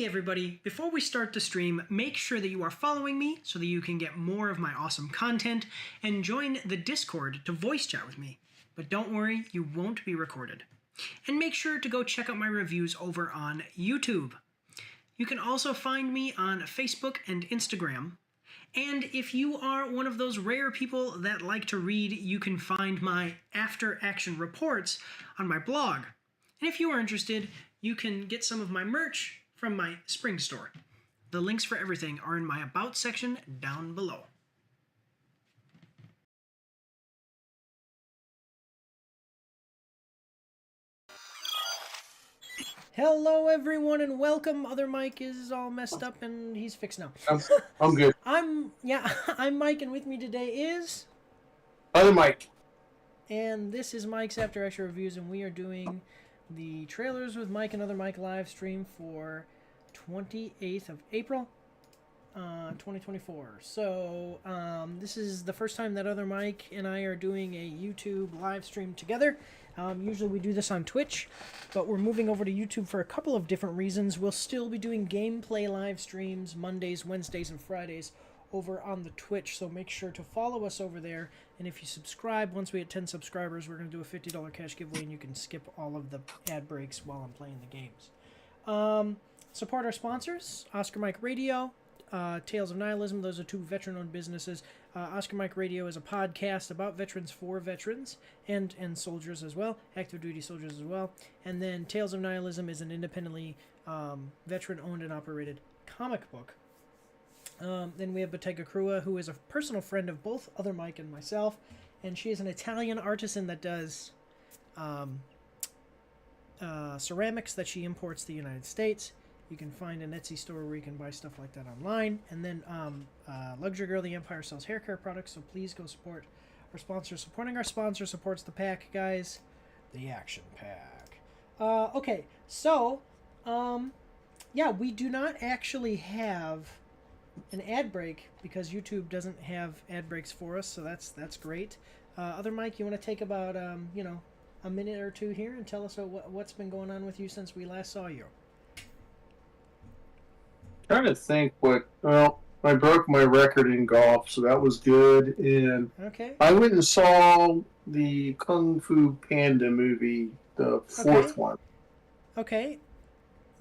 Everybody, before we start the stream, make sure that you are following me so that you can get more of my awesome content and join the Discord to voice chat with me. But don't worry, you won't be recorded. And make sure to go check out my reviews over on YouTube. You can also find me on Facebook and Instagram. And if you are one of those rare people that like to read, you can find my after action reports on my blog. And if you are interested, you can get some of my merch from my spring store. The links for everything are in my About section down below. Hello everyone and welcome. Other Mike is all messed up and he's fixed now. I'm good. I'm Mike, and with me today is Other Mike. And this is Mike's After Action Reviews, and we are doing the Trailers with Mike and Other Mike live stream for 28th of April, 2024. So this is the first time that Other Mike and I are doing a YouTube live stream together. Usually we do this on Twitch, but we're moving over to YouTube for a couple of different reasons. We'll still be doing gameplay live streams Mondays, Wednesdays, and Fridays over on the Twitch, so make sure to follow us over there. And if you subscribe, once we hit 10 subscribers, we're going to do a $50 cash giveaway, and you can skip all of the ad breaks while I'm playing the games. Support our sponsors, Oscar Mike Radio, Tales of Nihilism. Those are two veteran-owned businesses. Oscar Mike Radio is a podcast about veterans for veterans and soldiers as well, active duty soldiers as well. And then Tales of Nihilism is an independently veteran-owned and operated comic book. Then we have Bottega Krua, who is a personal friend of both Other Mike and myself, and she is an Italian artisan that does ceramics that she imports to the United States. You can find an Etsy store where you can buy stuff like that online. And then Luxury Girl The Empire sells hair care products, so please go support our sponsor. Supporting our sponsor supports the pack, guys. The Action Pack. Okay, so, yeah, we do not actually have an ad break because YouTube doesn't have ad breaks for us, so that's great. Other Mike, you want to take about, a minute or two here and tell us what's been going on with you since we last saw you? Trying to think I broke my record in golf, so that was good. And okay. I went and saw the Kung Fu Panda movie, the fourth one. Okay.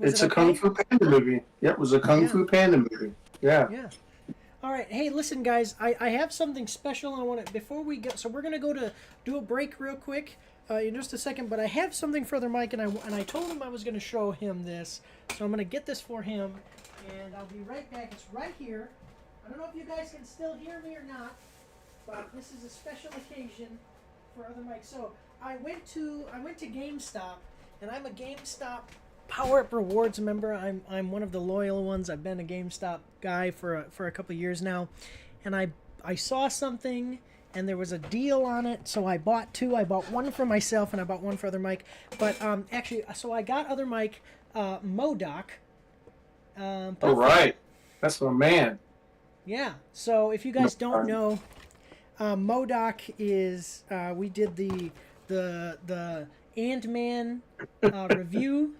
It's a Kung Fu Panda movie. Yeah, it was a Kung Fu Panda movie. Yeah. Yeah. All right. Hey, listen, guys. I have something special I want to before we go. So we're gonna go to do a break real quick in just a second. But I have something for other Mike, and I told him I was gonna show him this. So I'm gonna get this for him, and I'll be right back. It's right here. I don't know if you guys can still hear me or not, but this is a special occasion for other Mike. So I went to GameStop, and I'm a GameStop Power Up Rewards member. I'm one of the loyal ones. I've been a GameStop guy for a couple of years now, and I saw something and there was a deal on it, so I bought two. I bought one for myself and I bought one for other Mike. But actually, so I got other Mike MODOK. All right, that's my man. Yeah. So if you guys don't know, MODOK is we did the Ant-Man review.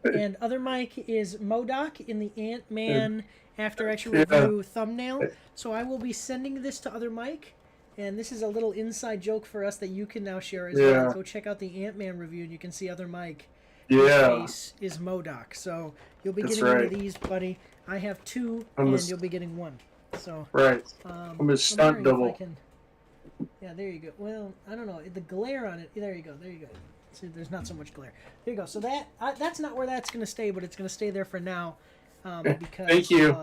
And other Mike is MODOK in the Ant-Man After Action Review thumbnail. So I will be sending this to other Mike. And this is a little inside joke for us that you can now share as well. Go check out the Ant-Man review and you can see other Mike. His face is MODOK. So you'll be getting one of these, buddy. I have two, and you'll be getting one. So I'm a stunt double. Yeah, there you go. Well, I don't know. The glare on it. There you go. There you go. See, there's not so much glare. There you go. So that's not where that's going to stay, but it's going to stay there for now. Because Thank you.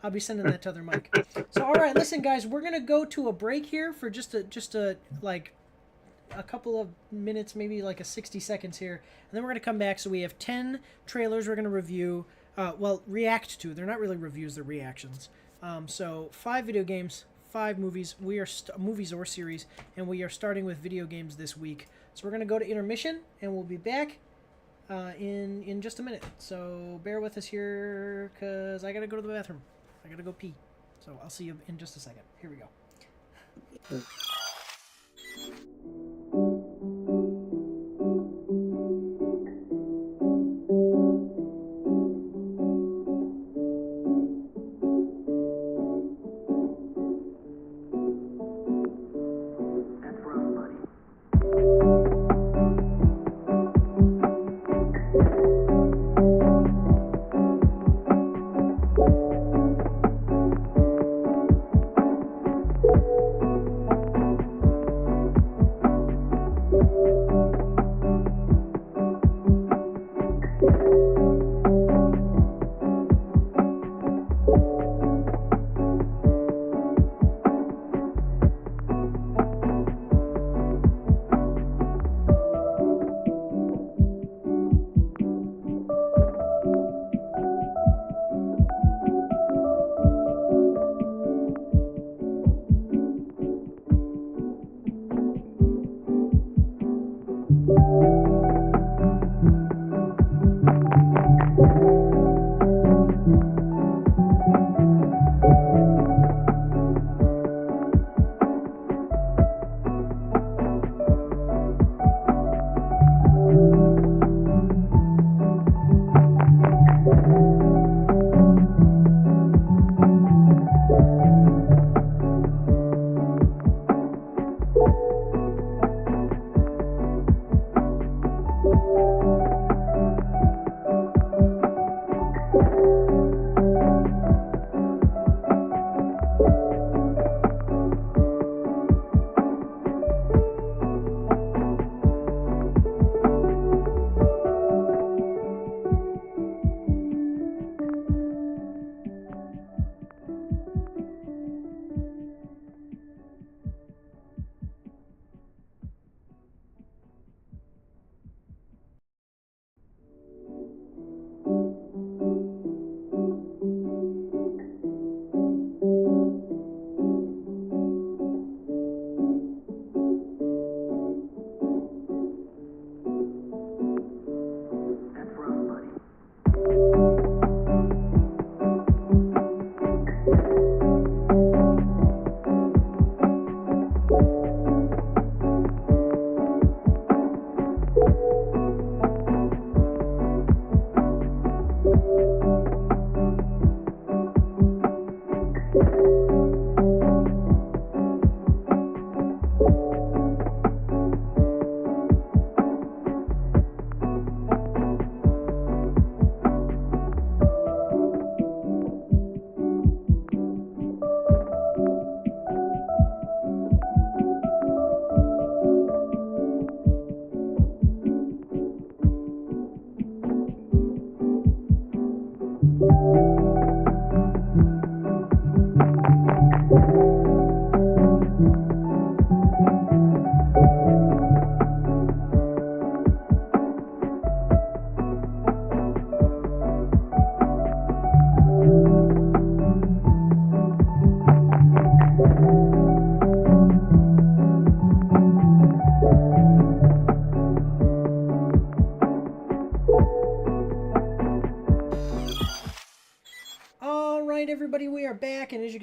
I'll be sending that to other Mike. So all right, listen, guys, we're going to go to a break here for just a like a couple of minutes, maybe like a 60 seconds here, and then we're going to come back. So we have 10 trailers we're going to review. React to. They're not really reviews; they're reactions. So 5 video games. 5 movies. We are movies or series, and we are starting with video games this week. So we're gonna go to intermission, and we'll be back in just a minute. So bear with us here, cause I gotta go to the bathroom. I gotta go pee. So I'll see you in just a second. Here we go.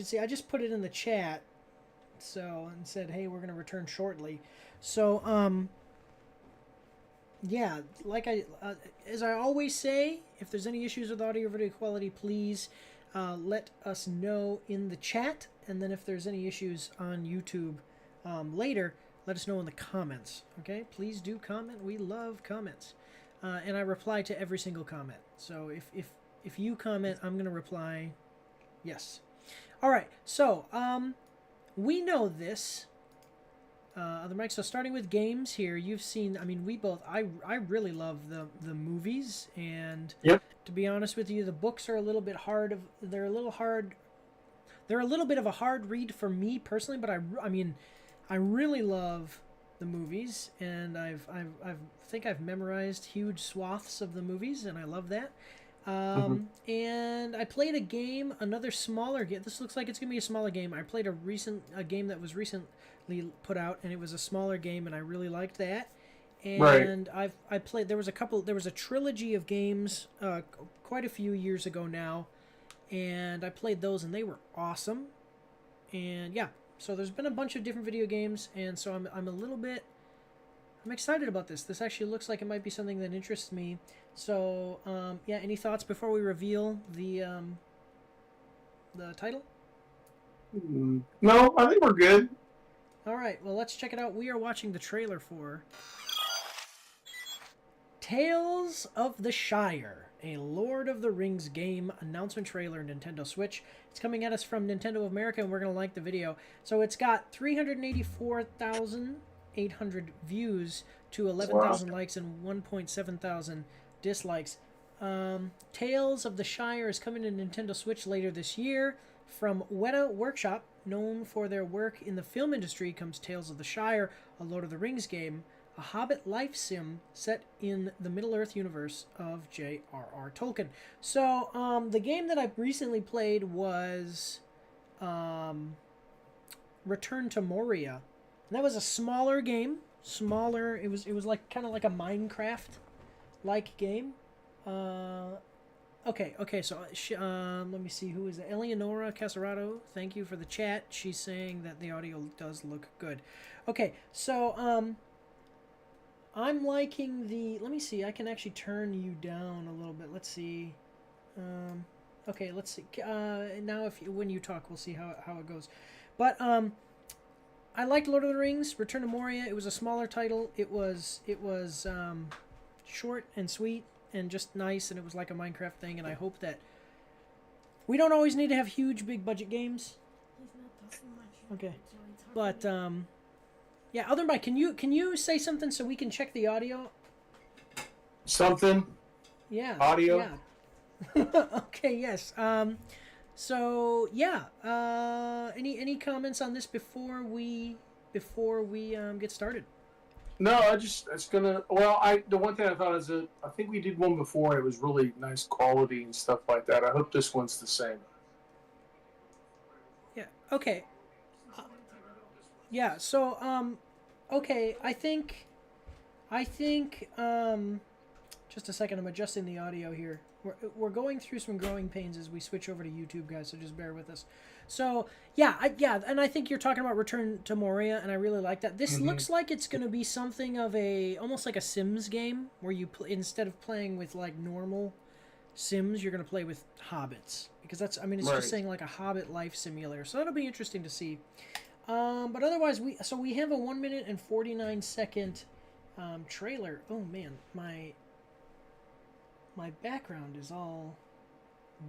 see, I just put it in the chat, so, and said, hey, we're gonna return shortly. So, yeah, like as I always say, if there's any issues with audio or video quality, please let us know in the chat, and then if there's any issues on YouTube later, let us know in the comments. Okay, please do comment. We love comments, and I reply to every single comment. So if you comment, I'm gonna reply. Yes. All right. So we know this. Other Mike. So starting with games here, you've seen. I mean, we both. I really love the movies, and Yep. to be honest with you, the books are a little bit hard. They're a little hard. They're a little bit of a hard read for me personally, but I mean, I really love the movies, and I think I've memorized huge swaths of the movies, and I love that. And I played a game, another smaller game. This looks like it's gonna be a smaller game. I played a game that was recently put out, and it was a smaller game, and I really liked that. And Right. I played. There was a trilogy of games, quite a few years ago now, and I played those, and they were awesome. And yeah, so there's been a bunch of different video games, and so I'm excited about this. This actually looks like it might be something that interests me. So, yeah, any thoughts before we reveal the title? No, I think we're good. All right, well, let's check it out. We are watching the trailer for Tales of the Shire, a Lord of the Rings game announcement trailer, Nintendo Switch. It's coming at us from Nintendo of America, and we're going to like the video. So it's got 384,800 views to 11,000 likes and 1.7 thousand dislikes. Tales of the Shire is coming to Nintendo Switch later this year. From Weta Workshop, known for their work in the film industry, comes Tales of the Shire, a Lord of the Rings game, a Hobbit life sim set in the Middle-earth universe of J.R.R. Tolkien. So, the game that I recently played was Return to Moria. And that was a smaller game. Smaller. It was like kind of like a Minecraft-like game. Okay, so let me see, who is it? Eleonora Casarato, thank you for the chat. She's saying that the audio does look good. Okay, so, I'm liking the, let me see, I can actually turn you down a little bit. Let's see. Okay, let's see. Now when you talk, we'll see how it goes. But, I liked Lord of the Rings, Return to Moria. It was a smaller title. It was short and sweet and just nice, and it was like a Minecraft thing, and I hope that we don't always need to have huge big budget games. Okay. But yeah, other Mike, can you say something so we can check the audio? Something. Yeah. Audio. Yeah. Okay, yes. So yeah, any comments on this before we get started? No, the one thing I thought is that I think we did one before. It was really nice quality and stuff like that. I hope this one's the same. Yeah. Okay. Yeah. So okay. I think just a second. I'm adjusting the audio here. We're going through some growing pains as we switch over to YouTube, guys. So just bear with us. So yeah, and I think you're talking about Return to Moria, and I really like that. This looks like it's going to be something of almost like a Sims game, where you instead of playing with like normal Sims, you're going to play with hobbits, because it's just saying like a Hobbit life simulator. So that'll be interesting to see. But otherwise, we have a 1 minute and 49 second trailer. Oh man, my background is all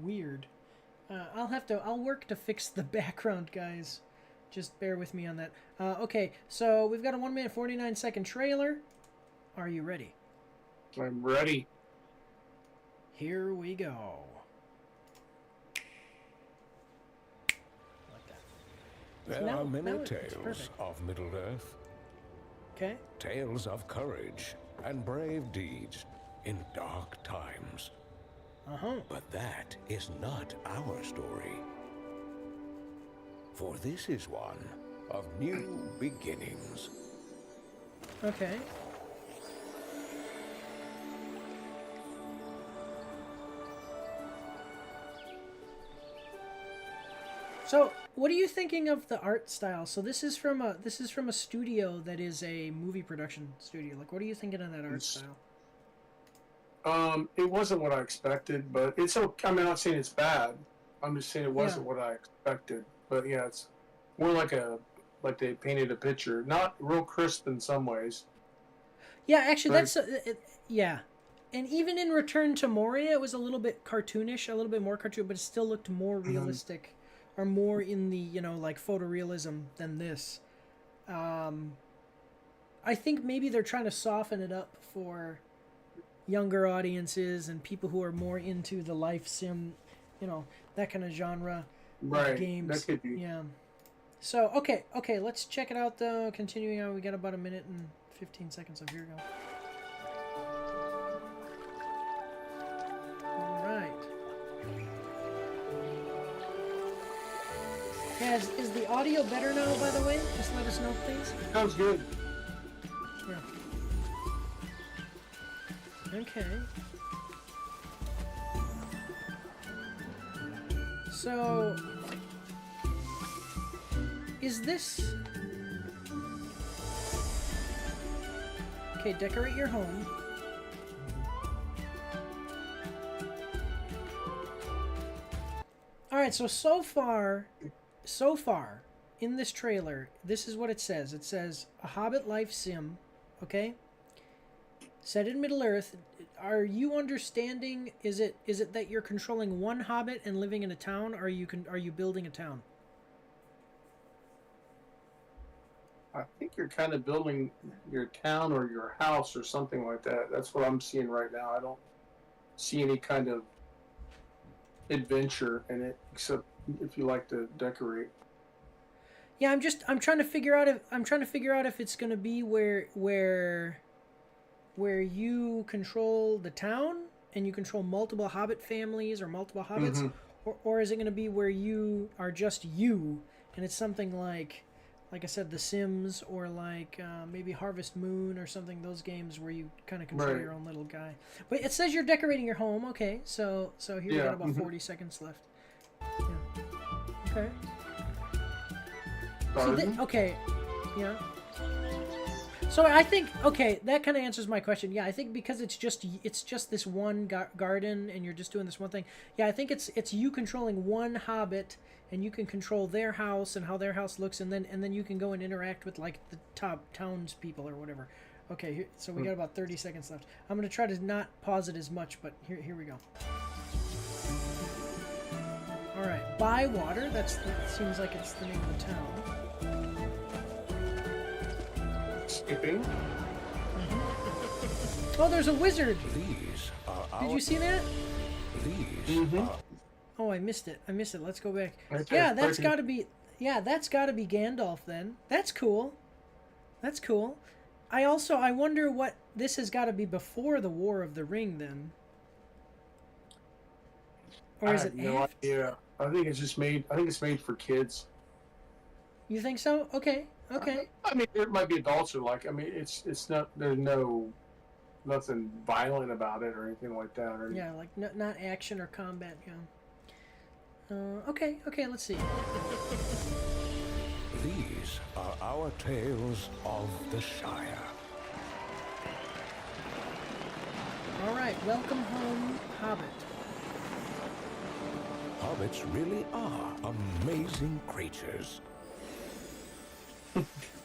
weird. I'll work to fix the background, guys. Just bear with me on that. Okay, so we've got a 1 minute 49 second trailer. Are you ready? I'm ready. Here we go. Like that. There are many tales of Middle-earth. Okay. Tales of courage and brave deeds in dark times. But that is not our story. For this is one of new beginnings. Okay. So, what are you thinking of the art style? So this is from a studio that is a movie production studio. Like, what are you thinking of that art style? It wasn't what I expected, but it's okay. I mean, I'm not saying it's bad. I'm just saying it wasn't what I expected. But yeah, it's more like they painted a picture, not real crisp in some ways. Yeah, actually, that's yeah. And even in Return to Moria, it was a little bit cartoonish, a little bit more cartoon, but it still looked more realistic, or more in the like photorealism than this. I think maybe they're trying to soften it up for younger audiences and people who are more into the life sim, that kind of genre Right. games. That could be. Yeah. So okay, let's check it out though. Continuing on, we got about a minute and 15 seconds. So here we go. All right. Yeah, is the audio better now? By the way, just let us know, please. Sounds good. Yeah. Okay. So, is this... Okay, decorate your home. Alright, so far, in this trailer, this is what it says. It says, a Hobbit life sim, okay? Set in Middle-earth. Are you understanding, is it that you're controlling one hobbit and living in a town, or are you building a town? I think you're kind of building your town or your house or something like that. That's what I'm seeing right now. I don't see any kind of adventure in it, except if you like to decorate. Yeah, I'm trying to figure out if it's going to be where you control the town and you control multiple hobbit families or multiple hobbits, or is it going to be where you are just you and it's something like I said, The Sims, or like maybe Harvest Moon or something, those games where you kind of control your own little guy. But it says you're decorating your home. Okay, so here we got about 40 seconds left. Yeah. Okay. Okay, yeah. So I think, okay, that kind of answers my question. Yeah, I think because it's just this one garden and you're just doing this one thing. Yeah, I think it's you controlling one hobbit and you can control their house and how their house looks, and then you can go and interact with like the top townspeople or whatever. Okay, so we got about 30 seconds left. I'm gonna try to not pause it as much, but here we go. All right, Bywater. That seems like it's the name of the town. Skipping. Oh, there's a wizard. These are Did you see that? These are... Oh, I missed it. Let's go back. Right Yeah, there, that's got to be. Yeah, that's got to be Gandalf then. That's cool. That's cool. I wonder what this has got to be before the War of the Ring then. Or is it I have no idea. I think it's just made. I think it's made for kids. You think so? Okay. I mean, there might be adults who like. I mean, it's not. There's nothing violent about it or anything like that. Or Yeah, like not action or combat. Yeah. Okay. Let's see. These are our tales of the Shire. All right, welcome home, Hobbit. Hobbits really are amazing creatures.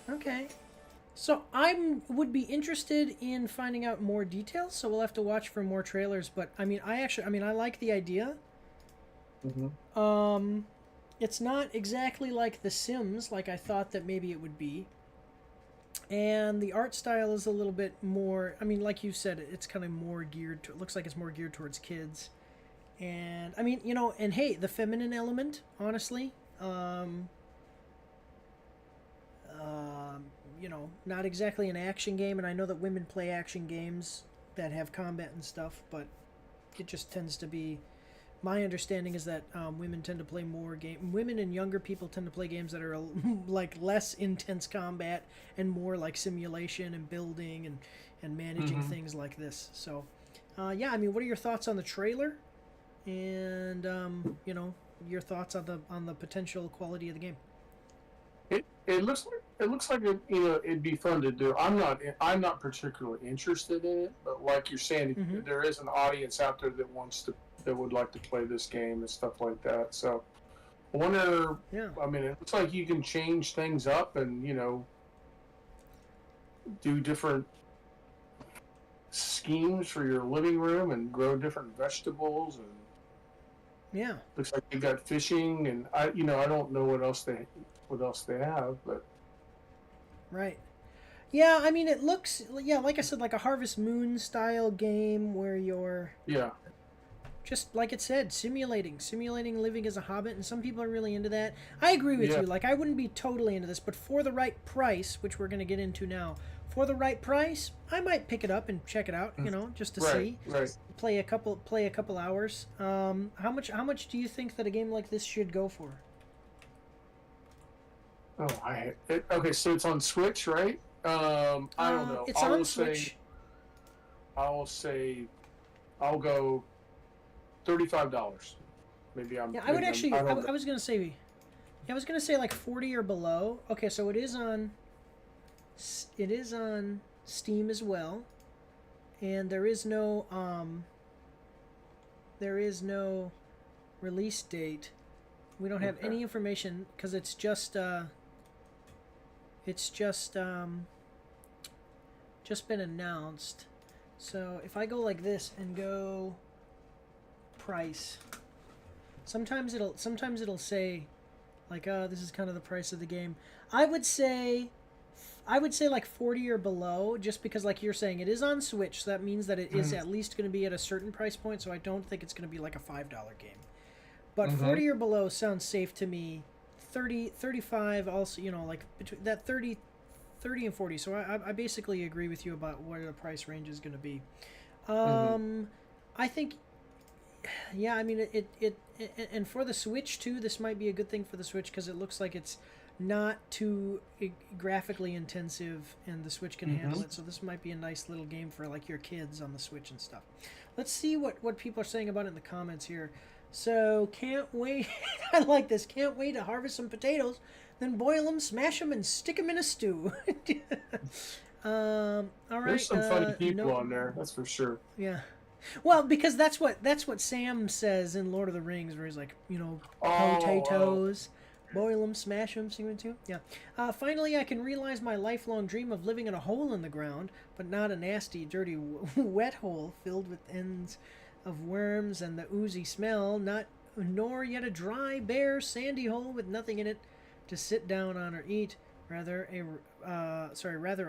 Okay. So I would be interested in finding out more details, so we'll have to watch for more trailers, but I like the idea. It's not exactly like The Sims, like I thought that maybe it would be. And the art style is a little bit more, I mean, like you said, it's kind of more geared to, it looks like it's more geared towards kids. And, I mean, and hey, the feminine element, honestly, not exactly an action game, and I know that women play action games that have combat and stuff, but it just tends to be, my understanding is that women tend to play more women and younger people tend to play games that are like less intense combat and more like simulation and building and managing things like this. So yeah, I mean, what are your thoughts on the trailer? And your thoughts on the potential quality of the game. It looks like it'd be fun to do. I'm not particularly interested in it, but like you're saying, there is an audience out there that would like to play this game and stuff like that. So I wonder. Yeah. I mean, it looks like you can change things up and do different schemes for your living room and grow different vegetables and. Yeah. Looks like you got fishing and I don't know what else they have, but right. Yeah, I mean, it looks, like I said, like a Harvest Moon style game where you're just like it said, simulating living as a hobbit, and some people are really into that. I agree with you. Like, I wouldn't be totally into this, but for the right price, which we're going to get into now, for the right price, I might pick it up and check it out, just to see. Right. Play a couple hours. How much do you think that a game like this should go for? Oh, okay, so it's on Switch, right? I don't know. It's on Switch. I will say, I'll go $35. Maybe I'm. Yeah, I would actually. I was gonna say, like 40 or below. Okay, so it is on. It is on Steam as well, and there is no release date. We don't have any information because it's just been announced. So if I go like this and go price, sometimes it'll say like, this is kind of the price of the game. I would say like 40 or below, just because, like you're saying, it is on Switch, so that means that it is at least going to be at a certain price point, so I don't think it's going to be like a $5 game. But 40 or below sounds safe to me. 30, 35 also, like between that 30 and 40. So I basically agree with you about where the price range is going to be. I think, yeah, I mean, it and for the Switch too, this might be a good thing for the Switch because it looks like it's not too graphically intensive and the Switch can handle it. So this might be a nice little game for like your kids on the Switch and stuff. Let's see what people are saying about it in the comments here. So, can't wait. I like this. Can't wait to harvest some potatoes, then boil them, smash them, and stick them in a stew. All right. There's some funny people on there, that's for sure. Yeah. Well, because that's what Sam says in Lord of the Rings, where he's like, potatoes, boil them, smash them, sing them too. Yeah. Finally, I can realize my lifelong dream of living in a hole in the ground, but not a nasty, dirty, wet hole filled with ends of worms and the oozy smell, nor yet a dry, bare, sandy hole with nothing in it to sit down on or eat. Rather a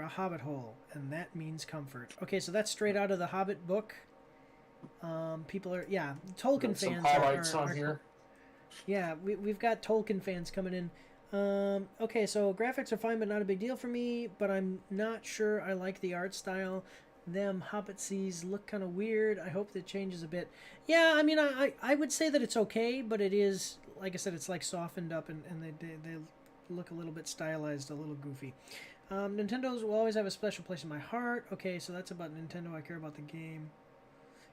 hobbit hole, and that means comfort. Okay, so that's straight out of the Hobbit book. People are, Tolkien fans are on here. Yeah, we've got Tolkien fans coming in. Okay, so graphics are fine, but not a big deal for me. But I'm not sure I like the art style. Them Hobbitseas look kind of weird. I hope that changes a bit. Yeah, I mean, I would say that it's okay, but it is, like I said, it's like softened up and they look a little bit stylized, a little goofy. Nintendo's will always have a special place in my heart. Okay, so that's about Nintendo. I care about the game.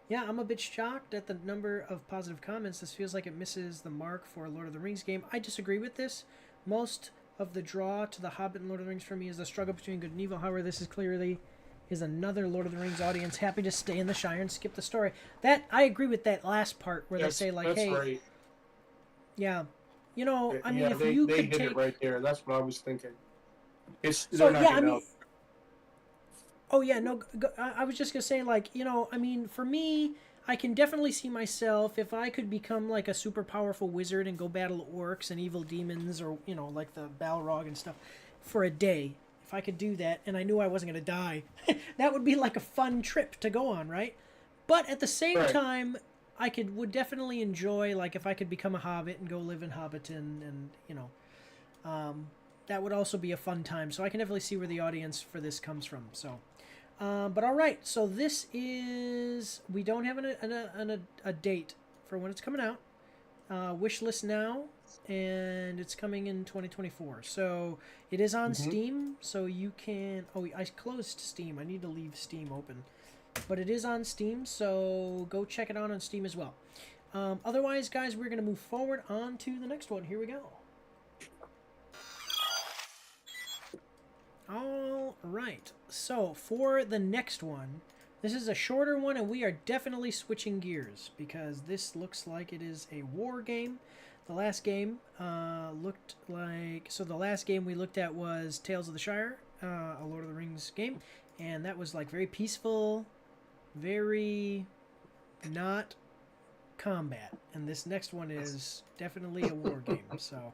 Yeah, I'm a bit shocked at the number of positive comments. This feels like it misses the mark for a Lord of the Rings game. I disagree with this. Most of the draw to the Hobbit and Lord of the Rings for me is the struggle between good and evil. However, this is clearly is another Lord of the Rings audience happy to stay in the Shire and skip the story. That I agree with that last part where they say like, "Hey, right. Yeah, I mean, if they could hit take it right there. That's what I was thinking. I was just gonna say, like, I mean, for me, I can definitely see myself if I could become like a super powerful wizard and go battle orcs and evil demons, or like the Balrog and stuff, for a day. If I could do that, and I knew I wasn't gonna die, that would be like a fun trip to go on, right? But at the same time, I would definitely enjoy, like, if I could become a hobbit and go live in Hobbiton, and that would also be a fun time. So I can definitely see where the audience for this comes from. So, but all right, so this is, we don't have a date for when it's coming out. Wish list now, and it's coming in 2024. So it is on Steam, so you can. Oh, I closed Steam. I need to leave Steam open. But it is on Steam, so go check it out on Steam as well. Otherwise, guys, we're going to move forward on to the next one. Here we go. All right. So for the next one, this is a shorter one, and we are definitely switching gears because this looks like it is a war game. The last game looked like... So the last game we looked at was Tales of the Shire, a Lord of the Rings game, and that was like very peaceful, very not combat. And this next one is definitely a war game, so...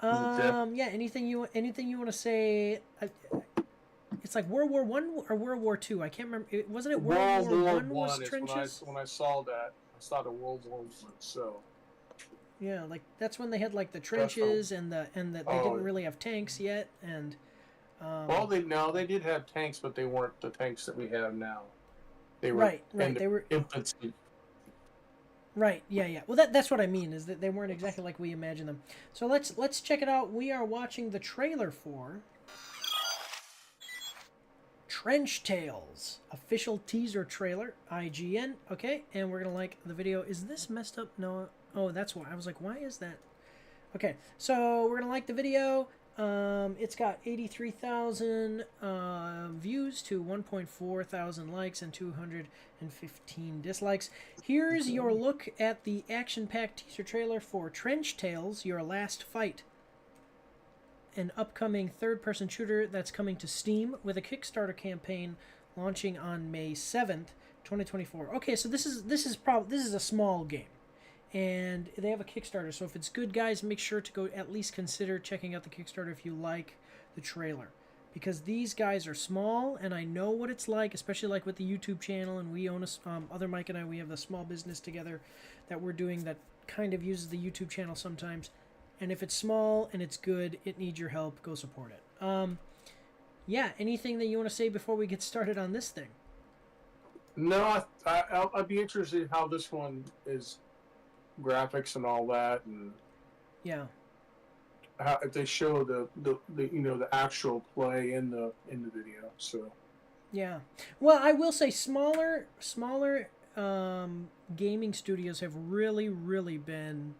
yeah, anything you want to say? It's like World War One or World War Two. I can't remember. Wasn't it World War One was trenches? When I saw that, I saw the World War One. So yeah, like that's when they had like the trenches and they didn't really have tanks yet. And well, they did have tanks, but they weren't the tanks that we have now. They were right. They were infancy. Right, yeah. Well, that's what I mean, is that they weren't exactly like we imagined them. So let's check it out. We are watching the trailer for Trench Tales, official teaser trailer, IGN. Okay, and we're going to like the video. Is this messed up? No. Oh, that's why. I was like, why is that? Okay, so we're going to like the video. It's got 83,000 views to 1.4 thousand likes and 215 dislikes. Here's your look at the action-packed teaser trailer for Trench Tales, Your Last Fight, an upcoming third-person shooter that's coming to Steam with a Kickstarter campaign launching on May 7th, 2024. Okay, so this is a small game. And they have a Kickstarter, so if it's good, guys, make sure to go at least consider checking out the Kickstarter if you like the trailer. Because these guys are small, and I know what it's like, especially like with the YouTube channel, and we own other Mike and I, we have the small business together that we're doing that kind of uses the YouTube channel sometimes. And if it's small and it's good, it needs your help. Go support it. Yeah, anything that you want to say before we get started on this thing? No, I'd be interested in how this one is. Graphics and all that, and yeah, how, if they show the actual play in the video. So yeah, well, I will say smaller gaming studios have really been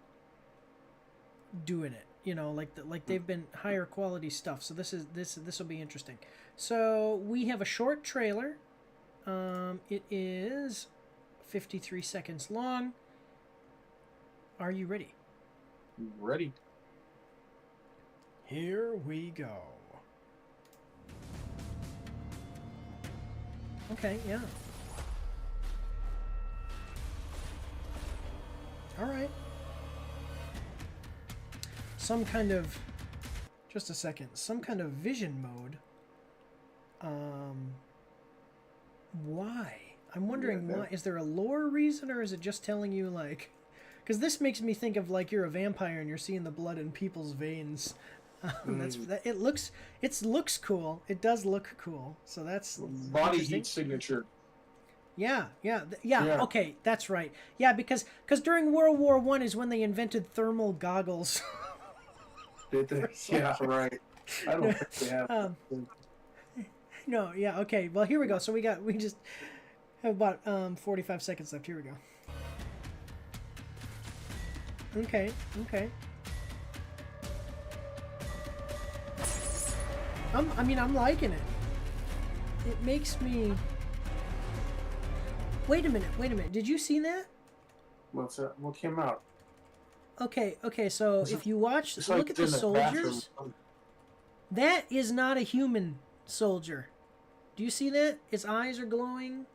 doing it. You know, like they've been higher quality stuff. So this will be interesting. So we have a short trailer. It is 53 seconds long. Are you ready? Ready. Here we go. Okay, yeah. All right. Some kind of... Just a second. Some kind of vision mode. Why? I'm wondering why. Is there a lore reason, or is it just telling you, like... Because this makes me think of like you're a vampire and you're seeing the blood in people's veins. It looks cool. It does look cool. So that's body heat signature. Yeah. Okay, that's right. Yeah, because during World War I is when they invented thermal goggles. Did they? Yeah, right. I don't think they have. No. Yeah. Okay. Well, here we go. So we just have about 45 seconds left. Here we go. Okay. I'm liking it. It makes me... Wait a minute. Did you see that? What's that? What came out? Okay, so if you watch... Look at the soldiers. That is not a human soldier. Do you see that? His eyes are glowing.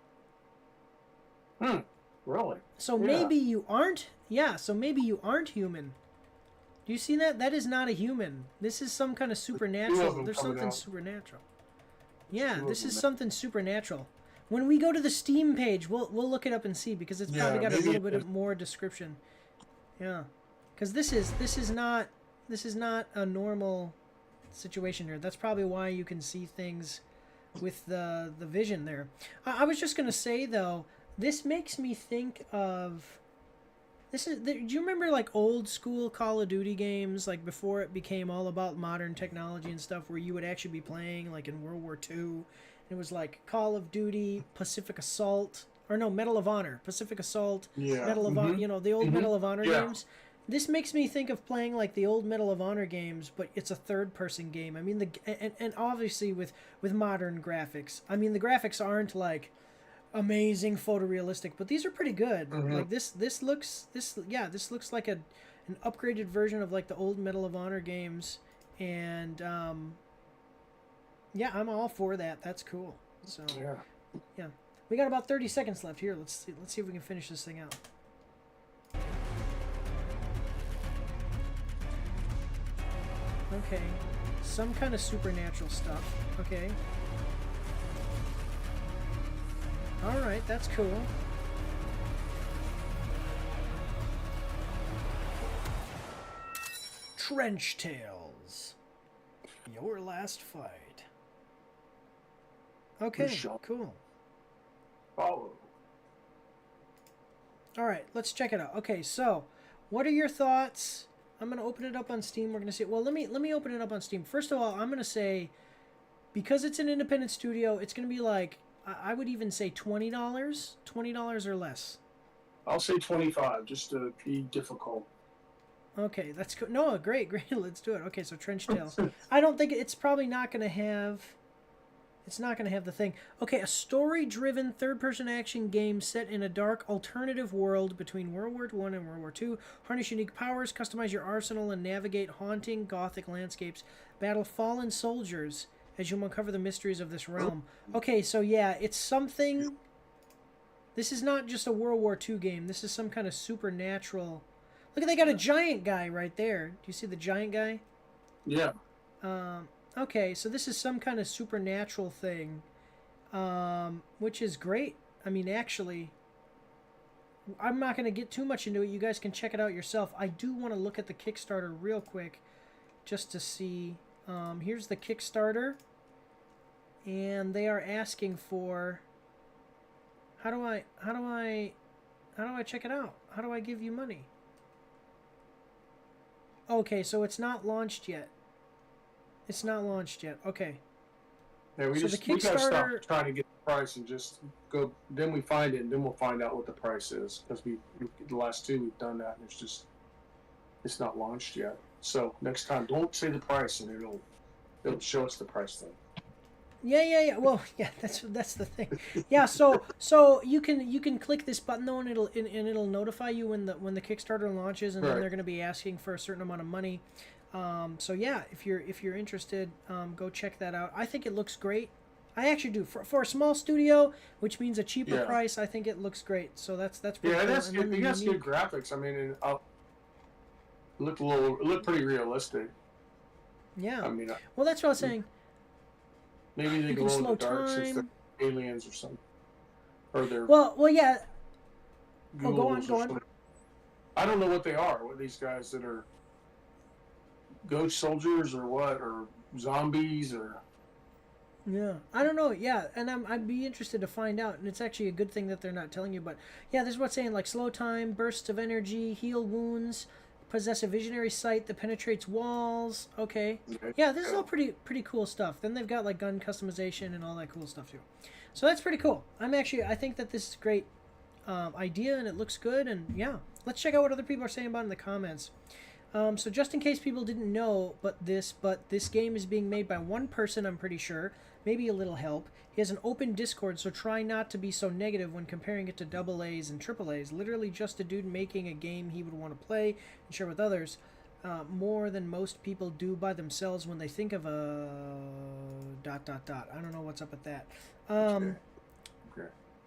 Really? So maybe you aren't... Yeah, so maybe you aren't human. Do you see that? That is not a human. This is some kind of supernatural. There's something supernatural. Yeah, this is something supernatural. When we go to the Steam page, we'll look it up and see, because it's probably got a little bit of more description. Yeah, because this is not a normal situation here. That's probably why you can see things with the vision there. I was just gonna say though, this makes me think of... do you remember like old school Call of Duty games, like before it became all about modern technology and stuff, where you would actually be playing like in World War II? It was like Call of Duty, Pacific Assault, or no, Medal of Honor, Pacific Assault, Yeah. Medal of Honor, you know, the old Medal of Honor Yeah. games. This makes me think of playing like the old Medal of Honor games, but it's a third-person game. I mean, and obviously with modern graphics. I mean, the graphics aren't like amazing photorealistic, but these are pretty good. Like this looks like an upgraded version of like the old Medal of Honor games, and yeah, I'm all for that. That's cool. So yeah, we got about 30 seconds left here. Let's see if we can finish this thing out. Okay, some kind of supernatural stuff. Okay. All right, that's cool. Trench Tales. Your last fight. Okay, cool. Follow. All right, let's check it out. Okay, so what are your thoughts? I'm going to open it up on Steam. We're going to see. Well, let me open it up on Steam. First of all, I'm going to say, because it's an independent studio, it's going to be like, I would even say $20, $20 or less. I'll say 25, just to be difficult. Okay, that's cool. No, great. Let's do it. Okay, so Trench Tales. I don't think it's probably not going to have. It's not going to have the thing. Okay, a story-driven third-person action game set in a dark alternative world between World War I and World War II. Harness unique powers, customize your arsenal, and navigate haunting Gothic landscapes. Battle fallen soldiers as you uncover the mysteries of this realm. Okay, so yeah, it's something. This is not just a World War II game. This is some kind of supernatural. Look, they got a giant guy right there. Do you see the giant guy? Yeah. Okay, so this is some kind of supernatural thing, which is great. I mean, actually, I'm not going to get too much into it. You guys can check it out yourself. I do want to look at the Kickstarter real quick just to see. Here's the Kickstarter, and they are asking for. How do I check it out? How do I give you money? Okay, so it's not launched yet. It's not launched yet. Okay. Yeah, we gotta stop trying to get the price and just go. Then we find it, and then we'll find out what the price is, because the last two we've done that, and it's not launched yet. So next time, don't say the price, and it'll show us the price thing. Yeah. Well, yeah, that's the thing. Yeah, so you can click this button though, and it'll notify you when the Kickstarter launches, and then they're going to be asking for a certain amount of money. So yeah, if you're interested, go check that out. I think it looks great. I actually do for a small studio, which means a cheaper price. I think it looks great. So that's pretty cool. That's good. You guys good graphics. I mean, it looked pretty realistic. Yeah. I mean, well, that's what I was saying. Maybe they go in the dark since they're aliens or something, or they're well, yeah. Oh, go on. I don't know what they are. What these guys that are ghost soldiers or what, or zombies or. Yeah, I don't know. Yeah, and I'd be interested to find out. And it's actually a good thing that they're not telling you. But yeah, this is what's saying, like slow time, bursts of energy, heal wounds, possess a visionary sight that penetrates walls. Okay. Yeah, this is all pretty cool stuff. Then they've got like gun customization and all that cool stuff too. So that's pretty cool. I think that this is a great idea, and it looks good. And yeah, let's check out what other people are saying about it in the comments. So just in case people didn't know, but this game is being made by one person, I'm pretty sure. Maybe a little help. He has an open Discord, so try not to be so negative when comparing it to AA's and AAA's. Literally just a dude making a game he would want to play and share with others, more than most people do by themselves when they think of a ... I don't know what's up with that. Okay.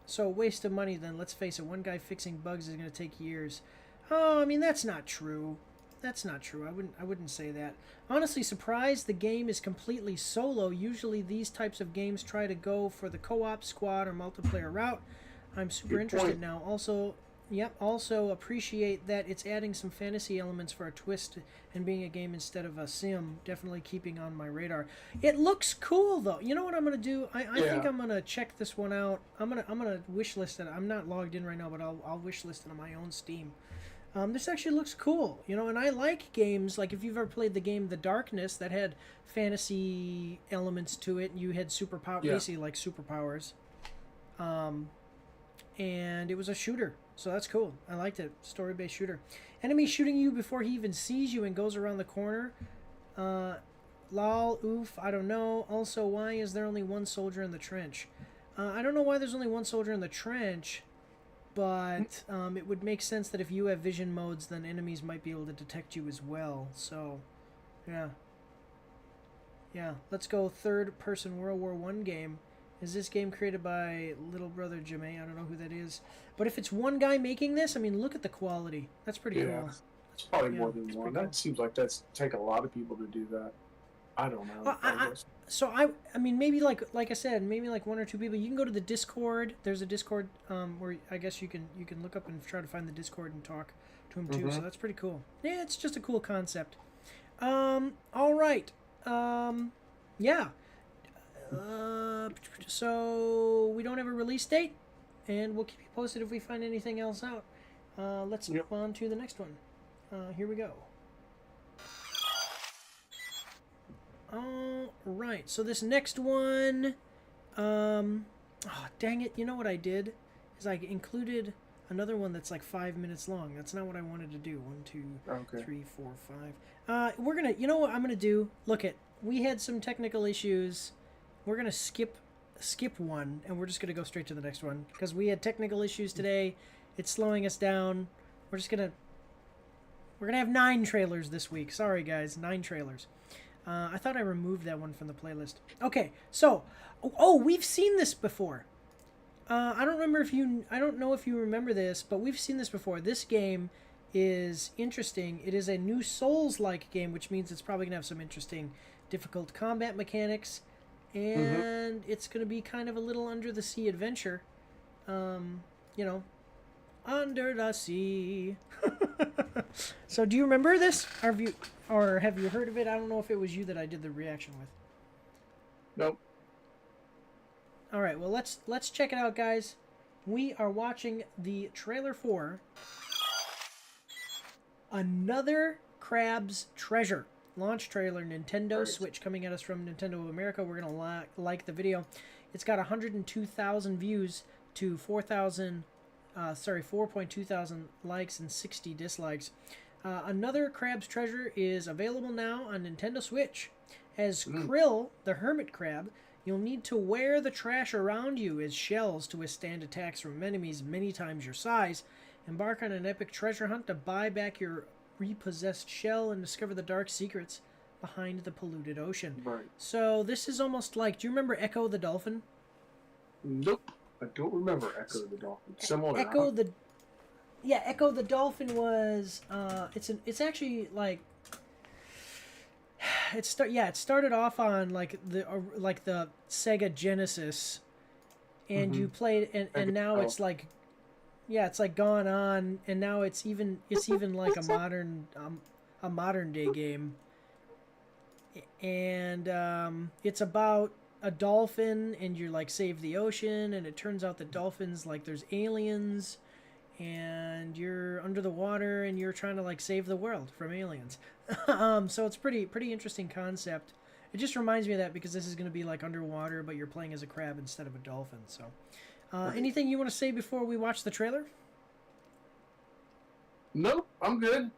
So waste of money then, let's face it, one guy fixing bugs is going to take years. Oh, I mean, that's not true. That's not true. I wouldn't say that. Honestly, surprised the game is completely solo. Usually these types of games try to go for the co-op, squad, or multiplayer route. I'm super interested now. Also appreciate that it's adding some fantasy elements for a twist and being a game instead of a sim. Definitely keeping on my radar. It looks cool though. You know what I'm gonna do? I think I'm gonna check this one out. I'm gonna wishlist it. I'm not logged in right now, but I'll wishlist it on my own Steam. This actually looks cool, you know, and I like games, like if you've ever played the game The Darkness, that had fantasy elements to it, and you had basically like superpowers. and it was a shooter, so that's cool. I liked it. Story-based shooter. Enemy shooting you before he even sees you and goes around the corner. Lol, oof, I don't know. Also, why is there only one soldier in the trench? I don't know why there's only one soldier in the trench, but it would make sense that if you have vision modes, then enemies might be able to detect you as well. So, yeah. Yeah, let's go third-person World War I game. Is this game created by Little Brother Jimmy? I don't know who that is. But if it's one guy making this, I mean, look at the quality. That's pretty cool. It's probably more than one. That seems like that's take a lot of people to do that. I don't know. I mean, maybe like I said, maybe like one or two people. You can go to the Discord. There's a Discord where I guess you can look up and try to find the Discord and talk to him too. So that's pretty cool. Yeah, it's just a cool concept. All right. Yeah. So we don't have a release date, and we'll keep you posted if we find anything else out. Let's move on to the next one. Here we go. All right, so this next one, oh dang it! You know what I did is I included another one that's like 5 minutes long. That's not what I wanted to do. 1, 2, 3, 4, 5. We're gonna, you know what I'm gonna do? Look at, we had some technical issues. We're gonna skip one, and we're just gonna go straight to the next one because we had technical issues today. It's slowing us down. We're gonna have 9 trailers this week. Sorry guys, 9 trailers. I thought I removed that one from the playlist. Okay, so we've seen this before. I don't know if you remember this, but we've seen this before. This game is interesting. It is a new Souls-like game, which means it's probably gonna have some interesting, difficult combat mechanics, and it's gonna be kind of a little under the sea adventure. You know, under the sea. So, do you remember this? Have you heard of it? I don't know if it was you that I did the reaction with. Nope. All right, well, let's check it out, guys. We are watching the trailer for Another Crab's Treasure. Launch trailer, Nintendo Switch, coming at us from Nintendo of America. We're going to like the video. It's got 102,000 views to 4.2 thousand likes and 60 dislikes. Another Crab's Treasure is available now on Nintendo Switch. As Krill, the hermit crab, you'll need to wear the trash around you as shells to withstand attacks from enemies many times your size. Embark on an epic treasure hunt to buy back your repossessed shell and discover the dark secrets behind the polluted ocean. Right. So this is almost like, do you remember Echo the Dolphin? Nope. I don't remember Echo the Dolphin. Similar. Echo the Dolphin was it's actually like it started off on like the Sega Genesis, and you played and now it's like gone on, and now it's even like a modern day game, and it's about a dolphin, and you're like save the ocean, and it turns out that dolphins, like, there's aliens, and you're under the water, and you're trying to like save the world from aliens. So it's pretty interesting concept. It just reminds me of that because this is going to be like underwater, but you're playing as a crab instead of a dolphin. So anything you want to say before we watch the trailer? Nope, I'm good.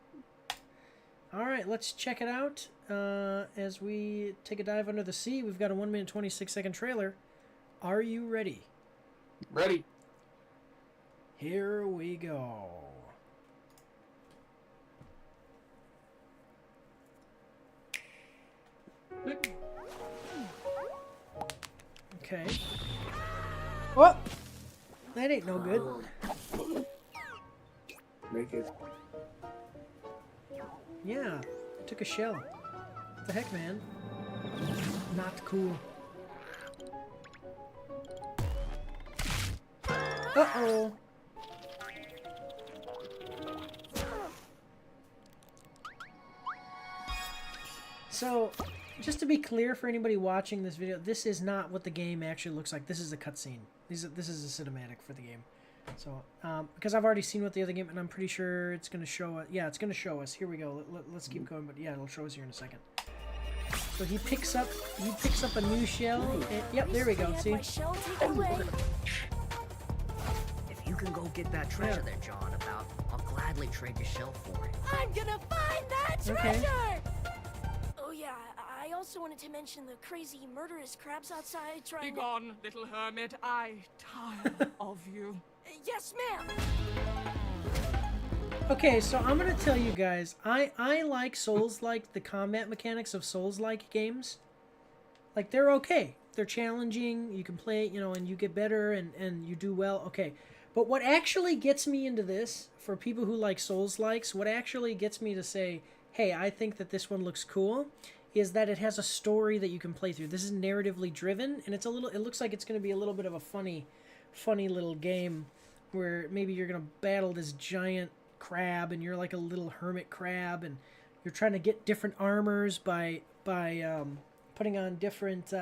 All right, let's check it out. As we take a dive under the sea, we've got a 1 minute 26-second trailer. Are you ready? Ready. Here we go. Okay. Oh! That ain't no good. Make it. Yeah, I took a shell. What the heck, man? Not cool. Uh-oh. So, just to be clear for anybody watching this video, this is not what the game actually looks like. This is a cutscene. This is a cinematic for the game. So, because I've already seen what the other game, and I'm pretty sure it's going to show us. Yeah, it's going to show us. Here we go. Let's keep going, but yeah, it'll show us here in a second. So he picks up a new shell. And, yep, there we go. See? can go get that treasure there, John, I'll gladly trade your shell for it. I'm gonna find that Okay. treasure! Oh yeah, I also wanted to mention the crazy murderous crabs outside trying to... Begone, little hermit. I tire of you. Yes, ma'am! Okay, so I'm gonna tell you guys, I like Souls-like, the combat mechanics of Souls-like games. Like, they're okay. They're challenging, you can play, you know, and you get better and you do well, okay. But what actually gets me into this, for people who like Souls-likes, what actually gets me to say, hey, I think that this one looks cool, is that it has a story that you can play through. This is narratively driven, and it looks like it's gonna be a little bit of a funny little game, where maybe you're gonna battle this giant crab, and you're like a little hermit crab, and you're trying to get different armors by putting on different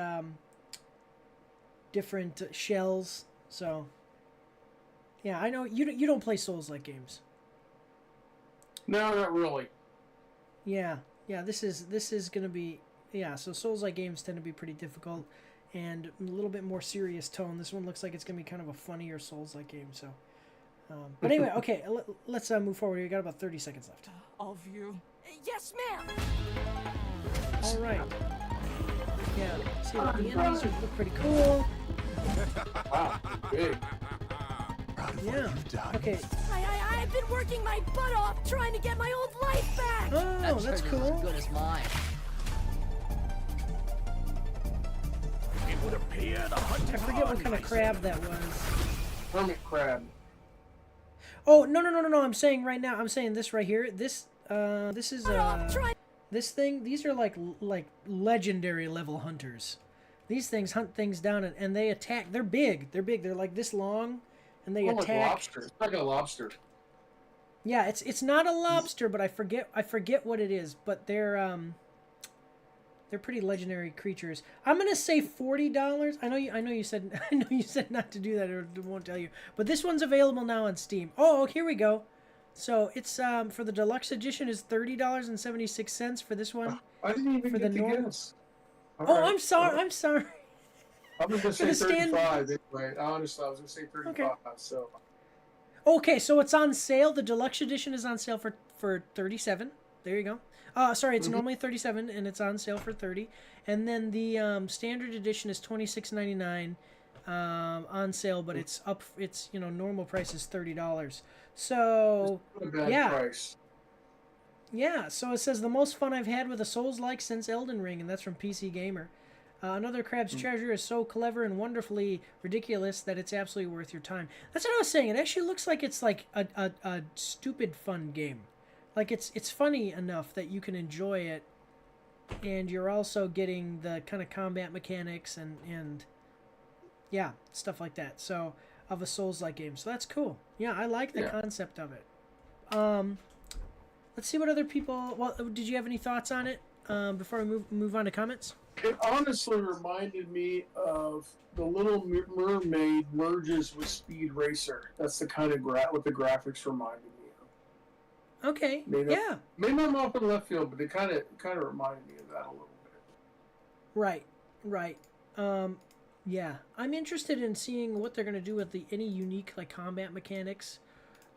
shells. So yeah, I know you don't play Souls-like games. No, not really. Yeah, this is gonna be, yeah, so Souls-like games tend to be pretty difficult and a little bit more serious tone. This one looks like it's gonna be kind of a funnier Souls-like game. So but anyway, okay, let's move forward. We got about 30 seconds left. Of you. Yes, ma'am! All right. Yeah, see, the enemies look pretty cool. Wow, big. Yeah. Okay. I've been working my butt off trying to get my old life back! Oh, That that's treasure's cool. as good as mine. It would appear the hunting I forget what kind of party crab that was. Hermit crab. Oh, no. I'm saying right now. I'm saying this right here. This is this thing. These are like legendary level hunters. These things hunt things down and they attack. They're big. They're like this long, and they Like attack. lobster. It's like a lobster. Yeah, it's not a lobster, but I forget what it is. But they're pretty legendary creatures. I'm gonna say $40. I know you said not to do that, or it won't tell you. But this one's available now on Steam. Oh, here we go. So it's for the deluxe edition is $30.76 for this one. I didn't even For get the to normal- guess. Oh, All right. I'm sorry. I'm sorry. I was gonna say the stand- 35 anyway. Honestly, I was gonna say 35. So Okay, so it's on sale. The deluxe edition is on sale for $37. There you go. Sorry, it's normally $37 and it's on sale for $30. And then the standard edition is $26.99 on sale, but it's up. It's normal price is $30. So not a bad yeah. price. Yeah, so it says the most fun I've had with a Souls-like since Elden Ring, and that's from PC Gamer. Another Crab's Treasure is so clever and wonderfully ridiculous that it's absolutely worth your time. That's what I was saying. It actually looks like it's like a stupid fun game. Like it's funny enough that you can enjoy it, and you're also getting the kind of combat mechanics and yeah, stuff like that. So of a Souls-like game. So that's cool. Yeah, I like the concept of it. Let's see what other people. Well, did you have any thoughts on it before we move on to comments? It honestly reminded me of The Little Mermaid merges with Speed Racer. That's the kind of what the graphics reminded me of. Okay. Maybe Yeah. Maybe I'm off in left field, but it kind of reminded me of that a little bit. Right. Yeah. I'm interested in seeing what they're gonna do with any unique like combat mechanics,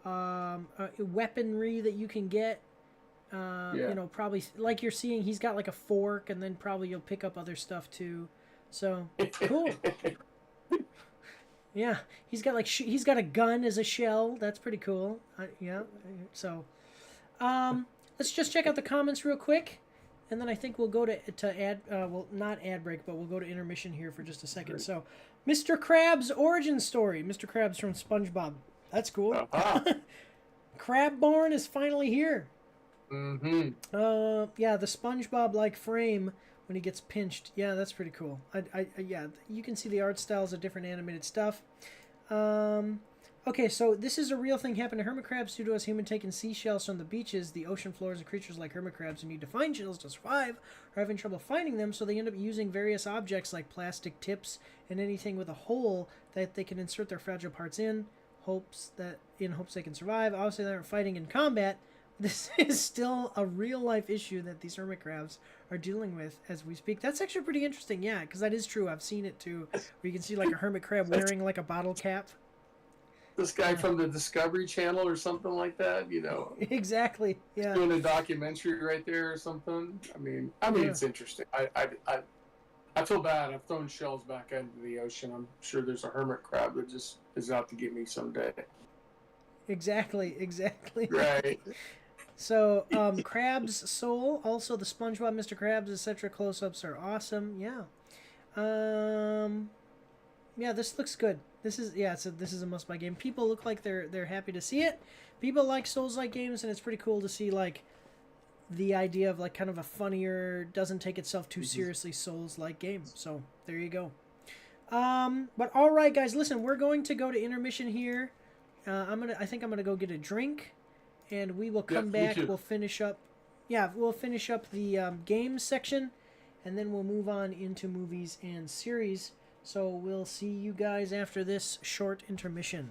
weaponry that you can get. Probably like you're seeing, he's got like a fork, and then probably you'll pick up other stuff too. So cool. Yeah, he's got like he's got a gun as a shell. That's pretty cool. Yeah. So, let's just check out the comments real quick, and then I think we'll go to ad. Well, not ad break, but we'll go to intermission here for just a second. So, Mr. Krabs' origin story. Mr. Krabs from SpongeBob. That's cool. Crabborn is finally here. Mm-hmm. Yeah, the SpongeBob-like frame when he gets pinched. Yeah, that's pretty cool. Yeah, you can see the art styles of different animated stuff. Okay, so this is a real thing happened to hermit crabs due to us humans taking seashells from the beaches. The ocean floors of creatures like hermit crabs who need to find shells to survive are having trouble finding them, so they end up using various objects like plastic tips and anything with a hole that they can insert their fragile parts in hopes they can survive. Obviously, they're fighting in combat. This is still a real-life issue that these hermit crabs are dealing with as we speak. That's actually pretty interesting, yeah, because that is true. I've seen it, too, where you can see, like, a hermit crab wearing, like, a bottle cap. this guy from the Discovery Channel or something like that, you know, Exactly. Yeah. doing a documentary right there or something. I mean, it's interesting. I feel bad. I've thrown shells back into the ocean. I'm sure there's a hermit crab that just is out to get me someday. Exactly. Right. So, Krabs Soul, also the SpongeBob, Mr. Krabs, etc. close-ups are awesome. Yeah. Yeah, this looks good. This is this is a must-buy game. People look like they're happy to see it. People like Souls-like games, and it's pretty cool to see like the idea of like kind of a funnier, doesn't take itself too seriously Souls-like game. So there you go. But all right, guys, listen, we're going to go to intermission here. I think I'm gonna go get a drink, and we will come back. We'll finish up. Yeah, we'll finish up the games section, and then we'll move on into movies and series. So we'll see you guys after this short intermission.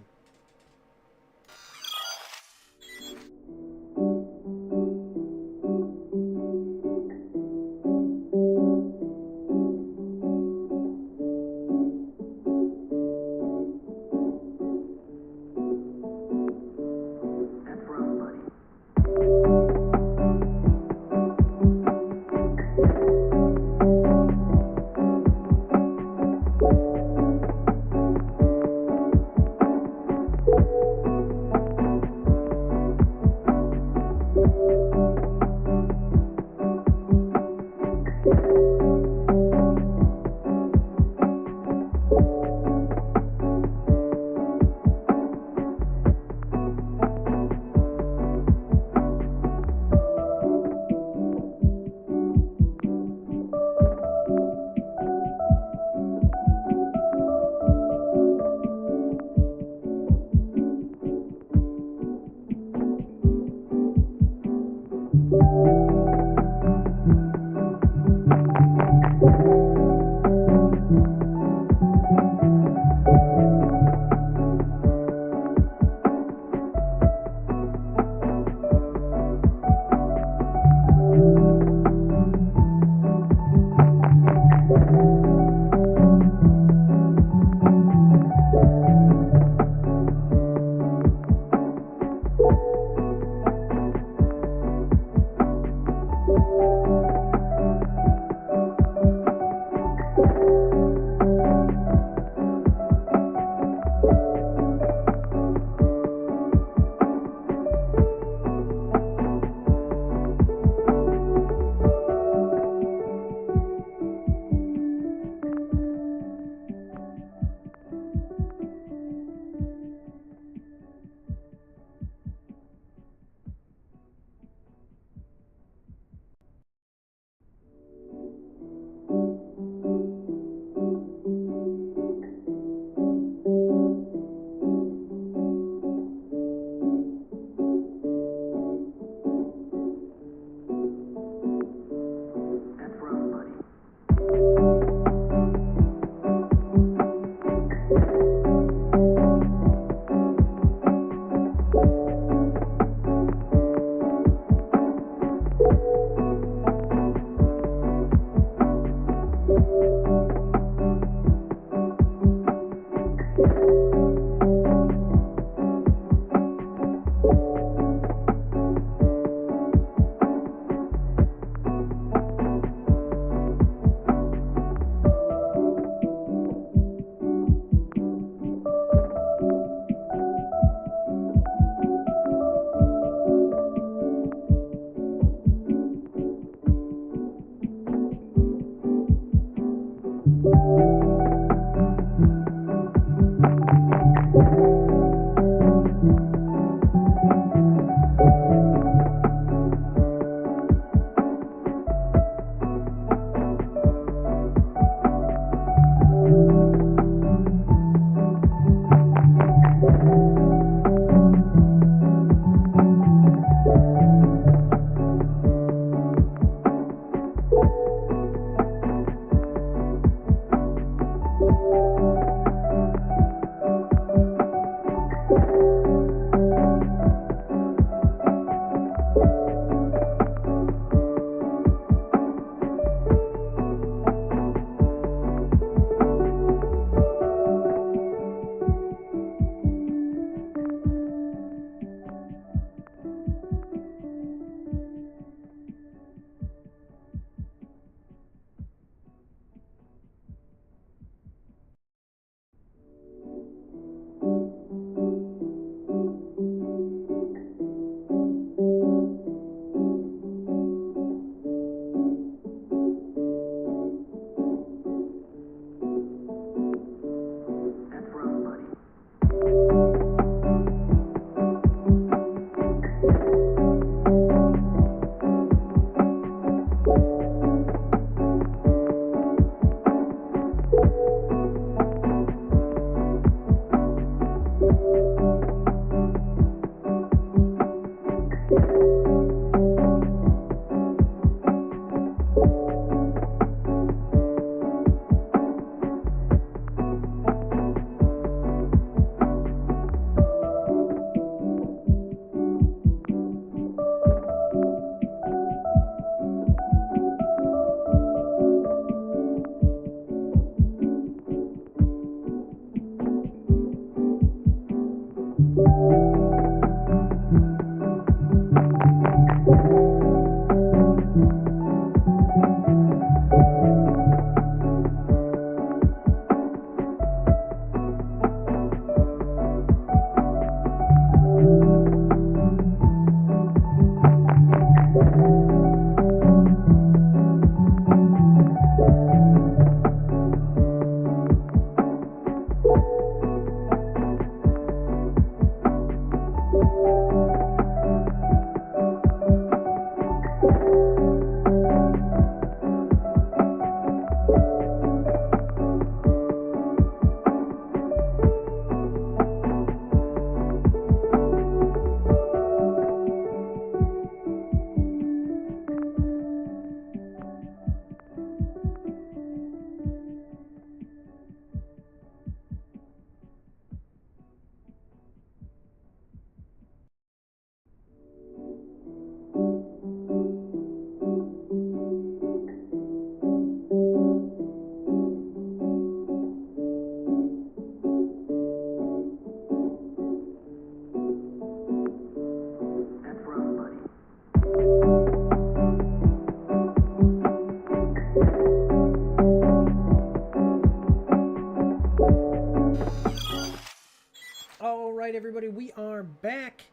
everybody. We are back,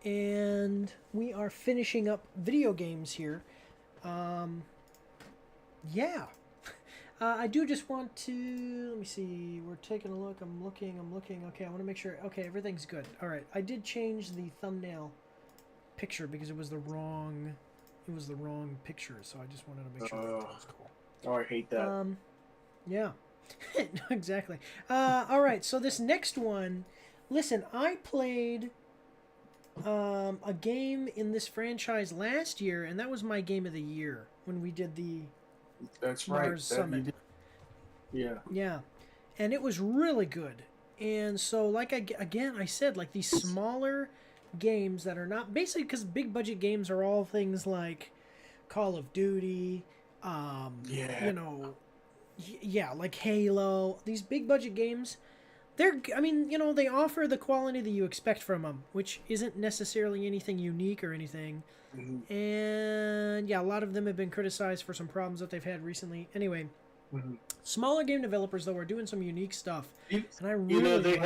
and we are finishing up video games here. Yeah. I do just want to, let me see, we're taking a look, I'm looking, okay, I want to make sure, okay, everything's good. Alright, I did change the thumbnail picture because it was the wrong picture, so I just wanted to make sure that was cool. Oh, I hate that. Yeah, exactly. Alright, so this next one, listen, I played a game in this franchise last year, and that was my game of the year when we did the That's MAARS right. Summit. Yeah. Yeah, and it was really good. And so, like I said, like these smaller games that are not basically because big budget games are all things like Call of Duty, you know, yeah, like Halo. These big budget games, I mean, you know, they offer the quality that you expect from them, which isn't necessarily anything unique or anything. Mm-hmm. And yeah, a lot of them have been criticized for some problems that they've had recently. Anyway, smaller game developers though are doing some unique stuff, and I really you know they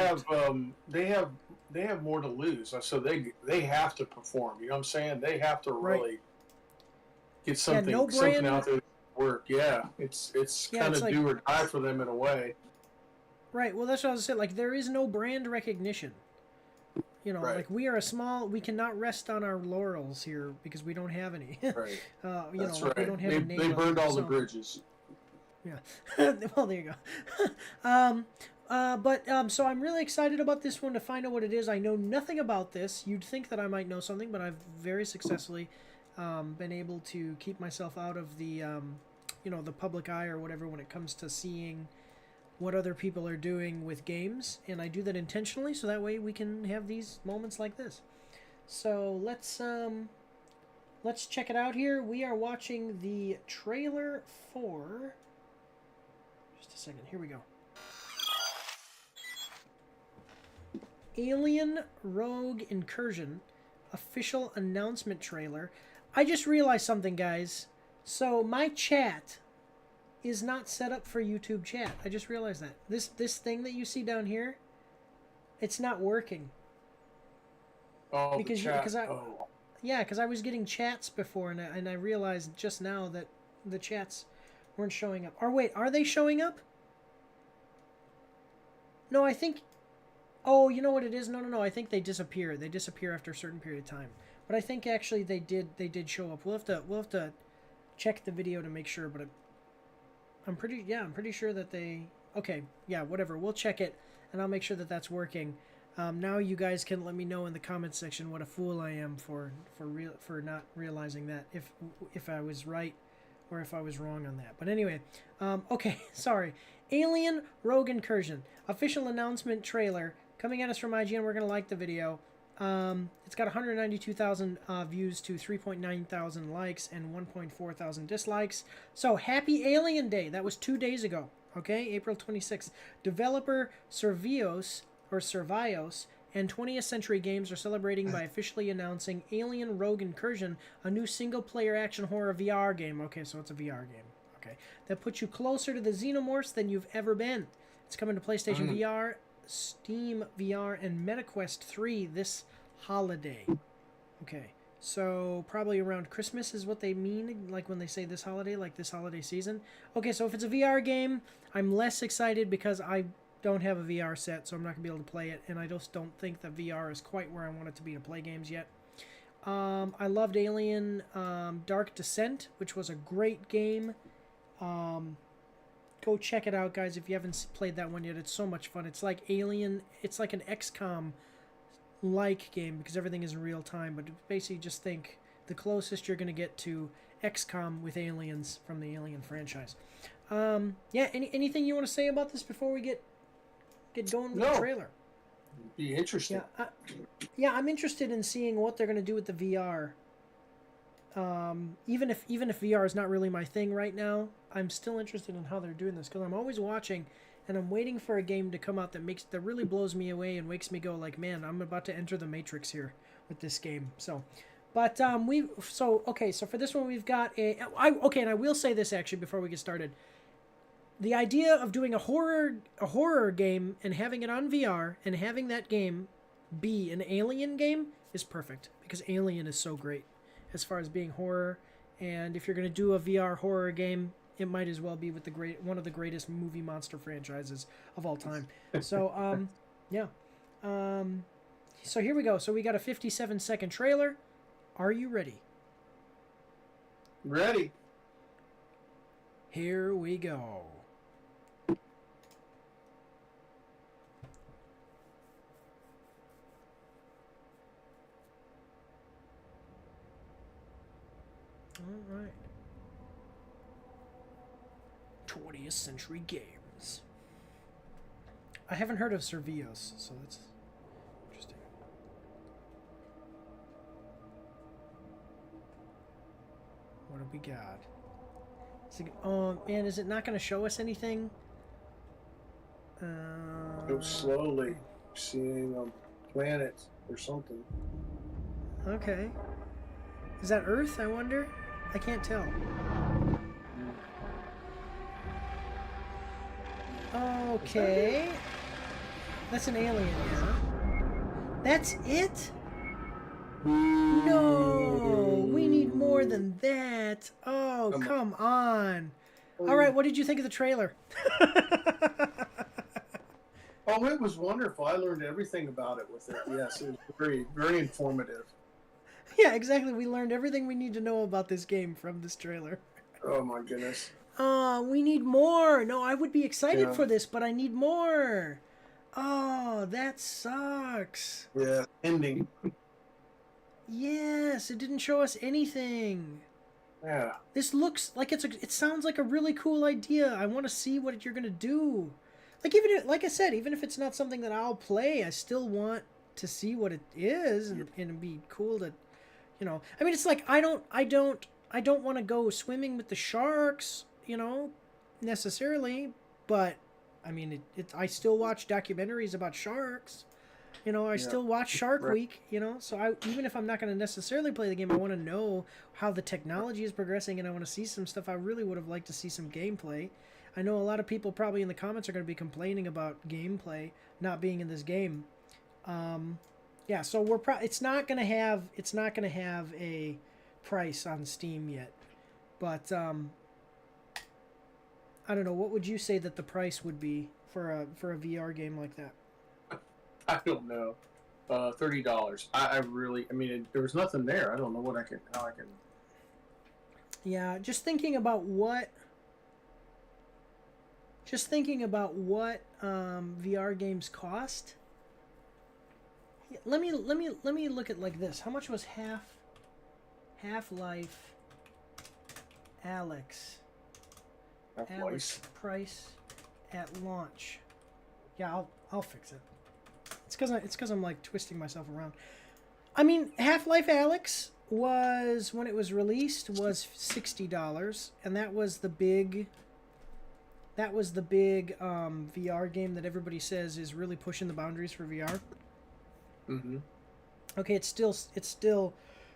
have more to lose, so they have to perform. You know what I'm saying? They have to really get something something out there to work. Yeah, it's kind of like, do or die for them in a way. Right. Well, that's what I was saying. Like there is no brand recognition. You know, like we are we cannot rest on our laurels here because we don't have any. Right. You That's know, right. we don't have a name. They burned all the bridges. Yeah. Well, there you go. So I'm really excited about this one to find out what it is. I know nothing about this. You'd think that I might know something, but I've very successfully been able to keep myself out of the, you know, the public eye or whatever when it comes to seeing what other people are doing with games, and I do that intentionally so that way we can have these moments like this. So let's check it out here. We are watching the trailer for, just a second, here we go. Alien Rogue Incursion official announcement trailer. I just realized something, guys. So my chat is not set up for YouTube chat. I just realized that. This thing that you see down here, it's not working. Oh, because I was getting chats before, and I realized just now that the chats weren't showing up. Or wait, are they showing up? No, I think. Oh, you know what it is? No. I think they disappear. They disappear after a certain period of time. But I think actually they did show up. We'll have to check the video to make sure. But I'm pretty sure that they. Okay, yeah, whatever. We'll check it, and I'll make sure that that's working. Now you guys can let me know in the comments section what a fool I am for not realizing that, if I was right or if I was wrong on that. But anyway, okay, sorry. Alien Rogue Incursion official announcement trailer coming at us from IGN. We're gonna like the video. It's got 192,000 views to 3.9 thousand likes and 1.4 thousand dislikes. So happy Alien Day. That was 2 days ago. Okay, April 26th. Developer Servios and 20th Century Games are celebrating by officially announcing Alien Rogue Incursion, a new single-player action horror VR game. Okay, so it's a VR game. Okay, that puts you closer to the Xenomorphs than you've ever been. It's coming to PlayStation VR, Steam VR, and MetaQuest 3 this holiday. Okay, so probably around Christmas is what they mean, like when they say this holiday, like this holiday season. Okay, so if it's a VR game, I'm less excited because I don't have a VR set, so I'm not going to be able to play it, and I just don't think that VR is quite where I want it to be to play games yet. I loved Alien Dark Descent, which was a great game. Go check it out, guys, if you haven't played that one yet. It's so much fun. It's like Alien, it's like an XCOM-like game because everything is in real time, but basically just think the closest you're going to get to XCOM with aliens from the Alien franchise. Yeah, anything you want to say about this before we get going with the trailer? Be interesting. Yeah, I'm interested in seeing what they're going to do with the VR. Even if VR is not really my thing right now, I'm still interested in how they're doing this because I'm always watching and I'm waiting for a game to come out that really blows me away and makes me go like, man, I'm about to enter the Matrix here with this game. So, but so for this one we've got and I will say this actually before we get started. The idea of doing a horror game and having it on VR and having that game B, an Alien game is perfect because Alien is so great as far as being horror. And if you're going to do a VR horror game, it might as well be with one of the greatest movie monster franchises of all time. So, yeah. So here we go. So we got a 57-second trailer. Are you ready? Ready. Here we go. All right. 20th Century Games. I haven't heard of Servios, so that's interesting. What do we got? Oh man, is it not going to show us anything? Go slowly, seeing a planet or something. Okay. Is that Earth, I wonder? I can't tell. Okay. That's an alien, yeah. That's it? No, we need more than that. Oh, come on. All right, what did you think of the trailer? Oh, it was wonderful. I learned everything about it with it. Yes, it was very, very informative. Yeah, exactly. We learned everything we need to know about this game from this trailer. Oh my goodness. We need more. No, I would be excited for this, but I need more. Oh, that sucks. Yeah, ending. Yes, it didn't show us anything. Yeah. This looks like it sounds like a really cool idea. I want to see what you're gonna do. Like I said, even if it's not something that I'll play, I still want to see what it is, and it'd be cool to, you know. I mean, it's like I don't want to go swimming with the sharks, you know, necessarily, but I mean, I still watch documentaries about sharks. You know, I still watch Shark Week, you know, so even if I'm not going to necessarily play the game, I want to know how the technology is progressing, and I want to see some stuff. I really would have liked to see some gameplay. I know a lot of people probably in the comments are going to be complaining about gameplay not being in this game. Yeah, so it's not going to have a price on Steam yet. But I don't know, what would you say that the price would be for a VR game like that? I don't know. $30. I mean, there was nothing there. I don't know how I can. Yeah, just thinking about what VR games cost. Let me look at like this. How much was Half-Life Alex price at launch? Yeah, I'll fix it. It's because I'm like twisting myself around. I mean, Half-Life Alex was, when it was released, was $60, and that was the big VR game that everybody says is really pushing the boundaries for VR. Mm-hmm. Okay, it's still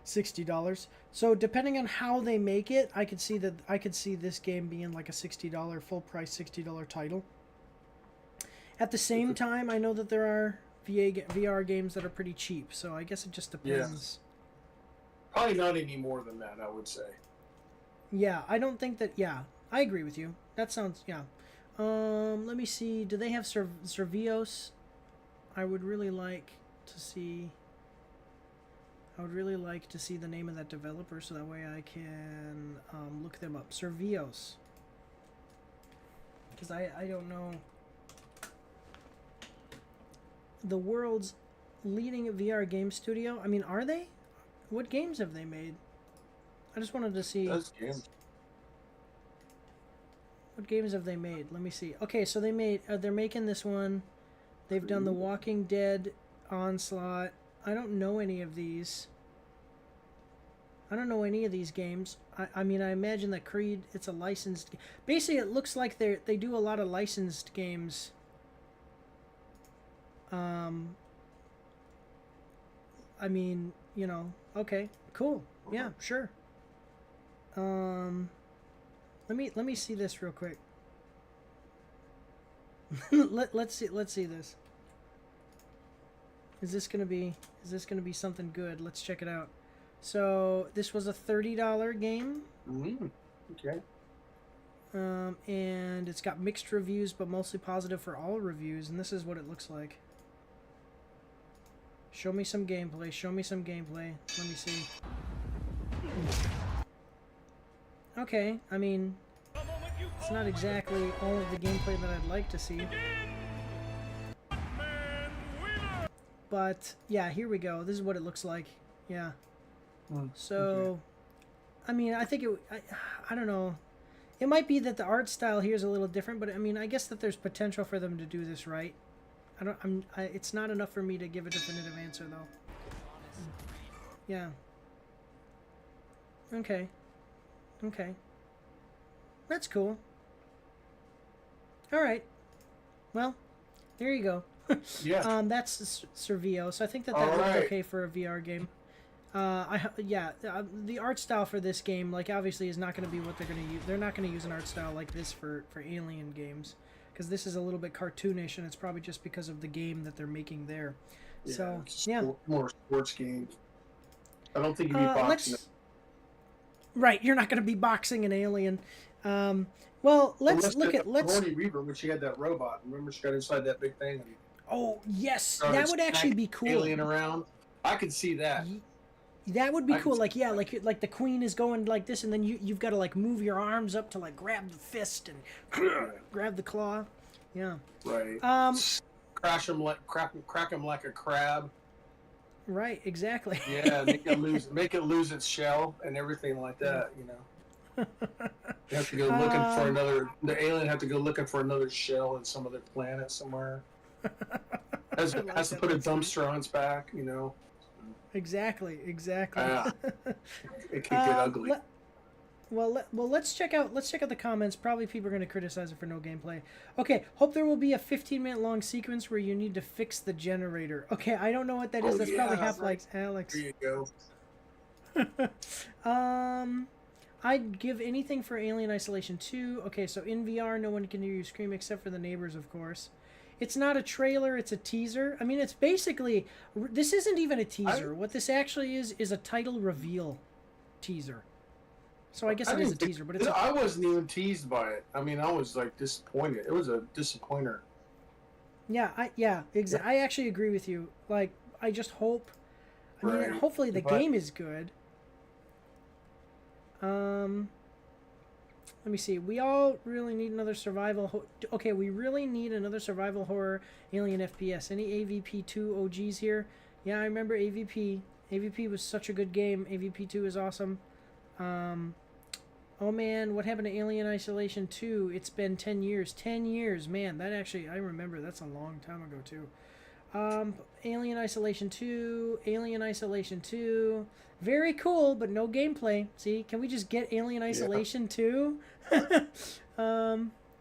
$60. So depending on how they make it, I could see this game being like a $60 full price $60 title. At the same time, I know that there are VR games that are pretty cheap, so I guess it just depends. Yeah. Probably not any more than that, I would say. Yeah, I don't think that. Yeah, I agree with you. That sounds. Yeah. Let me see. Do they have Servios? I would really like to see. I would really like to see the name of that developer, so that way I can look them up. Servios. Because I don't know. The world's leading VR game studio. I mean, are they? What games have they made? I just wanted to see. Those games. What games have they made? Let me see. Okay, so they're making this one. They've done The Walking Dead, Onslaught. I don't know any of these. I don't know any of these games. I mean, I imagine that Creed, it's a licensed. Basically, it looks like they do a lot of licensed games. I mean, you know, okay, cool. Yeah, sure. Let me see this real quick. let's see this. Is this gonna be something good? Let's check it out. So this was a $30 game. Okay. And it's got mixed reviews, but mostly positive for all reviews. And this is what it looks like. Show me some gameplay. Show me some gameplay. Let me see. Okay, I mean, it's not exactly all of the gameplay that I'd like to see. But, yeah, here we go. This is what it looks like. Yeah. So, okay. I mean, I think I don't know. It might be that the art style here is a little different, but I mean, I guess that there's potential for them to do this right. It's not enough for me to give a definitive answer, though. Yeah. Okay. Okay. That's cool. All right. Well, there you go. Yeah. That's Survio, so I think that looks okay for a VR game. The art style for this game, like, obviously is not going to be what they're going to use. They're not going to use an art style like this for Alien games, because this is a little bit cartoonish, and it's probably just because of the game that they're making there. Yeah, so, more sports games. I don't think you'd be boxing. Right, you're not going to be boxing an Alien. Well, let's look at Sigourney Weaver when she had that robot. Remember, she got inside that big thing. And oh yes, that would actually be cool. Alien around. I could see that. That would be cool. Like, yeah, like the queen is going like this, and then you've got to like move your arms up to like grab the fist and grab the claw. Yeah. Right. Crack him like a crab. Right. Exactly. Yeah. Make it lose its shell and everything like that. You know. You have to go looking for another. The alien have to go looking for another shell in some other planet somewhere. Has to put a dumpster on its back. You know. Exactly. It could get ugly. Let's check out the comments. Probably people are going to criticize it for no gameplay. Okay, hope there will be a 15-minute long sequence where you need to fix the generator. Okay, I don't know what that is. That's probably Half-Life Alex. There you go. I'd give anything for Alien Isolation 2. Okay, so in VR, no one can hear you scream except for the neighbors, of course. It's not a trailer, it's a teaser. I mean, it's basically... This isn't even a teaser. What this actually is a title reveal teaser. So I guess it is a teaser, but it's... I wasn't even teased by it. I mean, I was, like, disappointed. It was a disappointer. Yeah, I actually agree with you. Like, I just hope... I mean, hopefully the game is good. Let me see. We all really need another survival... Okay, we really need another survival horror alien FPS. Any AVP2 OGs here? Yeah, I remember AVP. AVP was such a good game. AVP2 is awesome. Oh man, what happened to Alien Isolation 2? It's been 10 years. 10 years, man. That actually, I remember. That's a long time ago, too. Alien Isolation 2. Alien Isolation 2. Very cool, but no gameplay. See, can we just get Alien Isolation 2?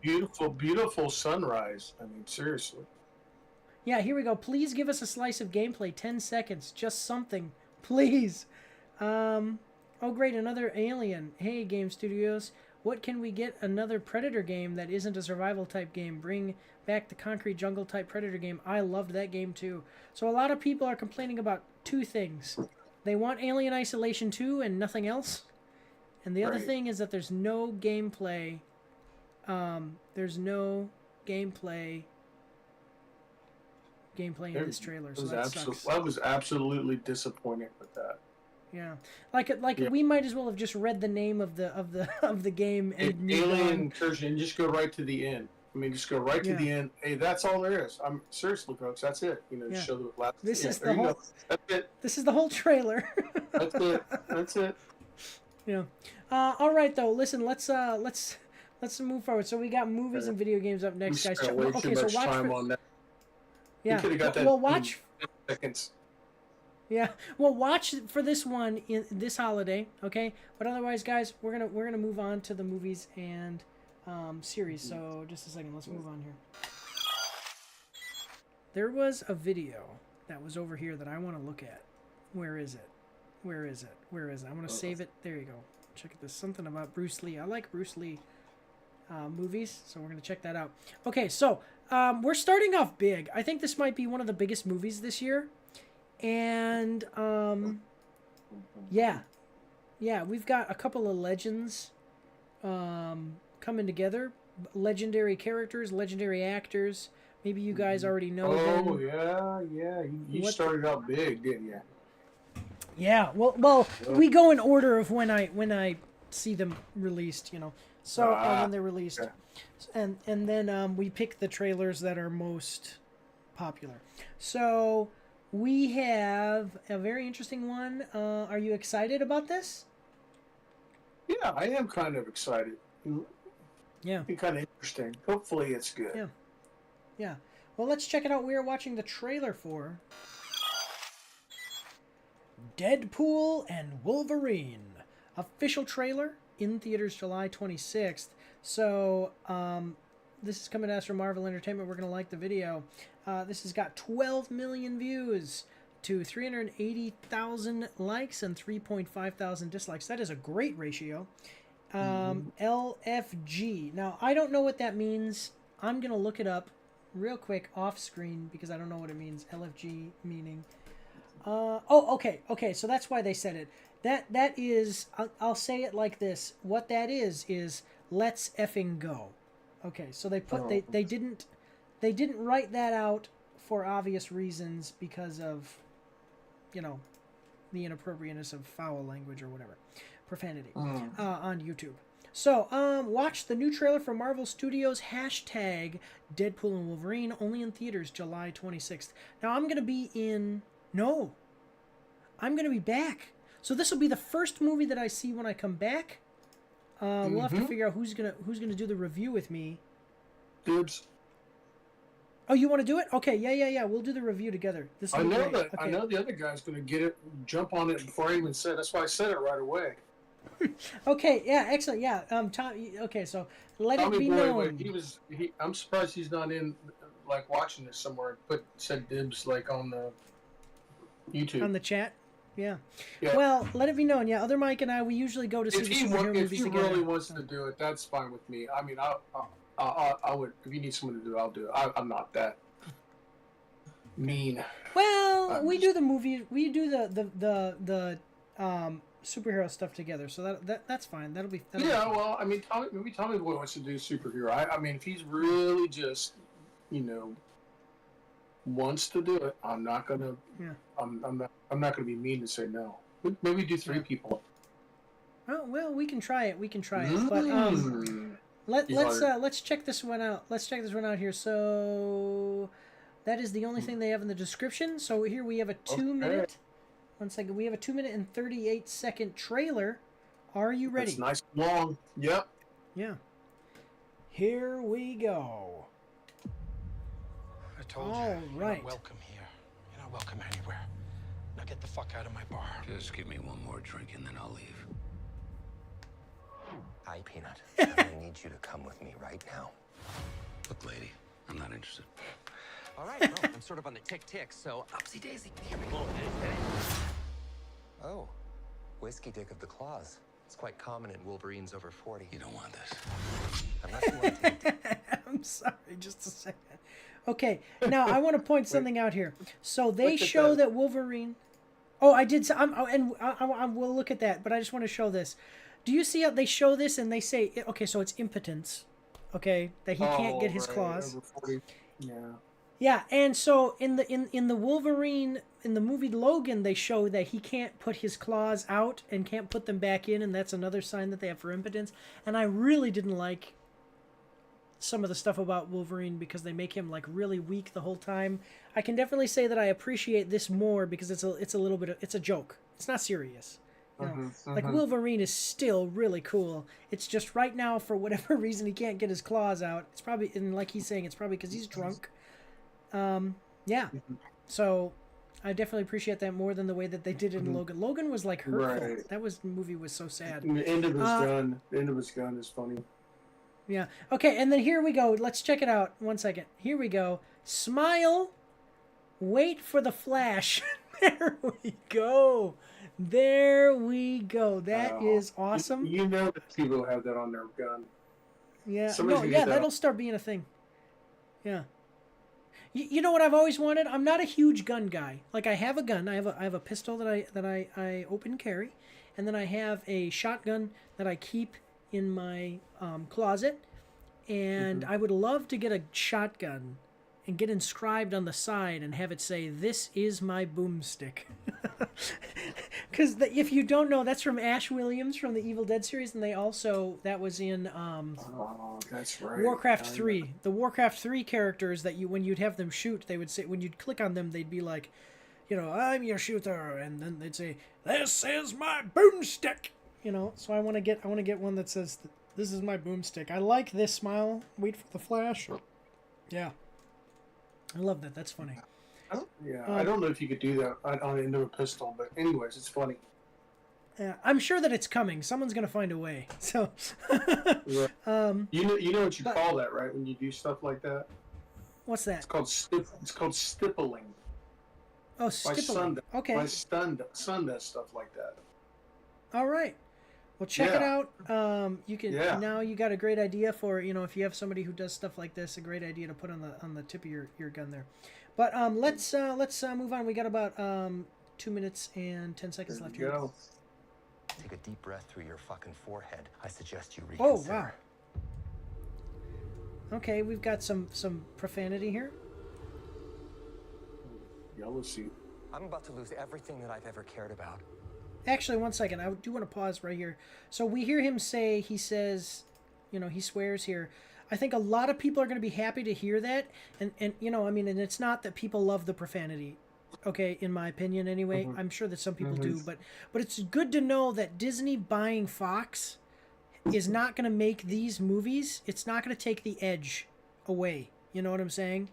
Beautiful sunrise. I mean, seriously. Yeah, here we go. Please give us a slice of gameplay. 10 seconds. Just something. Please. Oh, great. Another Alien. Hey, Game Studios. What can we get? Another Predator game that isn't a survival type game. Bring back the Concrete Jungle type Predator game. I loved that game, too. So a lot of people are complaining about two things. They want Alien Isolation 2 and nothing else. And the other thing is that there's no gameplay. There's no gameplay in this trailer. So that sucks. I was absolutely disappointed with that. Yeah, like we might as well have just read the name of the game and Alien Incursion. Just go right to the end. I mean, just go right to the end. Hey, that's all there is. I'm seriously, folks. That's it. You know, show the last. This is the whole. That's it. This is the whole trailer. That's it. That's it. Yeah. All right, though. Listen, let's move forward. So we got movies and video games up next, guys. Okay, so watch on that. Yeah. Well, watch. Seconds. Yeah. Well, watch for this one in this holiday, okay? But otherwise, guys, we're gonna move on to the movies and series. So just a second, let's move on here. There was a video that was over here that I want to look at. Where is it? Where is it? Where is it? I'm gonna save it. There you go. Check it. There's something about Bruce Lee. I like Bruce Lee movies, so we're gonna check that out. Okay, so we're starting off big. I think this might be one of the biggest movies this year. And yeah, we've got a couple of legends coming together. Legendary characters, legendary actors. Maybe you guys already know them. Oh yeah. You started out big, didn't you? Yeah. Well, we go in order of when I see them released. So when they're released, okay. and then we pick the trailers that are most popular. So we have a very interesting one. Are you excited about this? Yeah, I am kind of excited. Yeah. Be kind of interesting. Hopefully, it's good. Yeah. Well, let's check it out. We are watching the trailer for Deadpool and Wolverine. Official trailer in theaters July 26th. So, this is coming to us from Marvel Entertainment. We're going to like the video. This has got 12 million views to 380,000 likes and 3.5 thousand dislikes. That is a great ratio. LFG. Now, I don't know what that means. I'm going to look it up real quick off screen because I don't know what it means. LFG meaning. Okay. So that's why they said it. That is, I'll say it like this. What that is let's effing go. Okay, so they put, they didn't write that out for obvious reasons because of, the inappropriateness of foul language or whatever. Profanity on YouTube. So, watch the new trailer for Marvel Studios #Deadpool and Wolverine, only in theaters July 26th. Now, I'm going to be back. So this will be the first movie that I see when I come back. We'll have to figure out who's gonna do the review with me. Dibs. Oh, you want to do it? Okay, yeah. We'll do the review together. I know that. Okay. I know the other guy's gonna get it, jump on it before I even said. That's why I said it right away. Okay. Yeah. Excellent. Yeah. Tom. Okay. So let Tommy it be Boy, known. I'm surprised he's not in, like, watching this somewhere. Said dibs like on the YouTube. On the chat. Yeah. Well, let it be known. Yeah, other Mike and I, we usually go to see the superhero movies together. If he really wants to do it, that's fine with me. I mean, I would. If you need someone to do it, I'll do it. I'm not that mean. Well, we do the movie. We do the superhero stuff together, so that's fine. That'll be fine. Well, I mean, Tommy Boy wants to do superhero. I mean, if he's really just, wants to do it, I'm not gonna. Yeah. I'm not gonna be mean to say no. Maybe do 3 people. Oh well, we can try it. But let's check this one out. Let's check this one out here. So that is the only thing they have in the description. So here we have a 2-minute. 1 second. We have a 2-minute and 38-second trailer. Are you ready? It's nice and long. Yep. Yeah. Here we go. I told you, you're not welcome here. You're not welcome anywhere. Now get the fuck out of my bar. Just give me one more drink and then I'll leave. Hi, Peanut. I need you to come with me right now. Look, lady, I'm not interested. All right, well, I'm sort of on the tick, so upsy daisy. Here we go. Oh, whiskey dick of the claws. It's quite common in Wolverines over 40. You don't want this. Unless you want to take I'm sorry, just a second. Okay, now I want to point something out here. So they show that Wolverine. Oh, I did. I will look at that, but I just want to show this. Do you see how they show this and they say, okay, so it's impotence, okay, that he can't get his claws. Over 40. Yeah. Yeah, and so in the Wolverine, in the movie Logan, they show that he can't put his claws out and can't put them back in, and that's another sign that they have for impotence. And I really didn't like some of the stuff about Wolverine because they make him like really weak the whole time. I can definitely say that I appreciate this more because it's a little bit of, it's a joke. It's not serious. Like Wolverine is still really cool. It's just right now for whatever reason he can't get his claws out. It's probably, and like he's saying, it's probably because he's drunk. Yeah. So I definitely appreciate that more than the way that they did it in Logan. Logan was like hurtful. Right. That movie was so sad. The end of his gun. The end of his gun is funny. Yeah. Okay, and then here we go. Let's check it out. 1 second. Here we go. Smile. Wait for the flash. There we go. There we go. That is awesome. You know that people have that on their gun. Yeah. No, yeah, that'll start being a thing. Yeah. You know what I've always wanted? I'm not a huge gun guy. Like, I have a gun. I have a pistol that I open carry, and then I have a shotgun that I keep in my closet. And I would love to get a shotgun and get inscribed on the side and have it say, "This is my boomstick." Because if you don't know, that's from Ash Williams from the Evil Dead series, and that was in Oh, that's right. Warcraft 3. The Warcraft 3 characters that when you'd have them shoot, they would say, when you'd click on them, they'd be like, "I'm your shooter," and then they'd say, "This is my boomstick." So I want to get one that says, "This is my boomstick." I like this smile. Wait for the flash. Yeah. I love that. That's funny. I don't know if you could do that on the end of a pistol, but anyways, it's funny. Yeah, I'm sure that it's coming. Someone's gonna find a way. So, You know what you call that, right? When you do stuff like that, what's that? It's called stippling. Oh, stippling. Okay. My son does stuff like that. All right. Well, check it out. You can now. You got a great idea for if you have somebody who does stuff like this, a great idea to put on the tip of your gun there. But let's move on. We got about 2 minutes and 10 seconds left here. Go. Take a deep breath through your fucking forehead. I suggest you reconsider. Oh wow. Okay, we've got some profanity here. Yellow suit. I'm about to lose everything that I've ever cared about. Actually, one second. I do want to pause right here. So we hear him say, he says, he swears here. I think a lot of people are going to be happy to hear that. And and it's not that people love the profanity. Okay, in my opinion anyway. I'm sure that some people do. But it's good to know that Disney buying Fox is not going to make these movies. It's not going to take the edge away. You know what I'm saying?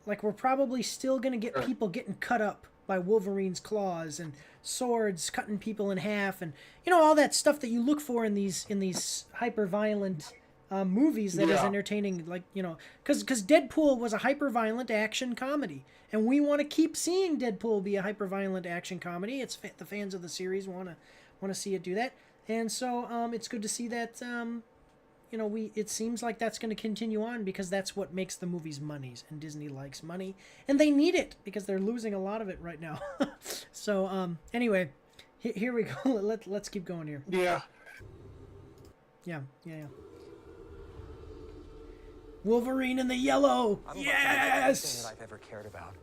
Like, we're probably still going to get people getting cut up by Wolverine's claws and swords cutting people in half, and all that stuff that you look for in these hyper violent movies that is entertaining, like because Deadpool was a hyper violent action comedy, and we want to keep seeing Deadpool be a hyper violent action comedy. It's the fans of the series want to see it do that, and so it's good to see that it seems like that's going to continue on, because that's what makes the movies money, and Disney likes money, and they need it because they're losing a lot of it right now. So anyway, here we go. Let's keep going here. Yeah. Wolverine in the yellow. Yes. That I've ever cared about.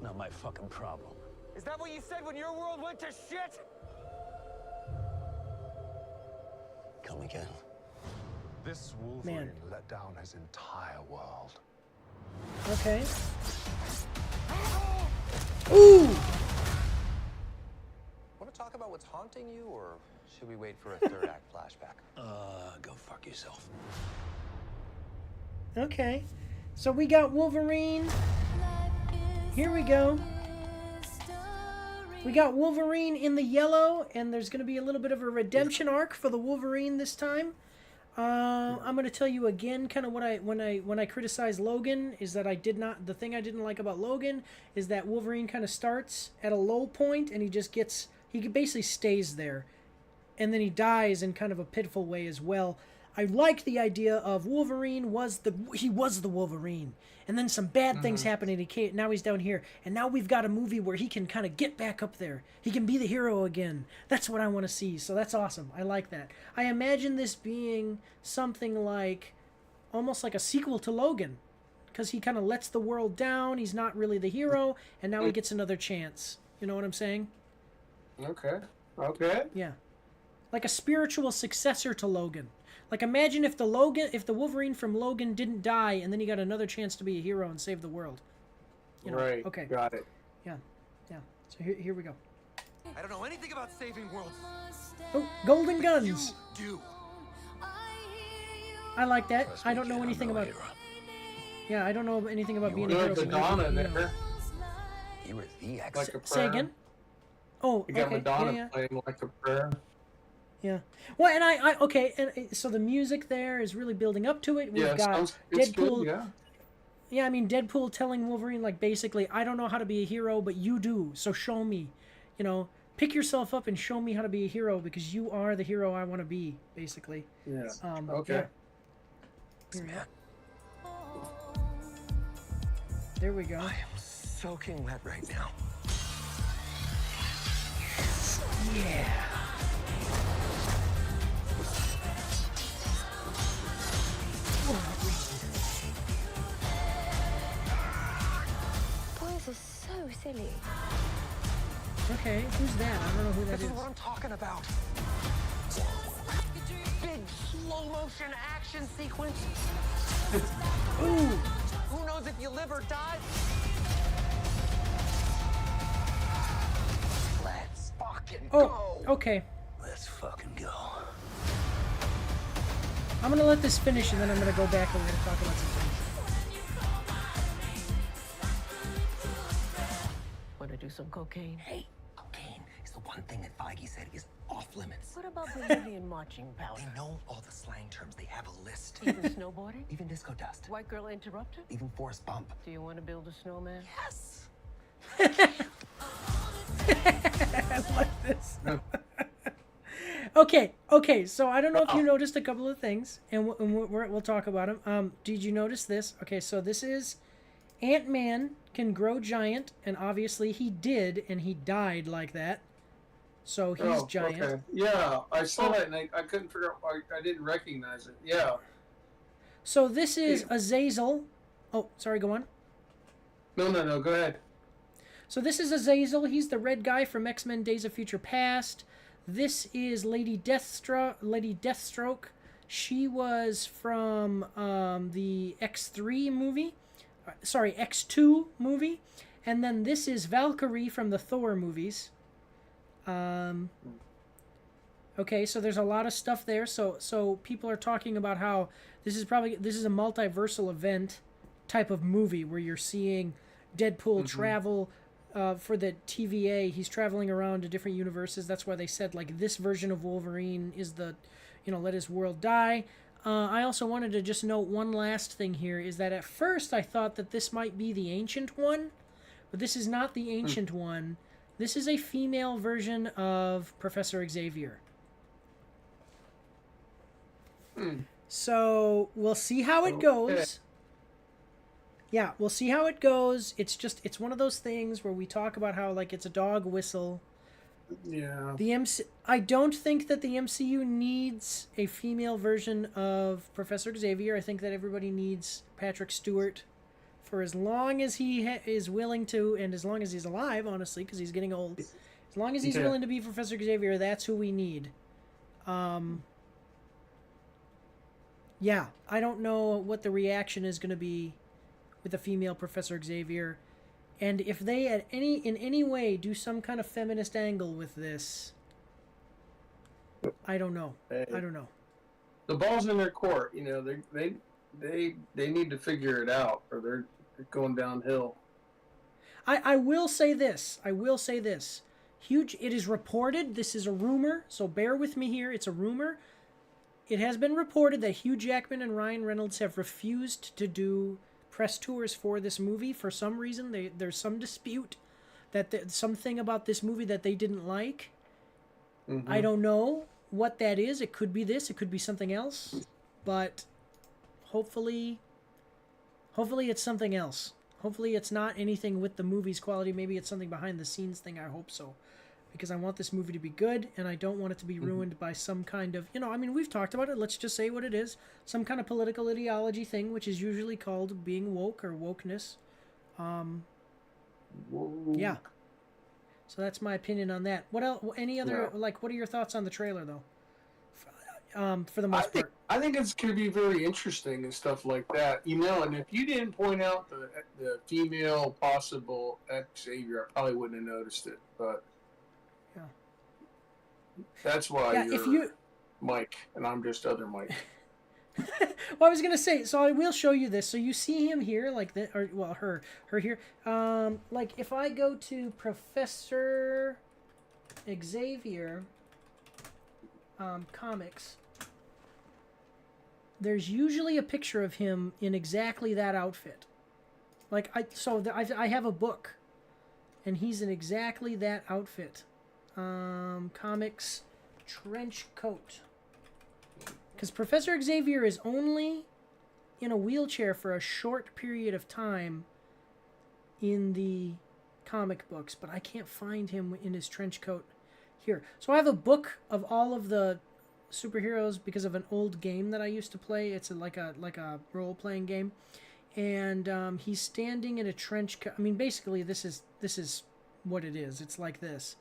Not my fucking problem. Is that what you said when your world went to shit? Come again. This Wolverine let down his entire world. Okay. Ooh! Want to talk about what's haunting you, or should we wait for a third act flashback? Go fuck yourself. Okay. So we got Wolverine. Here we go. We got Wolverine in the yellow, and there's going to be a little bit of a redemption arc for the Wolverine this time. I'm going to tell you again, kind of when I criticized Logan, is that the thing I didn't like about Logan is that Wolverine kind of starts at a low point, and he basically stays there, and then he dies in kind of a pitiful way as well. I like the idea of Wolverine was the Wolverine, and then some bad things happen, and now he's down here, and now we've got a movie where he can kind of get back up there. He can be the hero again. That's what I want to see. So that's awesome. I like that. I imagine this being something like, almost like a sequel to Logan, because he kind of lets the world down. He's not really the hero, and now he gets another chance. You know what I'm saying? Okay. Yeah, like a spiritual successor to Logan. Like, imagine if the Wolverine from Logan didn't die, and then he got another chance to be a hero and save the world. Right. Okay. Got it. Yeah. So here we go. I don't know anything about saving worlds. Oh, golden guns. You do. I like that. I don't know anything about. Yeah, I don't know anything about being a hero. Madonna there. You were the Like expert. a prayer. Say again. Oh, You got okay. Madonna playing like a prayer. Yeah. Well, and so the music there is really building up to it. We've got Deadpool. Good, Yeah, I mean, Deadpool telling Wolverine, like, basically, I don't know how to be a hero, but you do, so show me. Pick yourself up and show me how to be a hero, because you are the hero I want to be, basically. Yeah. Okay. Man. There we go. I am soaking wet right now. Yeah. Boys are so silly. Okay, who's that? I don't know who that This is. is what I'm talking about. Big slow motion action sequence. Ooh. Who knows if you live or die? Let's fucking Oh, go. okay. Let's fucking go. I'm gonna let this finish and then I'm gonna go back and we're gonna talk about some things. Want to do some cocaine? Hey, cocaine is the one thing that Feige said is off limits. What about Bolivian marching powder? They know all the slang terms. They have a list. Even snowboarding? Even disco dust. White girl interrupted? Even force bump. Do you want to build a snowman? Yes. I like this. Okay, so I don't know if you noticed a couple of things, and we'll talk about them. Did you notice this? Okay, so this is Ant-Man can grow giant, and obviously he did, and he died like that. So he's giant. Okay. Yeah, I saw that, and I couldn't figure out why I didn't recognize it. Yeah. So this is Azazel. Oh, sorry, go on. No, go ahead. So this is Azazel. He's the red guy from X-Men Days of Future Past. This is Lady Deathstroke. She was from the X3 movie. Sorry, X2 movie. And then this is Valkyrie from the Thor movies. Okay, so there's a lot of stuff there. So people are talking about how this is a multiversal event type of movie where you're seeing Deadpool travel for the TVA. He's traveling around to different universes. That's why they said like this version of Wolverine is the, let his world die. I also wanted to just note one last thing here is that at first I thought that this might be the Ancient One, but this is not the Ancient One. This is a female version of Professor Xavier. So we'll see how it goes. Yeah, we'll see how it goes. It's one of those things where we talk about how like it's a dog whistle. Yeah. I don't think that the MCU needs a female version of Professor Xavier. I think that everybody needs Patrick Stewart for as long as he is willing to, and as long as he's alive, honestly, because he's getting old. As long as he's willing to be Professor Xavier, that's who we need. Yeah, I don't know what the reaction is going to be with a female Professor Xavier. And if they in any way do some kind of feminist angle with this, I don't know. I don't know. The ball's in their court. They need to figure it out, or they're going downhill. I will say this. Huge. It is reported. This is a rumor, so bear with me here. It's a rumor. It has been reported that Hugh Jackman and Ryan Reynolds have refused to do press tours for this movie for some reason. There's some dispute that something about this movie that they didn't like. I don't know what that is. It could be this. It could be something else. But hopefully it's something else. Hopefully it's not anything with the movie's quality. Maybe it's something behind the scenes thing. I hope so. Because I want this movie to be good, and I don't want it to be ruined by some kind of, we've talked about it. Let's just say what it is. Some kind of political ideology thing, which is usually called being woke or wokeness. Yeah. So that's my opinion on that. What else? Any other, what are your thoughts on the trailer, though? For the most part. I think it's going to be very interesting and stuff like that. And if you didn't point out the female possible Xavier, I probably wouldn't have noticed it, but... Yeah. That's why you're Mike, and I'm just other Mike. Well, I was gonna say, so I will show you this. So you see him here, like that, or well, her here. Like if I go to Professor Xavier comics, there's usually a picture of him in exactly that outfit. Like I have a book, and he's in exactly that outfit. Comics trench coat. Because Professor Xavier is only in a wheelchair for a short period of time in the comic books, but I can't find him in his trench coat here. So I have a book of all of the superheroes because of an old game that I used to play. It's like a role-playing game, and he's standing in a trench coat. I mean, basically, this is what it is. It's like this.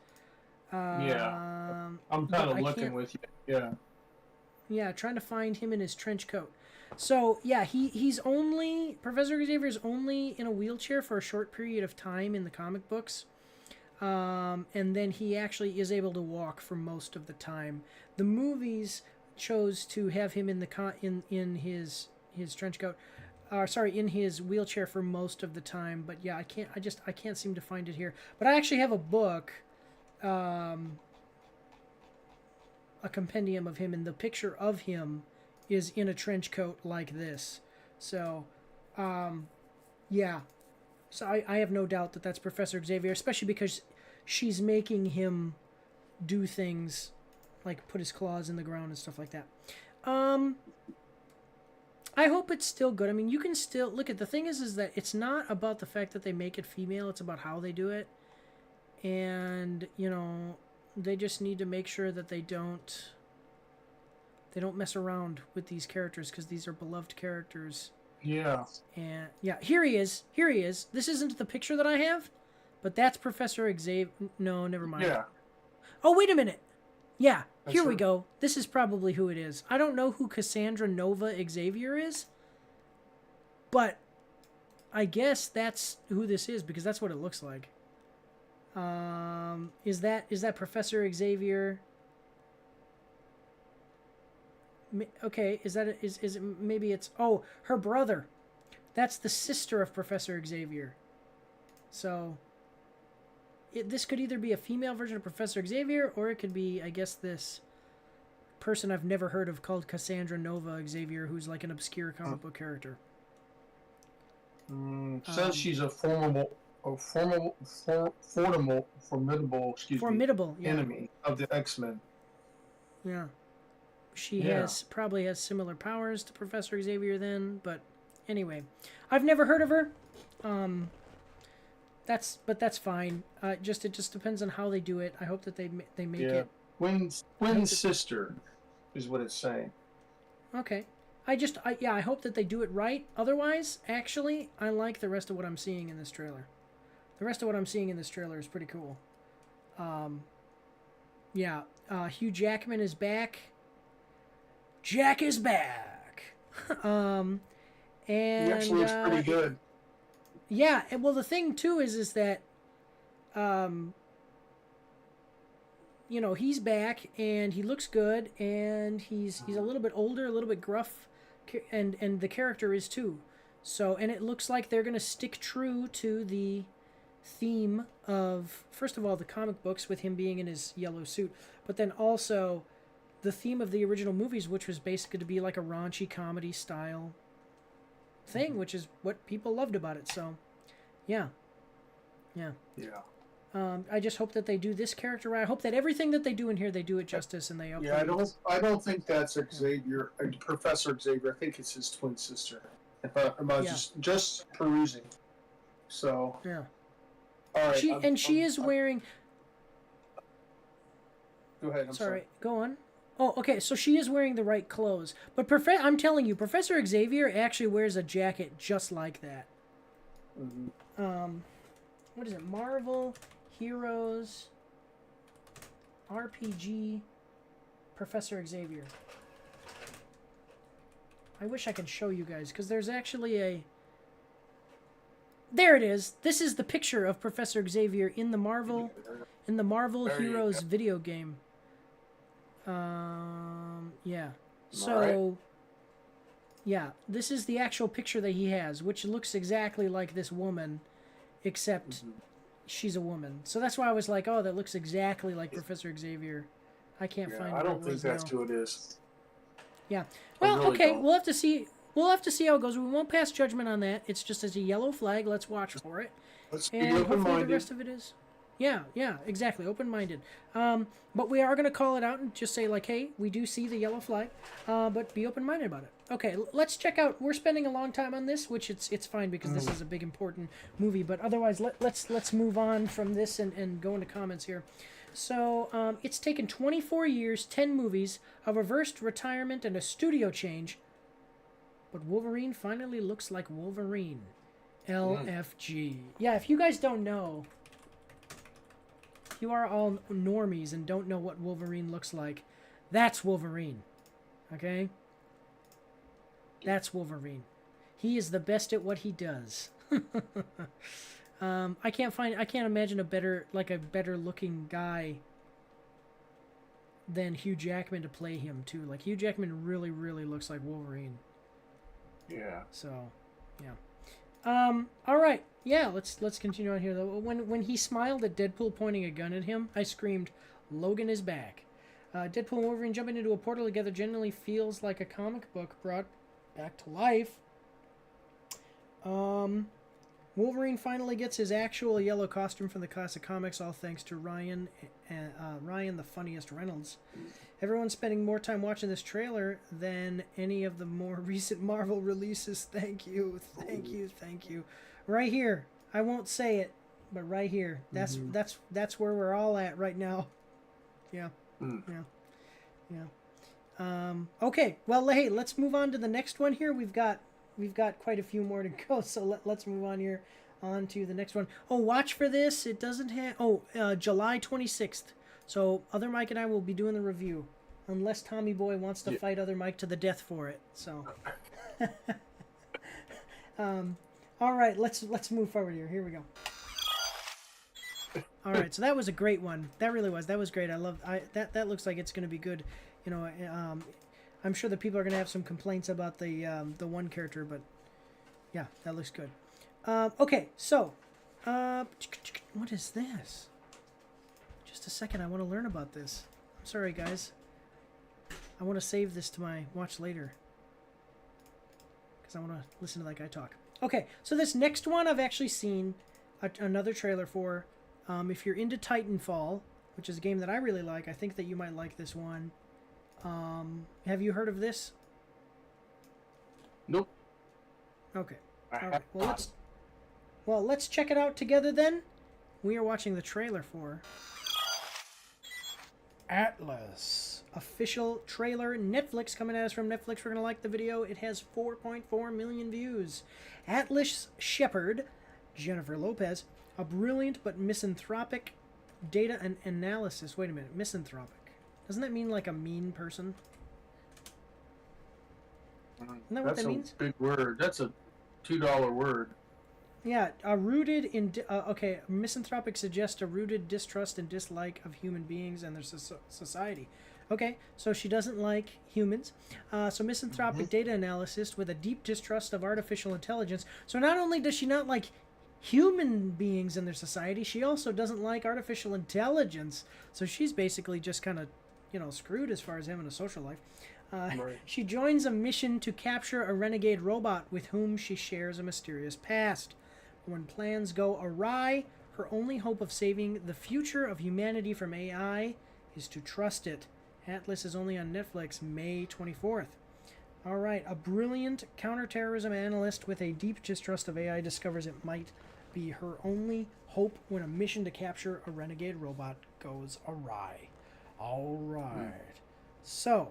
Yeah, I'm kind of looking with you. Yeah. Yeah, trying to find him in his trench coat. So yeah, Professor Xavier's only in a wheelchair for a short period of time in the comic books, and then he actually is able to walk for most of the time. The movies chose to have him in in his trench coat, in his wheelchair for most of the time. But yeah, I can't seem to find it here. But I actually have a book, a compendium of him, and the picture of him is in a trench coat like this. So, yeah. So I have no doubt that that's Professor Xavier, especially because she's making him do things like put his claws in the ground and stuff like that. I hope it's still good. I mean, you can still look at the thing is that it's not about the fact that they make it female. It's about how they do it. And, you know, they just need to make sure that they don't mess around with these characters, because these are beloved characters. Yeah. And yeah, here he is. This isn't the picture that I have, but that's Professor Xavier. No, never mind. Yeah. Oh, wait a minute. Yeah, That's here we right. go. This is probably who it is. I don't know who Cassandra Nova Xavier is, but I guess that's who this is, because that's what it looks like. Is that Professor Xavier? Okay, is it maybe it's her brother. That's the sister of Professor Xavier. So this could either be a female version of Professor Xavier, or it could be, I guess, this person I've never heard of called Cassandra Nova Xavier, who's like an obscure comic book character. Says she's a formidable yeah. enemy of the X-Men. Yeah. She probably has similar powers to Professor Xavier then, but anyway, I've never heard of her. That's fine. It just depends on how they do it. I hope that they make it. Twin sister is what it's saying. Okay. I hope that they do it right. Otherwise, actually, I like the rest of what I'm seeing in this trailer. The rest of what I'm seeing in this trailer is pretty cool. Hugh Jackman is back. Jack is back. And He actually looks pretty good. Yeah, and well, the thing too is that, he's back and he looks good, and he's a little bit older, a little bit gruff, and the character is too. So, and it looks like they're gonna stick true to the theme of, first of all, the comic books with him being in his yellow suit, but then also the theme of the original movies, which was basically to be like a raunchy comedy style thing, which is what people loved about it. So, yeah. I just hope that they do this character right. I hope that everything that they do in here, they do it justice, and they upload. Yeah, I don't think that's Xavier, Professor Xavier. I think it's his twin sister. If I was just perusing. So. Yeah. All right. She is wearing. Go ahead. I'm sorry. Go on. Oh, okay. So she is wearing the right clothes, but I'm telling you, Professor Xavier actually wears a jacket just like that. Mm-hmm. What is it? Marvel Heroes RPG Professor Xavier. I wish I could show you guys, because there's actually a. There it is. This is the picture of Professor Xavier in the Marvel Heroes video game. Yeah. So, yeah, this is the actual picture that he has, which looks exactly like this woman, except she's a woman. So that's why I was like, oh, that looks exactly like Professor Xavier. I can't find. I don't think that's who it is. Yeah. Well, really okay. Don't. We'll have to see. We'll have to see how it goes. We won't pass judgment on that. It's just as a yellow flag. Let's watch for it. Let's and be open-minded. Hopefully the rest of it is. Yeah, exactly. Open-minded. But we are going to call it out and just say, like, hey, we do see the yellow flag, but be open-minded about it. Okay, let's check out. We're spending a long time on this, which it's fine because this is a big, important movie. But otherwise, let's move on from this and go into comments here. So it's taken 24 years, 10 movies, a reversed retirement, and a studio change. But Wolverine finally looks like Wolverine. LFG. Yeah, if you guys don't know, you are all normies and don't know what Wolverine looks like, that's Wolverine. Okay? That's Wolverine. He is the best at what he does. I can't imagine a better looking guy than Hugh Jackman to play him too. Like, Hugh Jackman really, really looks like Wolverine. Yeah. So, yeah. All right. Yeah, let's continue on here though. When he smiled at Deadpool pointing a gun at him, I screamed, "Logan is back." Deadpool and Wolverine jumping into a portal together generally feels like a comic book brought back to life. Wolverine finally gets his actual yellow costume from the classic comics, all thanks to Ryan the Funniest Reynolds. Everyone's spending more time watching this trailer than any of the more recent Marvel releases. Thank you. Right here. I won't say it, but right here. That's where we're all at right now. Yeah. Yeah. Okay. Well, hey, let's move on to the next one here. We've got quite a few more to go, so let's move on here on to the next one. Oh, watch for this. It doesn't have... July 26th. So Other Mike and I will be doing the review, unless Tommy Boy wants to fight Other Mike to the death for it. So, all right, let's move forward here. Here we go. All right, so that was a great one. That really was. That was great. That looks like it's going to be good. You know, I'm sure that people are going to have some complaints about the one character, but yeah, that looks good. Okay, so what is this? Just a second, I want to learn about this. I'm sorry, guys. I want to save this to my watch later, because I want to listen to that guy talk. Okay, so this next one I've actually seen another trailer for. If you're into Titanfall, which is a game that I really like, I think that you might like this one. Have you heard of this? Nope. Okay. All right. Well, let's check it out together then. We are watching the trailer for Atlas. Official trailer. Netflix coming at us from Netflix. We're going to like the video. It has 4.4 million views. Atlas Shepard, Jennifer Lopez, a brilliant but misanthropic data and analysis. Wait a minute. Misanthropic. Doesn't that mean like a mean person? Isn't that what that means? That's a big word. That's a $2 word. Yeah, rooted in... okay, misanthropic suggests a rooted distrust and dislike of human beings and their society. Okay, so she doesn't like humans. So misanthropic data analysis with a deep distrust of artificial intelligence. So not only does she not like human beings and their society, she also doesn't like artificial intelligence. So she's basically just kind of, you know, screwed as far as having a social life. Right. She joins a mission to capture a renegade robot with whom she shares a mysterious past. When plans go awry, her only hope of saving the future of humanity from AI is to trust it. Atlas is only on Netflix May 24th. All right, a brilliant counterterrorism analyst with a deep distrust of AI discovers it might be her only hope when a mission to capture a renegade robot goes awry. All right. So,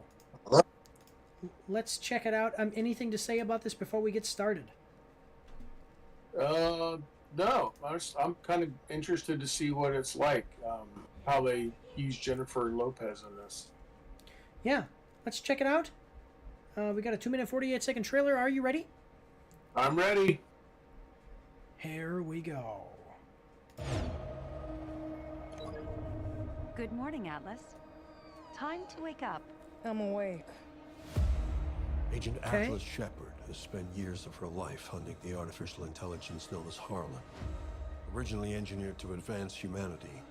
let's check it out. Anything to say about this before we get started? No. I'm kind of interested to see what it's like, how they use Jennifer Lopez in this. Yeah, let's check it out. We got a 2-minute 48-second trailer. Are you ready? I'm ready. Here we go. Good morning, Atlas. Time to wake up. I'm awake. Agent Atlas Shepard has spent years of her life hunting the artificial intelligence known as Harlan. Originally engineered to advance humanity,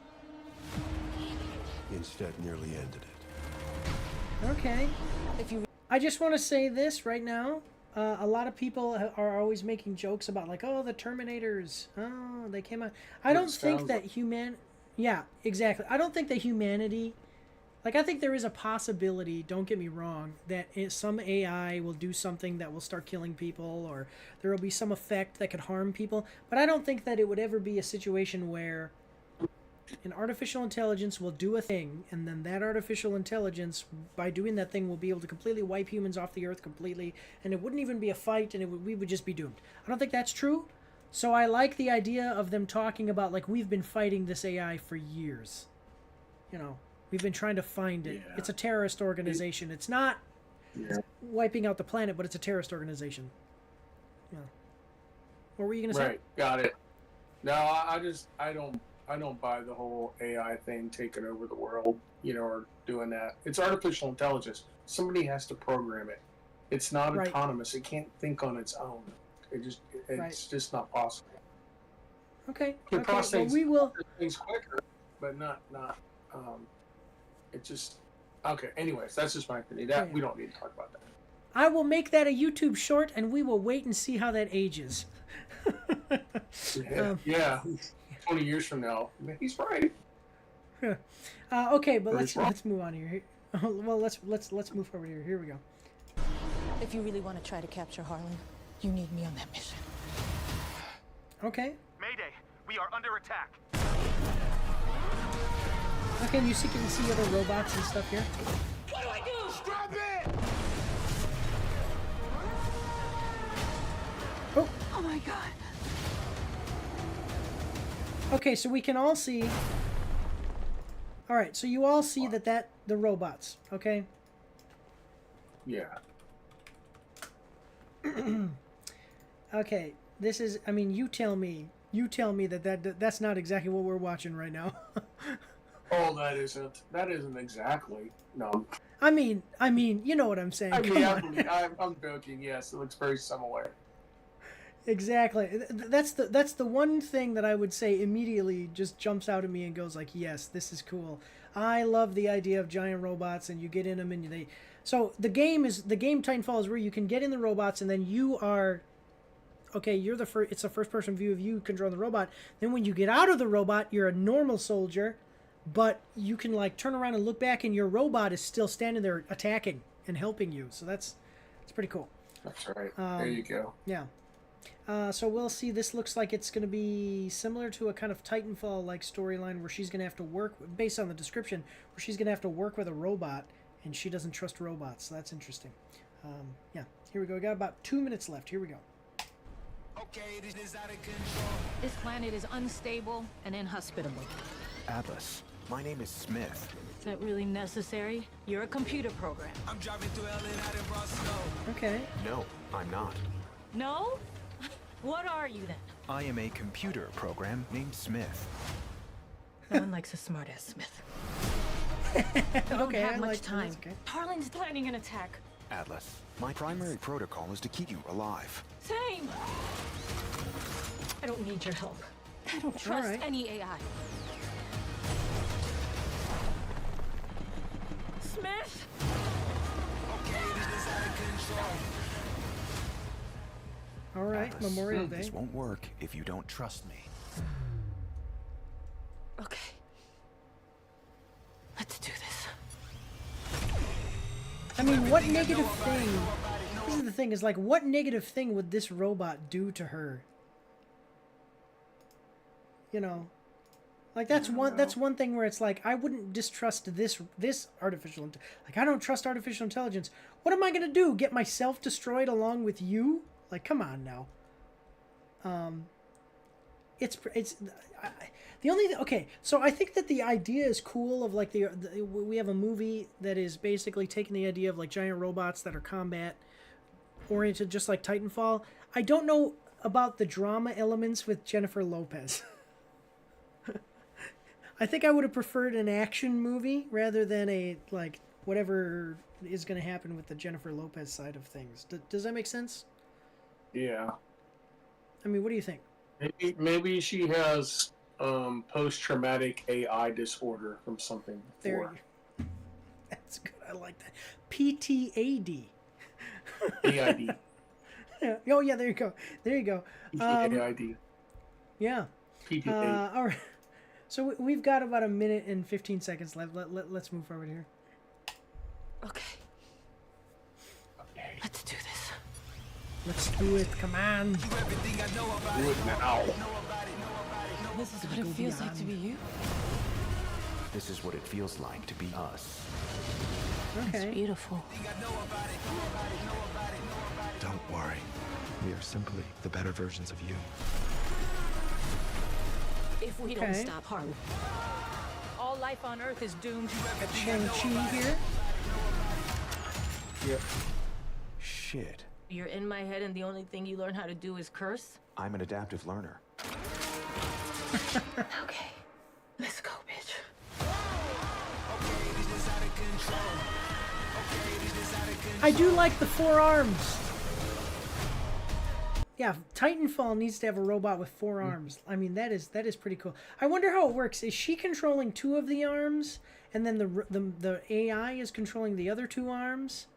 he instead nearly ended it. Okay. I just want to say this right now. A lot of people are always making jokes about, like, oh, the Terminators. Oh, they came out. I don't think that Yeah, exactly. I don't think that humanity, like, I think there is a possibility, don't get me wrong, that some AI will do something that will start killing people, or there will be some effect that could harm people. But I don't think that it would ever be a situation where an artificial intelligence will do a thing, and then that artificial intelligence, by doing that thing, will be able to completely wipe humans off the earth completely, and it wouldn't even be a fight, and we would just be doomed. I don't think that's true. So I like the idea of them talking about, like, we've been fighting this AI for years. You know, we've been trying to find it. Yeah. It's a terrorist organization. It's not wiping out the planet, but it's a terrorist organization. Yeah. What were you going to say? Right, got it. No, I don't buy the whole AI thing taking over the world, you know, or doing that. It's artificial intelligence. Somebody has to program it. It's not autonomous. It can't think on its own. It's just not possible. Okay. It Well, we will. Things quicker, but not. It just okay. Anyways, that's just my opinion. We don't need to talk about that. I will make that a YouTube short, and we will wait and see how that ages. Yeah. 20 years from now, he's right. Okay, but let's move on here. Well, let's move over here. Here we go. If you really want to try to capture Harlan, you need me on that mission. Okay. Mayday, we are under attack. Okay, you can see other robots and stuff here. What do I do? Strap it! Oh my god. Okay, so we can all see. All right, so you all see that the robots, okay? Yeah. Okay, this is. I mean, you tell me that's not exactly what we're watching right now. Oh, that isn't exactly. No. I mean, you know what I'm saying. I'm joking. Yes, it looks very similar. Exactly. That's the one thing that I would say immediately just jumps out at me and goes like, yes, this is cool. I love the idea of giant robots, and you get in them and they. So the game Titanfall is where you can get in the robots, and then you are. Okay, you're the first. It's a first-person view of you controlling the robot. Then when you get out of the robot, you're a normal soldier, but you can like turn around and look back, and your robot is still standing there attacking and helping you. So that's pretty cool. That's right. There you go. Yeah. So we'll see. This looks like it's going to be similar to a kind of Titanfall-like storyline where she's going to have to work, based on the description, where she's going to have to work with a robot, and she doesn't trust robots. So that's interesting. Yeah. Here we go. We got about 2 minutes left. Here we go. Okay, it is out of control. This planet is unstable and inhospitable. Atlas, my name is Smith. Is that really necessary? You're a computer program. I'm driving through LA and out in Roscoe. Okay. No, I'm not. No? What are you then? I am a computer program named Smith. No one likes a smartass Smith. Don't have much time. Okay. Harlan's planning an attack. Atlas, my primary protocol is to keep you alive. Same. I don't need your help. I don't trust any AI. Smith? Okay, this is out of control. All right, Atlas, Memorial Day. This won't work if you don't trust me. Okay. Let's do this. I mean, what negative thing? This is the thing. Is like, what negative thing would this robot do to her? You know, like that's one thing where it's like I wouldn't distrust this artificial. Like I don't trust artificial intelligence. What am I gonna do? Get myself destroyed along with you? Like, come on now. It's the only okay. So I think that the idea is cool of like we have a movie that is basically taking the idea of like giant robots that are combat oriented, just like Titanfall. I don't know about the drama elements with Jennifer Lopez. I think I would have preferred an action movie rather than a like whatever is going to happen with the Jennifer Lopez side of things. Does that make sense? Yeah. I mean, what do you think? Maybe she has post-traumatic AI disorder from something before. There. That's good. I like that. PTAD. AID. Yeah. Oh yeah, there you go. There you go. PTAID. Yeah. PTAD. All right. So we've got about a minute and 15 seconds left. Let's move forward here. Okay. Let's do this. Let's do it. Come on. Do it now. This is what it feels like to be you. This is what it feels like to be us. Okay. It's beautiful. Don't worry. We are simply the better versions of you. If we don't stop Harlan, all life on Earth is doomed. Got Shang-Chi here. Yep. Shit. You're in my head and the only thing you learn how to do is curse? I'm an adaptive learner. Okay. Let's go, bitch. I do like the 4 arms. Yeah, Titanfall needs to have a robot with 4 arms. I mean, that is pretty cool. I wonder how it works. Is she controlling 2 of the arms, and then the AI is controlling the other 2 arms?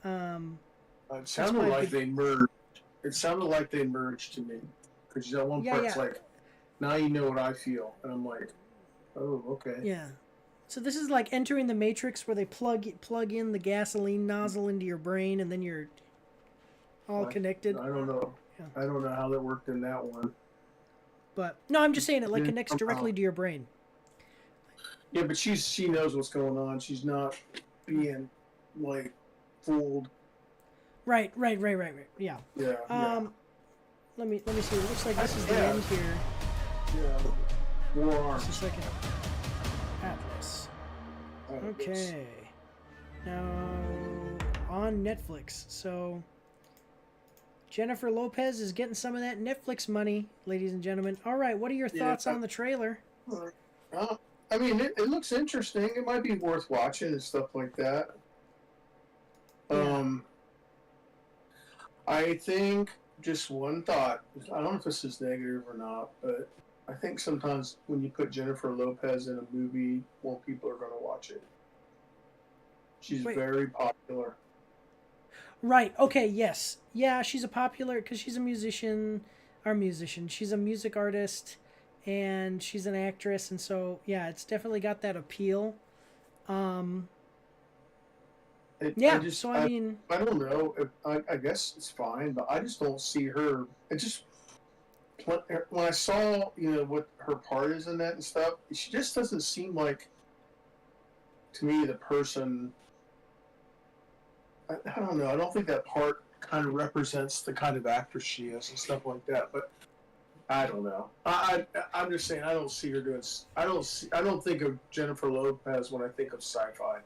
It sounded like they merged. It sounded like they merged to me, because that one part's like, now you know what I feel, and I'm like, oh, okay. Yeah. So this is like entering the Matrix, where they plug in the gasoline nozzle into your brain, and then you're all connected. I don't know. Yeah. I don't know how that worked in that one. But no, I'm just saying it like connects directly to your brain. Yeah, but she knows what's going on. She's not being like fooled. Right. Yeah. Yeah. Let me see. It looks like this is the end here. Yeah. More arms. Just a second. Atlas. Okay. Now on Netflix. So Jennifer Lopez is getting some of that Netflix money, ladies and gentlemen. All right, what are your thoughts on the trailer? I mean, it looks interesting. It might be worth watching and stuff like that. Yeah. I think just one thought. I don't know if this is negative or not, but I think sometimes when you put Jennifer Lopez in a movie, more people are going to watch it. She's very popular. Right. Okay. Yes. Yeah. She's a popular because she's a musician. She's a music artist, and she's an actress, and so yeah, it's definitely got that appeal. I mean, I don't know. I guess it's fine, but I just don't see her. It just when I saw what her part is in that and stuff, she just doesn't seem like to me the person. I don't know. I don't think that part kind of represents the kind of actress she is and stuff like that. But I don't know. I'm just saying I don't see her doing. I don't think of Jennifer Lopez when I think of sci-fi.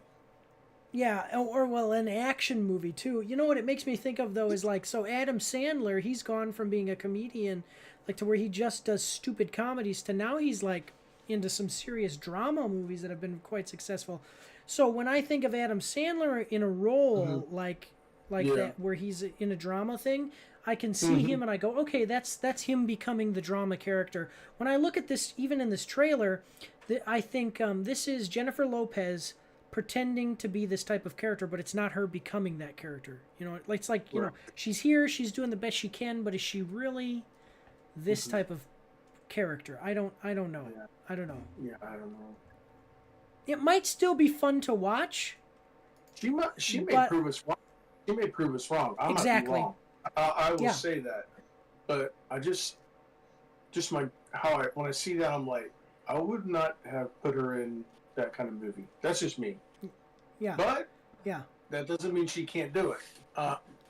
Yeah, or an action movie too. You know what it makes me think of though is like, so Adam Sandler, he's gone from being a comedian like to where he just does stupid comedies to now he's like into some serious drama movies that have been quite successful. So when I think of Adam Sandler in a role like that where he's in a drama thing, I can see him and I go, okay, that's him becoming the drama character. When I look at this, even in this trailer, I think this is Jennifer Lopez pretending to be this type of character, but it's not her becoming that character. It's like, she's here, she's doing the best she can, but is she really this type of character? I don't know. Yeah. I don't know. Yeah, I don't know. It might still be fun to watch. She may prove us wrong. She may prove us wrong. I might be wrong. I will say that. But I when I see that, I'm like, I would not have put her in that kind of movie. That's just me. Yeah. But yeah, that doesn't mean she can't do it.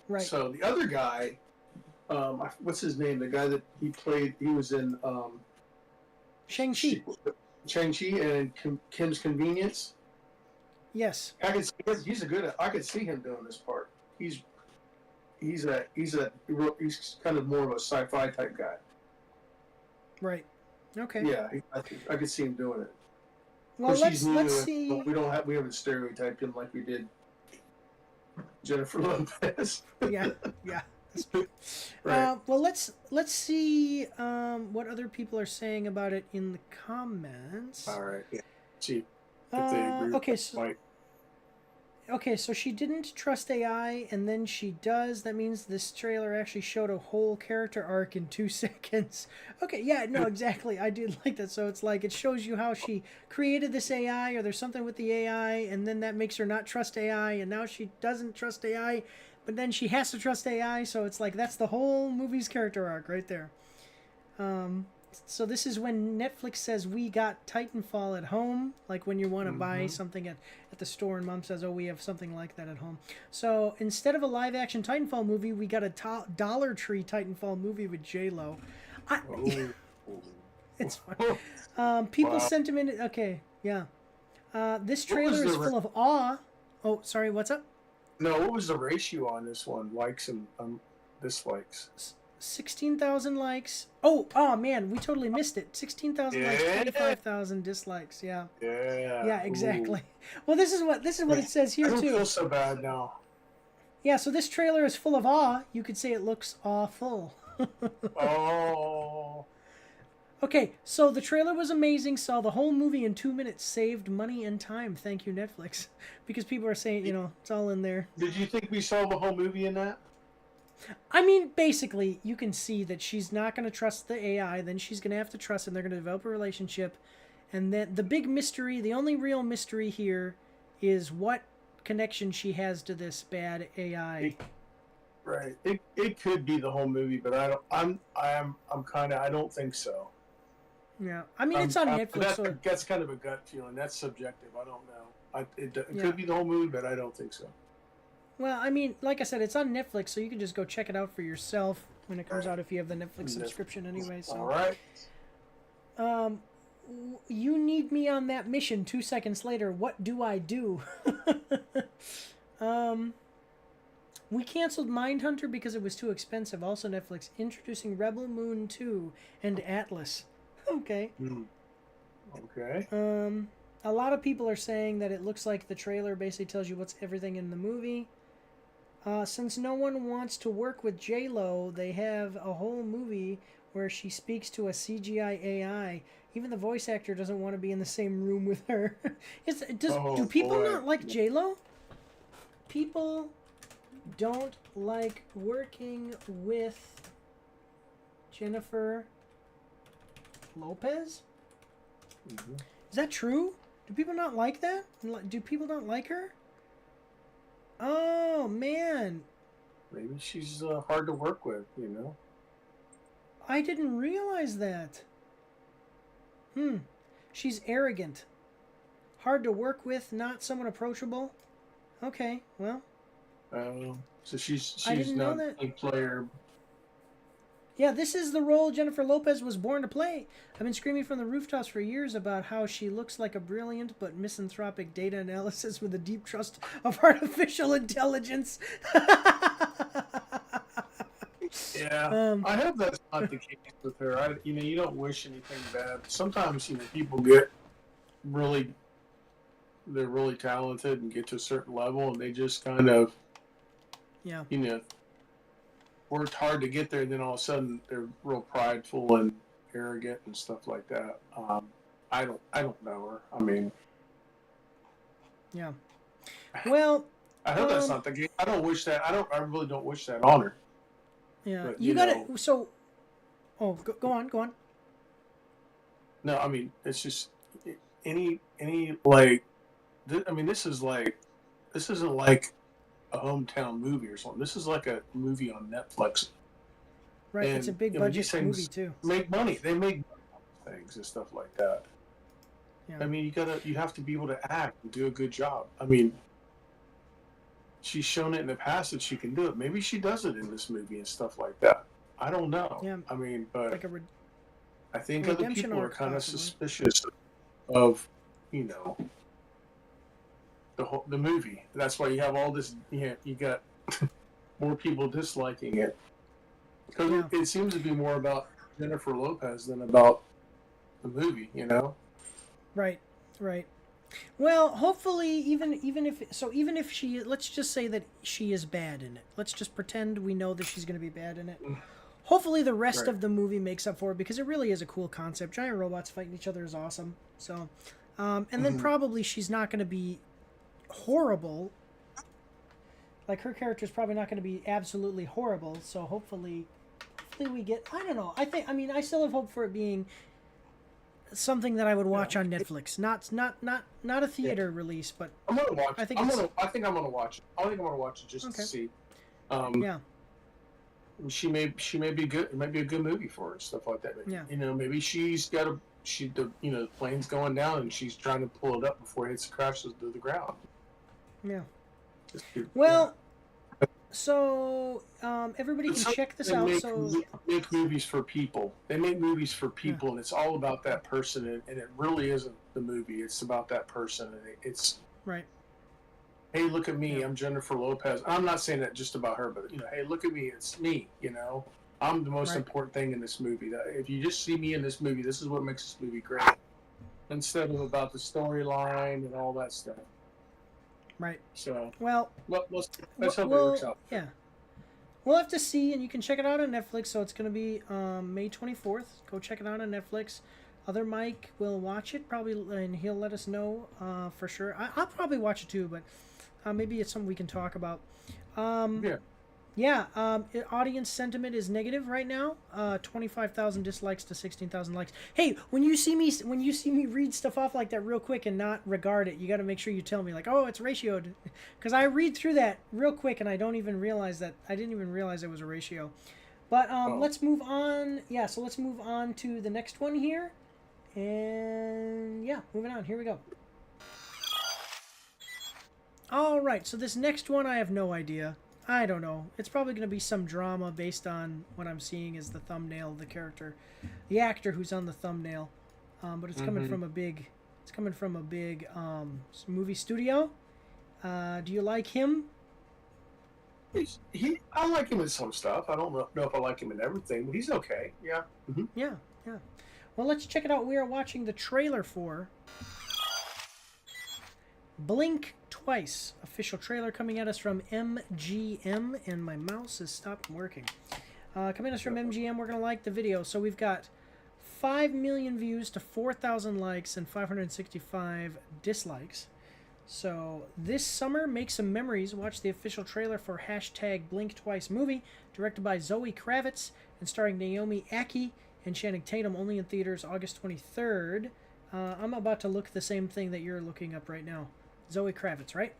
Right. So the other guy, what's his name? The guy that he was in Shang-Chi. Shang-Chi and Kim's Convenience. Yes. I could see him doing this part. He's kind of more of a sci-fi type guy. Right. Okay. Yeah, I could see him doing it. Well, let's see. We haven't stereotyped him like we did Jennifer Lopez. Yeah. Right. Well, let's see what other people are saying about it in the comments. All right. Yeah. See if they agree. Okay. So, okay, so she didn't trust AI, and then she does. That means this trailer actually showed a whole character arc in 2 seconds. Okay, yeah, no, exactly. I did like that. So it's like it shows you how she created this AI, or there's something with the AI, and then that makes her not trust AI, and now she doesn't trust AI, but then she has to trust AI. So it's like that's the whole movie's character arc right there. So this is when Netflix says we got Titanfall at home, like when you want to buy something at the store and mom says, oh, we have something like that at home. So instead of a live action Titanfall movie, we got a Dollar Tree Titanfall movie with J-Lo. It's fun. People's sentiment, okay, yeah. This trailer is full of awe. Oh, sorry, what's up? No, what was the ratio on this one? Likes and dislikes? 16,000 likes. Oh man, we totally missed it. 16,000 likes, 25,000 dislikes. Yeah. Yeah, exactly. Ooh. Well, this is what it says here too. I don't feel so bad now. Yeah, so this trailer is full of awe. You could say it looks awful. Oh. Okay, so the trailer was amazing. Saw the whole movie in 2 minutes. Saved money and time. Thank you, Netflix. Because people are saying, it's all in there. Did you think we saw the whole movie in that? I mean, basically, you can see that she's not going to trust the AI. Then she's going to have to trust him. They're going to develop a relationship. And then the big mystery, the only real mystery here is what connection she has to this bad AI. Right. It could be the whole movie, but I don't think so. Yeah. I mean, it's on Netflix. That's kind of a gut feeling. That's subjective. I don't know. It could be the whole movie, but I don't think so. Well, I mean, like I said, it's on Netflix, so you can just go check it out for yourself when it comes out if you have the Netflix subscription anyway. So. All right. You need me on that mission 2 seconds later. What do I do? We canceled Mindhunter because it was too expensive. Also Netflix introducing Rebel Moon 2 and Atlas. Okay. Okay. A lot of people are saying that it looks like the trailer basically tells you what's everything in the movie. Since no one wants to work with J-Lo, they have a whole movie where she speaks to a CGI AI. Even the voice actor doesn't want to be in the same room with her. Do people not like J-Lo? People don't like working with Jennifer Lopez? Mm-hmm. Is that true? Do people not like that? Do people not like her? Oh, man. Maybe she's hard to work with, I didn't realize that. She's arrogant. Hard to work with, not someone approachable. Okay, well. So she's didn't not know that. a player. Yeah, this is the role Jennifer Lopez was born to play. I've been screaming from the rooftops for years about how she looks like a brilliant but misanthropic data analysis with a deep trust of artificial intelligence. Yeah, I hope that's not the case with her. You don't wish anything bad. Sometimes, people get they're really talented and get to a certain level, and they just kind of, worked hard to get there, and then all of a sudden they're real prideful and arrogant and stuff like that. I don't know her. I mean, yeah. Well, I hope that's not the case. I don't wish that. I really don't wish that on her. Yeah, but, you got it. So, go on. No, I mean, it's just any like. This isn't like a hometown movie or something. This is like a movie on Netflix. Right, it's a big budget movie too. Make money. They make things and stuff like that. Yeah. I mean, you have to be able to act and do a good job. I mean, she's shown it in the past that she can do it. Maybe she does it in this movie and stuff like that. I don't know. Yeah. I mean, but like I think other people are kind of suspicious of, the movie. That's why you have all this. You got more people disliking it because it seems to be more about Jennifer Lopez than about the movie. Right. Well, hopefully, even if she, let's just say that she is bad in it. Let's just pretend we know that she's going to be bad in it. Hopefully, the rest of the movie makes up for it because it really is a cool concept. Giant robots fighting each other is awesome. So, and then probably she's not going to be horrible like her character is probably not going to be absolutely horrible. So hopefully we get. I don't know. I mean, I still have hope for it being something that I would watch on Netflix. Not a theater release, but I'm gonna watch. I think I think I'm gonna watch it. I think I'm gonna watch it just to see. Yeah. She may be good. It might be a good movie for her and stuff like that. Yeah. You know, maybe she's got the plane's going down and she's trying to pull it up before it hits crashes to the ground. Yeah. Well, so everybody can check this out. Make movies for people. They make movies for people, and it's all about that person. And it really isn't the movie. It's about that person, and it's right. Hey, look at me. I'm Jennifer Lopez. I'm not saying that just about her, but hey, look at me. It's me. I'm the most important thing in this movie. If you just see me in this movie, this is what makes this movie great. Instead of about the storyline and all that stuff. Right. So well, let's hope it works out. Yeah. We'll have to see, and you can check it out on Netflix. So it's going to be May 24th. Go check it out on Netflix. Other Mike will watch it probably, and he'll let us know for sure. I'll probably watch it too, but maybe it's something we can talk about. Audience sentiment is negative right now. 25,000 dislikes to 16,000 likes. Hey, when you see me read stuff off like that real quick and not regard it, you got to make sure you tell me like, oh, it's ratioed, because I read through that real quick and I don't even realize that I didn't even realize it was a ratio. But let's move on. Yeah, so let's move on to the next one here, and yeah, moving on. Here we go. All right, so this next one I have no idea. I don't know. It's probably going to be some drama based on what I'm seeing as the thumbnail of the character, the actor who's on the thumbnail. But it's coming from a big, movie studio. Do you like him? I like him in some stuff. I don't know if I like him in everything, but he's okay. Yeah. Mm-hmm. Yeah. Well, let's check it out. We are watching the trailer for Blink Twice, official trailer coming at us from MGM, and my mouse has stopped working. Coming at us from MGM, we're going to like the video. So we've got 5 million views to 4,000 likes and 565 dislikes. So this summer, make some memories. Watch the official trailer for #Blink Twice movie, directed by Zoe Kravitz and starring Naomi Ackie and Channing Tatum, only in theaters August 23rd. I'm about to look the same thing that you're looking up right now. Zoe Kravitz, right?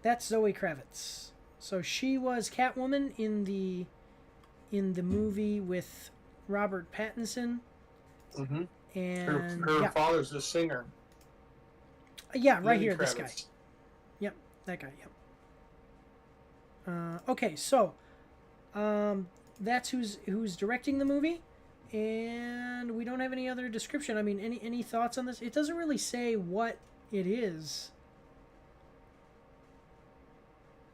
That's Zoe Kravitz. So she was Catwoman in the movie with Robert Pattinson. Mm-hmm. And her father's a singer. Yeah, right here, Kravitz. this guy. Yep, that guy. Yep. Okay, so that's who's directing the movie. And we don't have any other description. I mean, any thoughts on this? It doesn't really say what it is.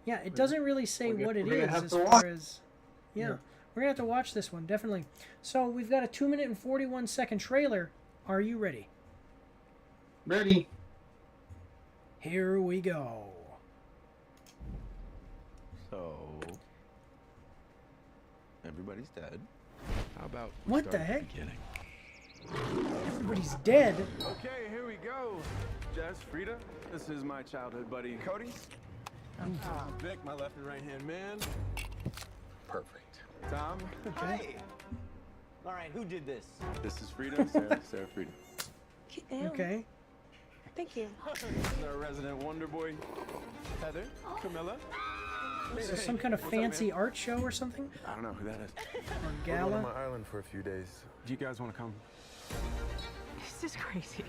Yeah, it doesn't really say what it is as far as... Yeah, we're going to have to watch this one, definitely. So we've got a 2-minute and 41-second trailer. Are you ready? Ready. Here we go. So... everybody's dead. How about what the heck? Everybody's dead. Okay, here we go. Jess, Frida, this is my childhood buddy, Cody. Vic, my left and right hand man. Perfect. Tom. Hey. All right, who did this? This is Frida, Sarah Frida. Okay. Thank you. This is our resident wonder boy, Heather, Camilla. Is this some kind of fancy art show or something? I don't know who that is. Or gala? We're going to my island for a few days. Do you guys want to come? This is crazy.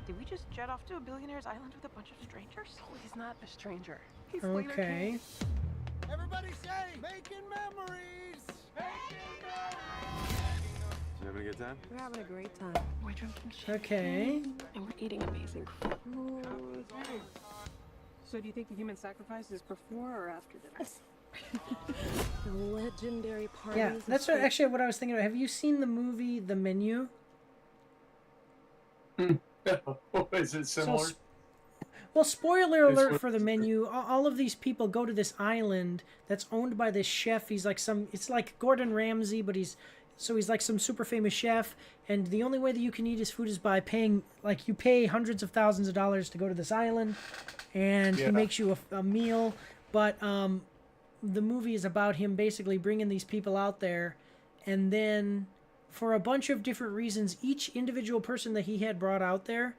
Did we just jet off to a billionaire's island with a bunch of strangers? Oh, he's not a stranger. He's Slater okay. King. Everybody say, making memories! Making memories! You having a good time? We're having a great time. We're drinking champagne. Okay. And we're eating amazing food. So do you think the human sacrifice is before or after dinner? The legendary parties. Yeah, that's actually what I was thinking of. Have you seen the movie The Menu? Is it similar? So, well, spoiler alert for The Menu. All of these people go to this island that's owned by this chef. He's like it's like Gordon Ramsay, but he's So he's like some super famous chef, and the only way that you can eat his food is by paying, like, you pay hundreds of thousands of dollars to go to this island, and he makes you a meal. But the movie is about him basically bringing these people out there, and then for a bunch of different reasons, each individual person that he had brought out there,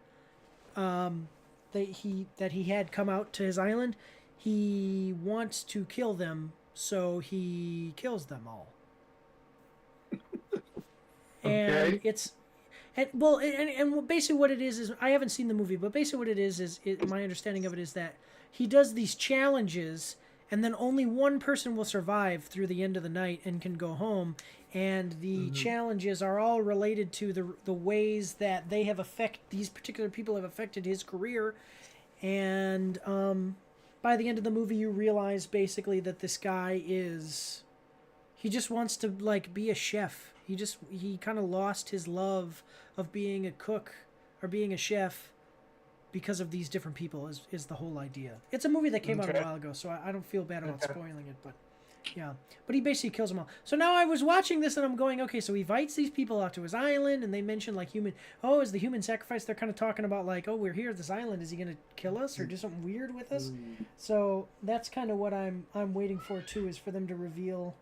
that he had come out to his island, he wants to kill them, so he kills them all. And it's, and basically what it is I haven't seen the movie, but basically what it is my understanding of it is that he does these challenges, and then only one person will survive through the end of the night and can go home. And the challenges are all related to the ways that they have these particular people have affected his career. And by the end of the movie, you realize basically that this guy he just wants to, like, be a chef. He kind of lost his love of being a cook or being a chef because of these different people is the whole idea. It's a movie that came out a while ago, so I don't feel bad about spoiling it, but yeah. But he basically kills them all. So now I was watching this and I'm going, okay, so he invites these people out to his island, and they mention, like, is the human sacrifice? They're kind of talking about, like, oh, we're here at this island. Is he going to kill us or do something weird with us? So that's kind of what I'm waiting for, too, is for them to reveal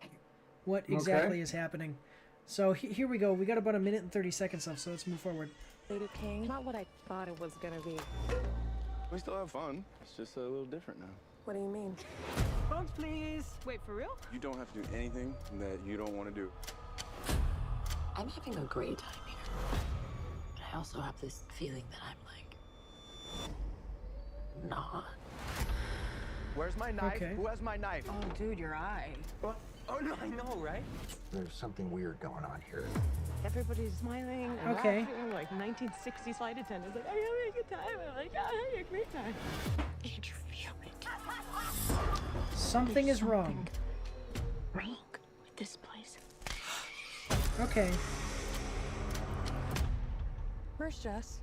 what exactly is happening. So here we go. We got about 1 minute and 30 seconds left, so let's move forward. Lady King, not what I thought it was gonna be. We still have fun. It's just a little different now. What do you mean? Phones, please. Wait, for real? You don't have to do anything that you don't want to do. I'm having a great time here. But I also have this feeling that I'm, like, not. Where's my knife? Okay. Who has my knife? Oh, dude, your eye. What? Oh, no, I know, right? There's something weird going on here. Everybody's smiling and Okay. laughing, like 1960s flight attendants. Like, are you having a good time? I'm like, yeah, I'm having a great time. Can't you feel it? Something is wrong. Wrong with this place. Okay. Where's Jess?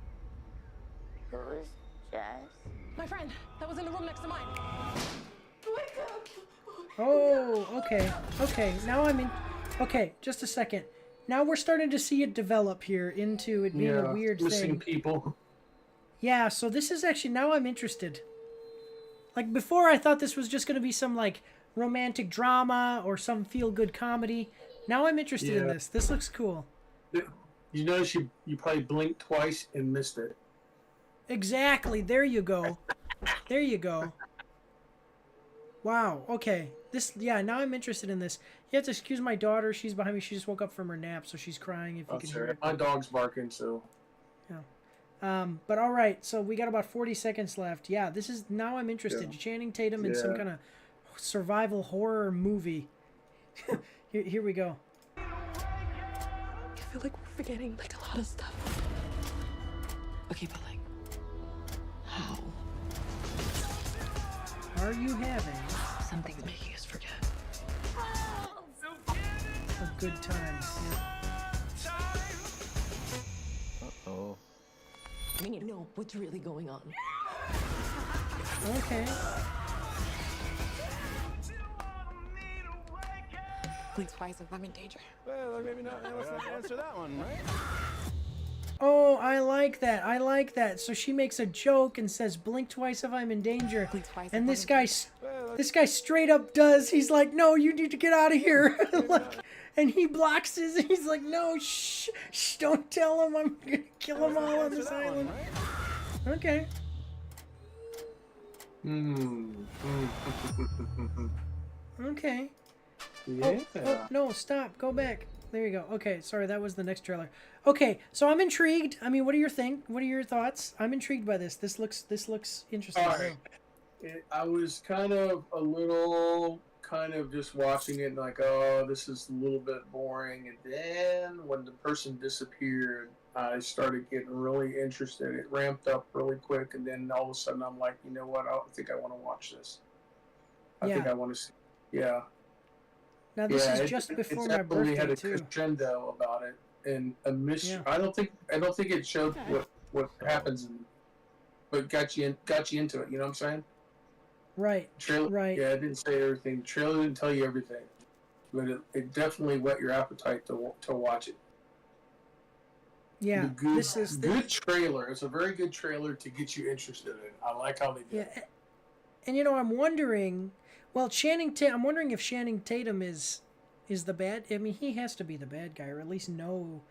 Who's Jess? My friend that was in the room next to mine. Wake up! Oh, okay. Okay, now I'm in. Okay, just a second. Now we're starting to see it develop here into it being a weird missing thing. people. Yeah, so this is actually, now I'm interested. Like, before I thought this was just going to be some, like, romantic drama or some feel-good comedy. Now I'm interested in this. This looks cool. You notice you probably blinked twice and missed it. Exactly. There you go. There you go. Wow. Okay. Now I'm interested in this. You have to excuse my daughter. She's behind me. She just woke up from her nap, so she's crying if you can hear it. My dog's barking, so. Yeah. But all right. So we got about 40 seconds left. Yeah, now I'm interested. Yeah. Channing Tatum in some kind of survival horror movie. Here we go. I feel like we're forgetting, like, a lot of stuff. Okay, but, like, how? Are you having Something's making us forget. a good time? Yeah. Uh-oh. We need to know what's really going on. Okay. Blink twice if I'm in danger. Well, maybe not. Let's not answer that one, right? Oh, I like that. I like that. So she makes a joke and says, "Blink twice if I'm in danger." And this guy straight up does. He's like, "No, you need to get out of here." And he blocks his. He's like, "No, shh, don't tell him. I'm gonna kill them all on this island." Okay. Okay. Yeah. Oh, no, stop. Go back. There you go. Okay, sorry, that was the next trailer. Okay, so I'm intrigued. I mean, what are your thoughts? I'm intrigued by this. This looks interesting. All right. I was kind of just watching it and like, oh, this is a little bit boring. And then when the person disappeared, I started getting really interested. It ramped up really quick, and then all of a sudden I'm like, you know what? I think I want to watch this. I think I want to see. Yeah. Now this is just before my birthday had a too. crescendo about it, and a mystery. I don't think it showed what happens, but got you into it. You know what I'm saying? Right. Trailer, right. Yeah, it didn't say everything. Trailer didn't tell you everything. but it definitely whet your appetite to watch it. Yeah, This is good trailer. It's a very good trailer to get you interested in it. I like how they did it. Yeah, and you know, I'm wondering. Well, I'm wondering if Channing Tatum is the bad. I mean, he has to be the bad guy, or at least know.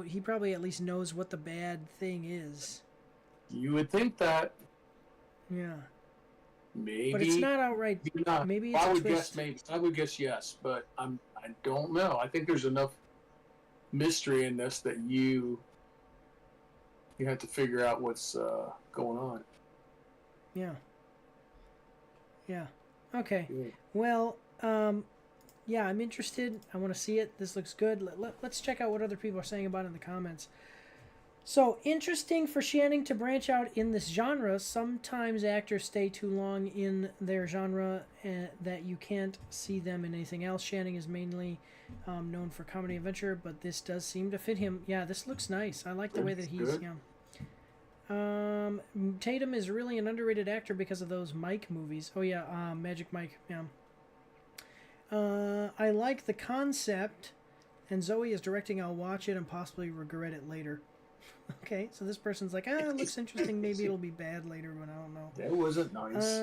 He probably at least knows what the bad thing is. You would think that. Yeah. Maybe. But it's not outright. Maybe it's I a would twist. guess maybe. I would guess yes, but I don't know. I think there's enough mystery in this that you have to figure out what's going on. Yeah. Yeah. Okay. Yeah. Well, yeah, I'm interested. I want to see it. This looks good. Let's check out what other people are saying about it in the comments. So, interesting for Channing to branch out in this genre. Sometimes actors stay too long in their genre that you can't see them in anything else. Channing is mainly known for comedy adventure, but this does seem to fit him. Yeah, this looks nice. I like the way that he's... Good. Yeah. Tatum is really an underrated actor because of those Mike movies. Oh, yeah, Magic Mike. Yeah. I like the concept, and Zoe is directing. I'll watch it and possibly regret it later. Okay, so this person's like, it looks interesting. Maybe it'll be bad later, but I don't know. That wasn't nice.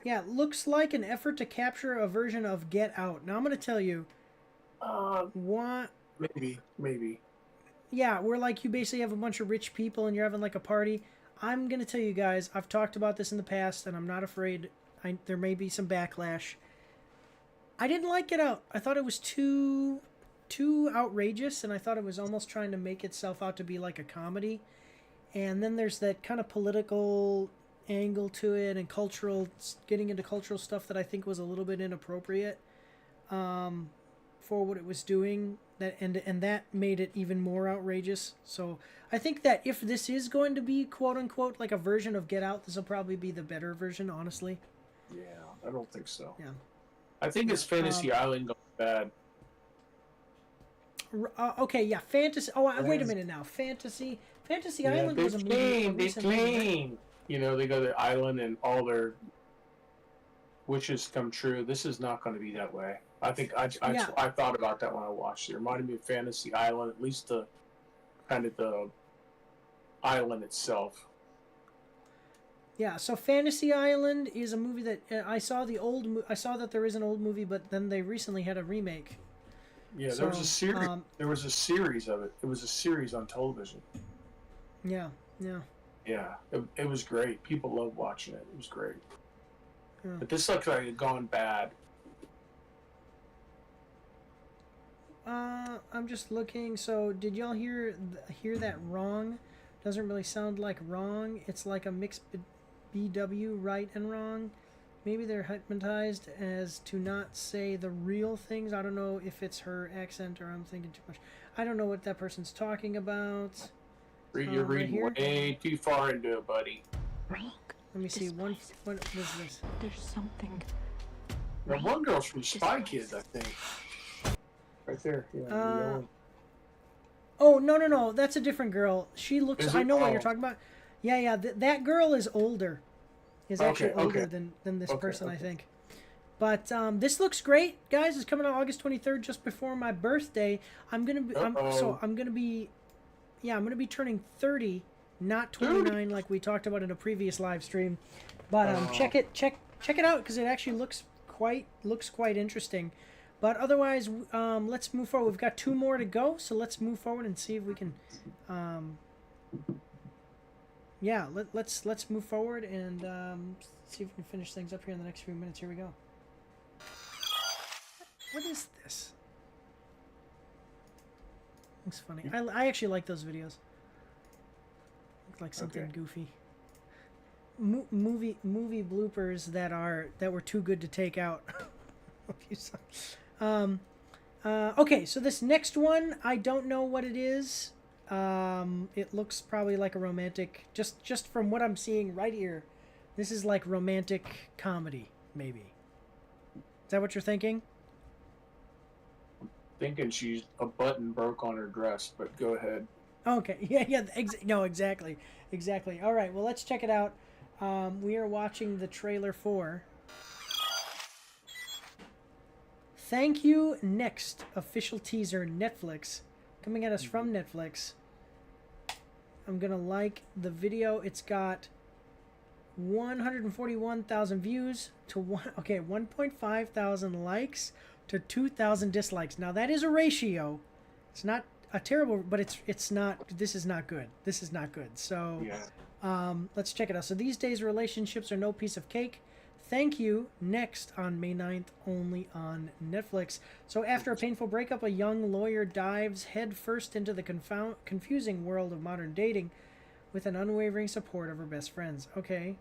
Yeah, looks like an effort to capture a version of Get Out. Now, I'm going to tell you. What? Maybe. Yeah, where like you basically have a bunch of rich people and you're having like a party. I'm going to tell you guys, I've talked about this in the past, and I'm not afraid. There may be some backlash. I didn't like Get Out. I thought it was too outrageous, and I thought it was almost trying to make itself out to be like a comedy. And then there's that kind of political angle to it, and getting into cultural stuff that I think was a little bit inappropriate for what it was doing. And that made it even more outrageous. So I think that if this is going to be quote unquote like a version of Get Out, this will probably be the better version, honestly. Yeah, I don't think so. Yeah. I think it's Fantasy Island going bad. Okay, yeah, Fantasy. Oh, wait a minute now. Fantasy Island was a movie. They claim. You know, they go to the island and all their wishes come true. This is not going to be that way. I think I thought about that when I watched it. It reminded me of Fantasy Island, at least the kind of the island itself. Yeah, so Fantasy Island is a movie that I saw I saw that there is an old movie, but then they recently had a remake. Yeah, there was a series. There was a series of it. It was a series on television. Yeah. Yeah, it was great. People loved watching it. It was great. Yeah. But this looks like it gone bad. I'm just looking. So, did y'all hear that wrong? Doesn't really sound like wrong. It's like a mixed BW, right and wrong. Maybe they're hypnotized as to not say the real things. I don't know if it's her accent or I'm thinking too much. I don't know what that person's talking about. You're reading way too far into it, buddy. Let me see. What is this? There's something. Now, one girl's from Spy Kids, I think. Right there. Yeah, oh, no. That's a different girl. She looks... I know what you're talking about. Yeah. That girl is older. Is actually older than this person, I think. But this looks great, guys. It's coming out August 23rd, just before my birthday. I'm gonna be turning 30, not 29 like we talked about in a previous live stream. But check it out because it actually looks quite interesting. But otherwise, let's move forward. We've got 2 more to go, so let's move forward and see if we can. Let's move forward and see if we can finish things up here in the next few minutes. Here we go. What is this? Looks funny. I actually like those videos. Look like something goofy. Movie bloopers that were too good to take out. Okay, so this next one, I don't know what it is. It looks probably like a romantic, just from what I'm seeing right here. This is like romantic comedy, maybe. Is that what you're thinking? Thinking a button broke on her dress, but go ahead. Okay, yeah, no, exactly. All right, well, let's check it out. We are watching the trailer for Thank You Next official teaser, Netflix, coming at us from Netflix. I'm gonna like the video. It's got 141,000 views to 1.5 thousand likes to 2,000 dislikes. Now that is a ratio. It's not a terrible, but it's not. This is not good. This is not good. So let's check it out. So these days relationships are no piece of cake. Thank You Next on May 9th, only on Netflix. So after a painful breakup, a young lawyer dives headfirst into the confusing world of modern dating with an unwavering support of her best friends. Okay.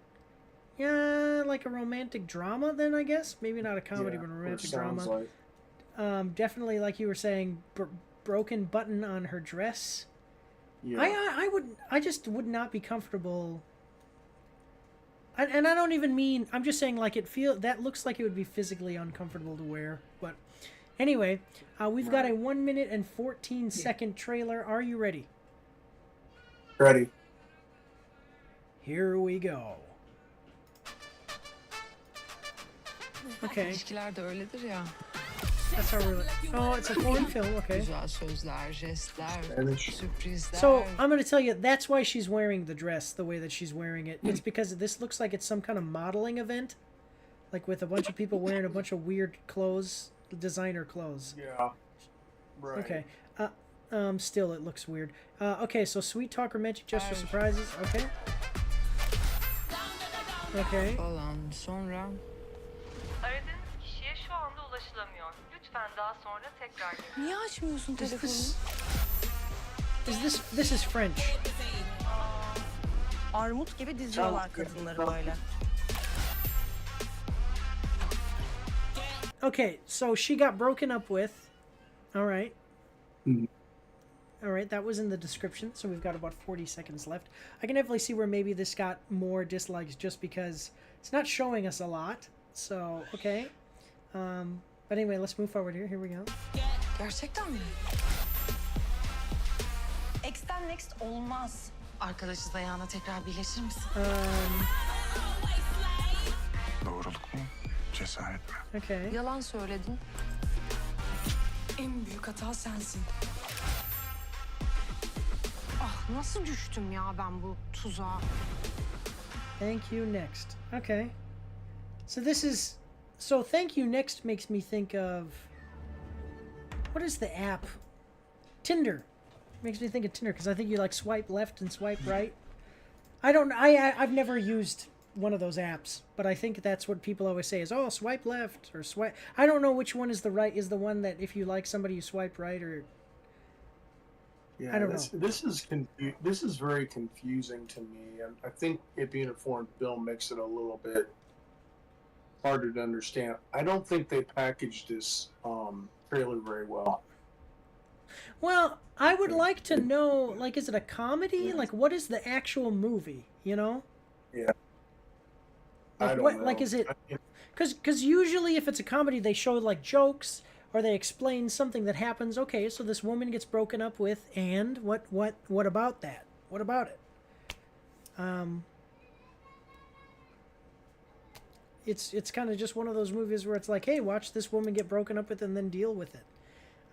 Yeah, like a romantic drama then, I guess. Maybe not a comedy, but a romantic drama. Like. Definitely, like you were saying, broken button on her dress. Yeah. I just would not be comfortable. And I don't even mean, I'm just saying, like, that looks like it would be physically uncomfortable to wear. But anyway, we've got a 1 minute and 14 second trailer. Are you ready? Ready. Here we go. Okay. That's how we're. Oh, it's a foreign film. Okay. So I'm gonna tell you, that's why she's wearing the dress the way that she's wearing it. It's because this looks like it's some kind of modeling event, like with a bunch of people wearing a bunch of weird clothes, designer clothes. Yeah. Right. Okay. Still, it looks weird. Okay. So sweet talk, romantic gesture, surprises. Okay. Okay. Niye açmıyorsun telefonu? This is French. Armut gibi diziyorlar kadınları böyle. Okay, so she got broken up with. All right. All right, that was in the description, so we've got about 40 seconds left. I can definitely see where maybe this got more dislikes just because it's not showing us a lot. So, okay. But anyway, let's move forward here. Here we go. Gerçekten mi? X'ten next olmaz. Arkadaşız ayağına tekrar birleşir misin? Doğruluk mu? Cesaret mi? Okay. Yalan söyledin. En büyük hata sensin. Ah, nasıl düştüm ya ben bu tuzağa? Thank You Next. Okay. So this is... So Thank You Next makes me think of... What is the app? Tinder. Makes me think of Tinder because I think you like swipe left and swipe right. I've never used one of those apps, but I think that's what people always say is, oh, swipe left or swipe. I don't know which one is the right, is the one that if you like somebody you swipe right or... Yeah, I don't know. This is very confusing to me, and I think it being a foreign film makes it a little bit harder to understand. I don't think they packaged this trailer very well. Well, I would like to know, like, is it a comedy? Like, what is the actual movie, you know? Yeah. Like, I don't know. Like, is it... Because usually if it's a comedy, they show, like, jokes, or they explain something that happens. Okay, so this woman gets broken up with, and what about that? What about it? It's kind of just one of those movies where it's like, hey, watch this woman get broken up with and then deal with it.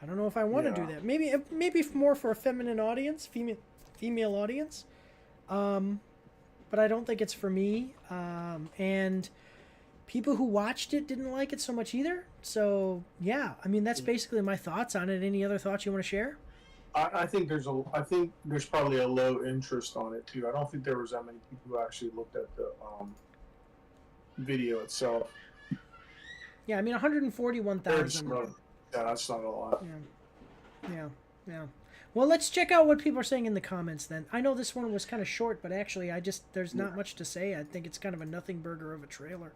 I don't know if I want to do that. Maybe more for a feminine audience, female audience. But I don't think it's for me. And people who watched it didn't like it so much either. So yeah, I mean that's basically my thoughts on it. Any other thoughts you want to share? I think there's probably a low interest on it too. I don't think there was that many people who actually looked at the video itself. Yeah, I mean 141,000. Yeah, that's not a lot. Yeah. Well, let's check out what people are saying in the comments then. I know this one was kind of short, but actually there's not much to say. I think it's kind of a nothing burger of a trailer.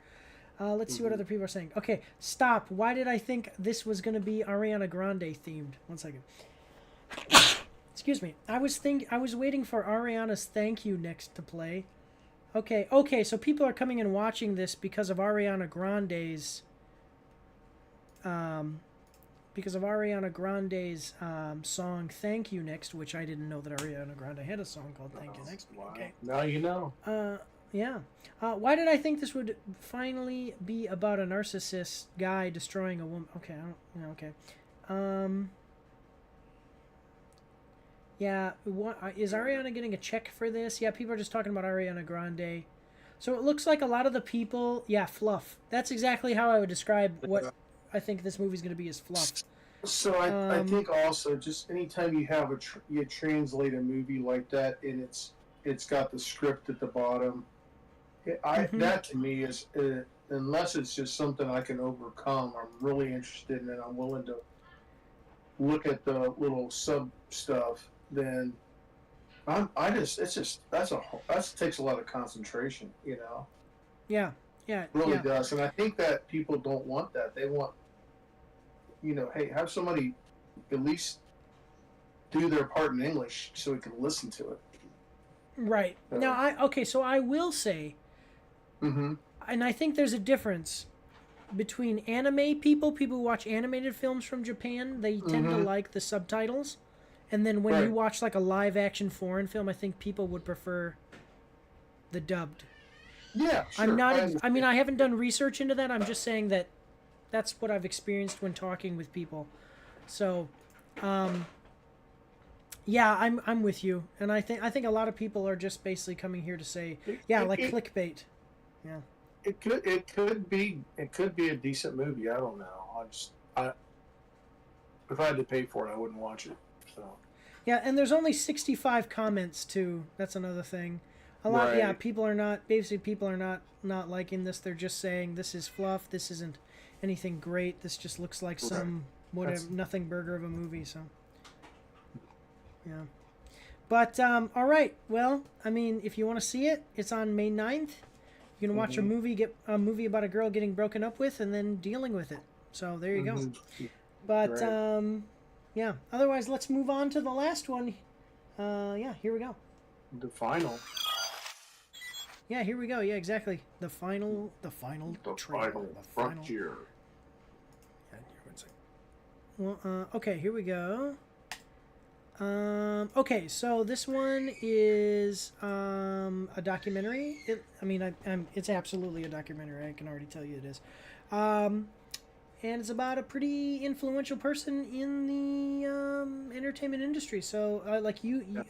Let's see what other people are saying. Okay, stop. Why did I think this was going to be Ariana Grande themed? 1 second. Excuse me. I was waiting for Ariana's Thank You Next to play. Okay, so people are coming and watching this because of Ariana Grande's song Thank You Next, which I didn't know that Ariana Grande had a song called Thank You Next. Wow. Okay. Now you know. Yeah. Why did I think this would finally be about a narcissist guy destroying a woman? Okay, okay. Yeah, is Ariana getting a check for this? Yeah, people are just talking about Ariana Grande. So it looks like a lot of the people... Yeah, fluff. That's exactly how I would describe what I think this movie's going to be, is fluff. So I think also, just anytime you have you translate a movie like that and it's got the script at the bottom, that to me is, unless it's just something I can overcome, I'm really interested in it, I'm willing to look at the little sub stuff, then that takes a lot of concentration, you know? Yeah. It really does. And I think that people don't want that. They want, you know, hey, have somebody at least do their part in English so we can listen to it. Right. Now, so I will say, and I think there's a difference between anime people who watch animated films from Japan, they tend to like the subtitles. And then when you watch like a live action foreign film, I think people would prefer the dubbed. Yeah, sure. I haven't done research into that. I'm just saying that that's what I've experienced when talking with people. So, yeah, I'm with you. And I think a lot of people are just basically coming here to say, clickbait. Yeah. It could be a decent movie. I don't know. If I had to pay for it, I wouldn't watch it. So. Yeah, and there's only 65 comments too. That's another thing. A lot, people are not liking this. They're just saying this is fluff. This isn't anything great. This just looks like some nothing burger of a movie. So, yeah. But all right. Well, I mean, if you want to see it, it's on May 9th. You can watch a movie about a girl getting broken up with and then dealing with it. So there you go. But yeah. Otherwise, let's move on to the last one. Yeah. Here we go. The final. Yeah, here we go. Yeah, exactly. The final trailer. The frontier. Yeah, here, 1 second. Well, okay, here we go. Okay, so this one is a documentary. It's absolutely a documentary. I can already tell you it is. And it's about a pretty influential person in the entertainment industry. So,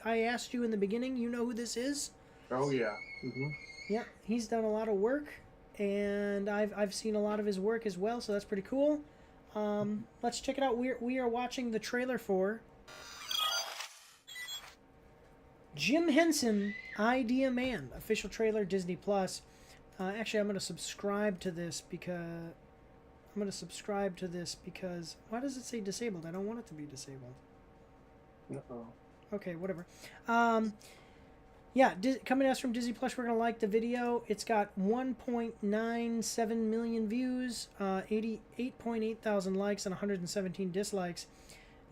I asked you in the beginning, you know who this is? Oh, yeah. Yeah, he's done a lot of work, and I've seen a lot of his work as well, so that's pretty cool. Let's check it out. We are watching the trailer for Jim Henson, Idea Man, official trailer, Disney Plus. Actually, I'm going to subscribe to this because why does it say disabled? I don't want it to be disabled. Okay, whatever. Yeah, coming to us from Disney Plus. We're going to like the video. It's got 1.97 million views, 88.8 thousand likes, and 117 dislikes.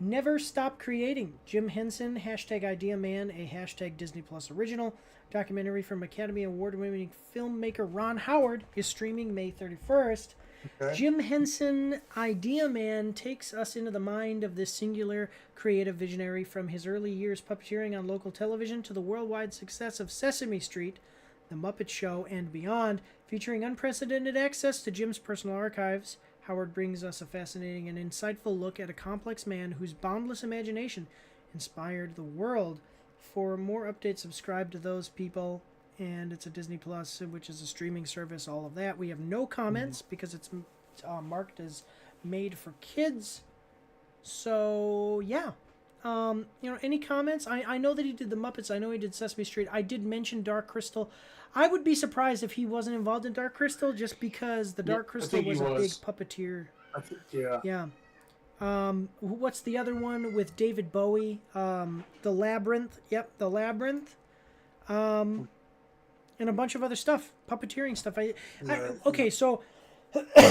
Never Stop Creating. Jim Henson, #IdeaMan, a #Disney Plus original. Documentary from Academy Award-winning filmmaker Ron Howard is streaming May 31st. Okay. Jim Henson, Idea Man, takes us into the mind of this singular creative visionary from his early years puppeteering on local television to the worldwide success of Sesame Street, The Muppet Show, and beyond. Featuring unprecedented access to Jim's personal archives, Howard brings us a fascinating and insightful look at a complex man whose boundless imagination inspired the world. For more updates, subscribe to those people. And it's a Disney Plus, which is a streaming service, all of that. We have no comments because it's marked as made for kids. So, yeah. Any comments? I know that he did The Muppets. I know he did Sesame Street. I did mention Dark Crystal. I would be surprised if he wasn't involved in Dark Crystal just because the Dark Crystal was a big puppeteer. I think, yeah. Yeah. What's the other one with David Bowie? The Labyrinth. Yep, The Labyrinth. And a bunch of other stuff, puppeteering stuff. Okay, so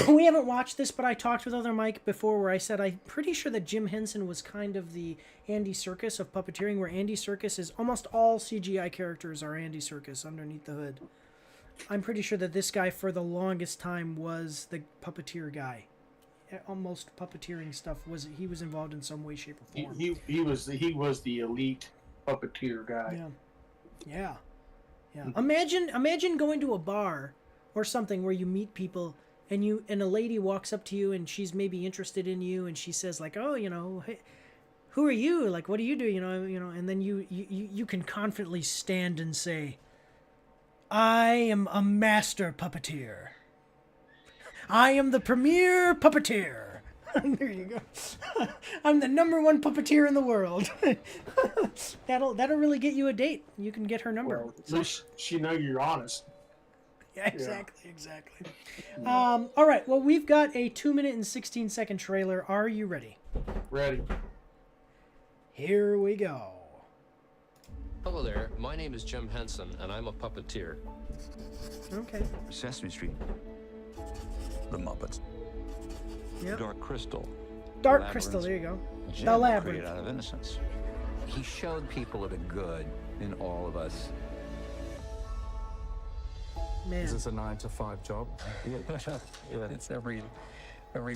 we haven't watched this, but I talked with other Mike before where I said I'm pretty sure that Jim Henson was kind of the Andy Serkis of puppeteering, where Andy Serkis is almost all CGI characters are Andy Serkis underneath the hood. I'm pretty sure that this guy for the longest time was the puppeteer guy. Almost puppeteering stuff he was involved in some way, shape, or form. He was the elite puppeteer guy. Yeah. Yeah. Imagine going to a bar or something where you meet people and a lady walks up to you and she's maybe interested in you and she says like, oh, hey, who are you? Like, what do you do? And then you can confidently stand and say, I am a master puppeteer. I am the premier puppeteer. There you go. I'm the #1 puppeteer in the world. That'll really get you a date. You can get her number. Well, at least she know you're honest. Yeah, exactly. All right. Well, we've got a 2-minute and 16-second trailer. Are you ready? Ready. Here we go. Hello there. My name is Jim Henson, and I'm a puppeteer. Okay. Sesame Street. The Muppets. Yep. Dark Crystal. Dark Labyrinth. Crystal. There you go. Jim The Labyrinth. created out of innocence. He showed people the good in all of us. Man. Is this a 9-to-5 job? Yeah, it's every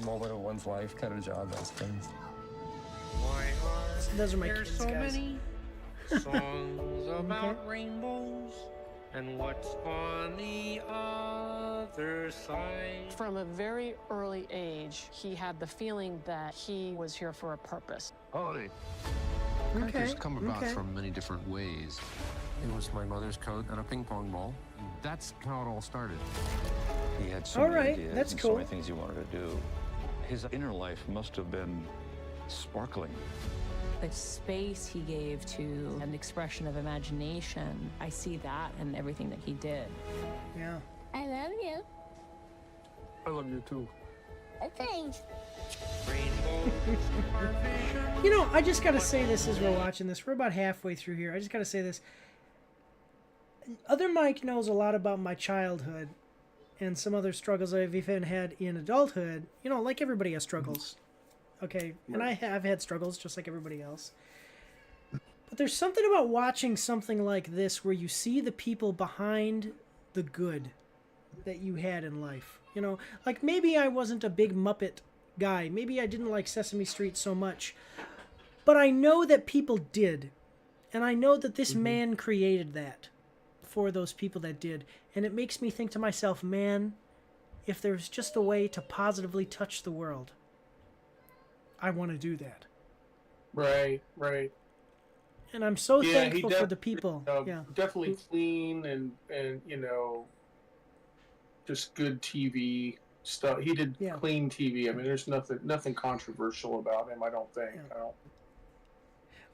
moment of one's life kind of job, those things. Those are my There's kids, so guys. many songs about rainbows and what's on the other side. From a very early age, he had the feeling that he was here for a purpose. Holy. Characters come about from many different ways. It was my mother's coat and a ping pong ball. That's how it all started. He had so All many right, ideas that's and cool. so many things he wanted to do. His inner life must have been sparkling. The space he gave to an expression of imagination, I see that in everything that he did. Yeah. I love you. I love you too. Thanks. I just got to say this as we're watching this. We're about halfway through here. I just got to say this. Other Mike knows a lot about my childhood and some other struggles I've even had in adulthood. Like everybody has struggles. Okay, and I have had struggles just like everybody else. But there's something about watching something like this where you see the people behind the good that you had in life. Like maybe I wasn't a big Muppet guy. Maybe I didn't like Sesame Street so much. But I know that people did. And I know that this man created that for those people that did. And it makes me think to myself, man, if there's just a way to positively touch the world, I want to do that. Right. And I'm so thankful for the people. Definitely clean and just good TV stuff. He did clean TV. I mean, there's nothing controversial about him. I don't think.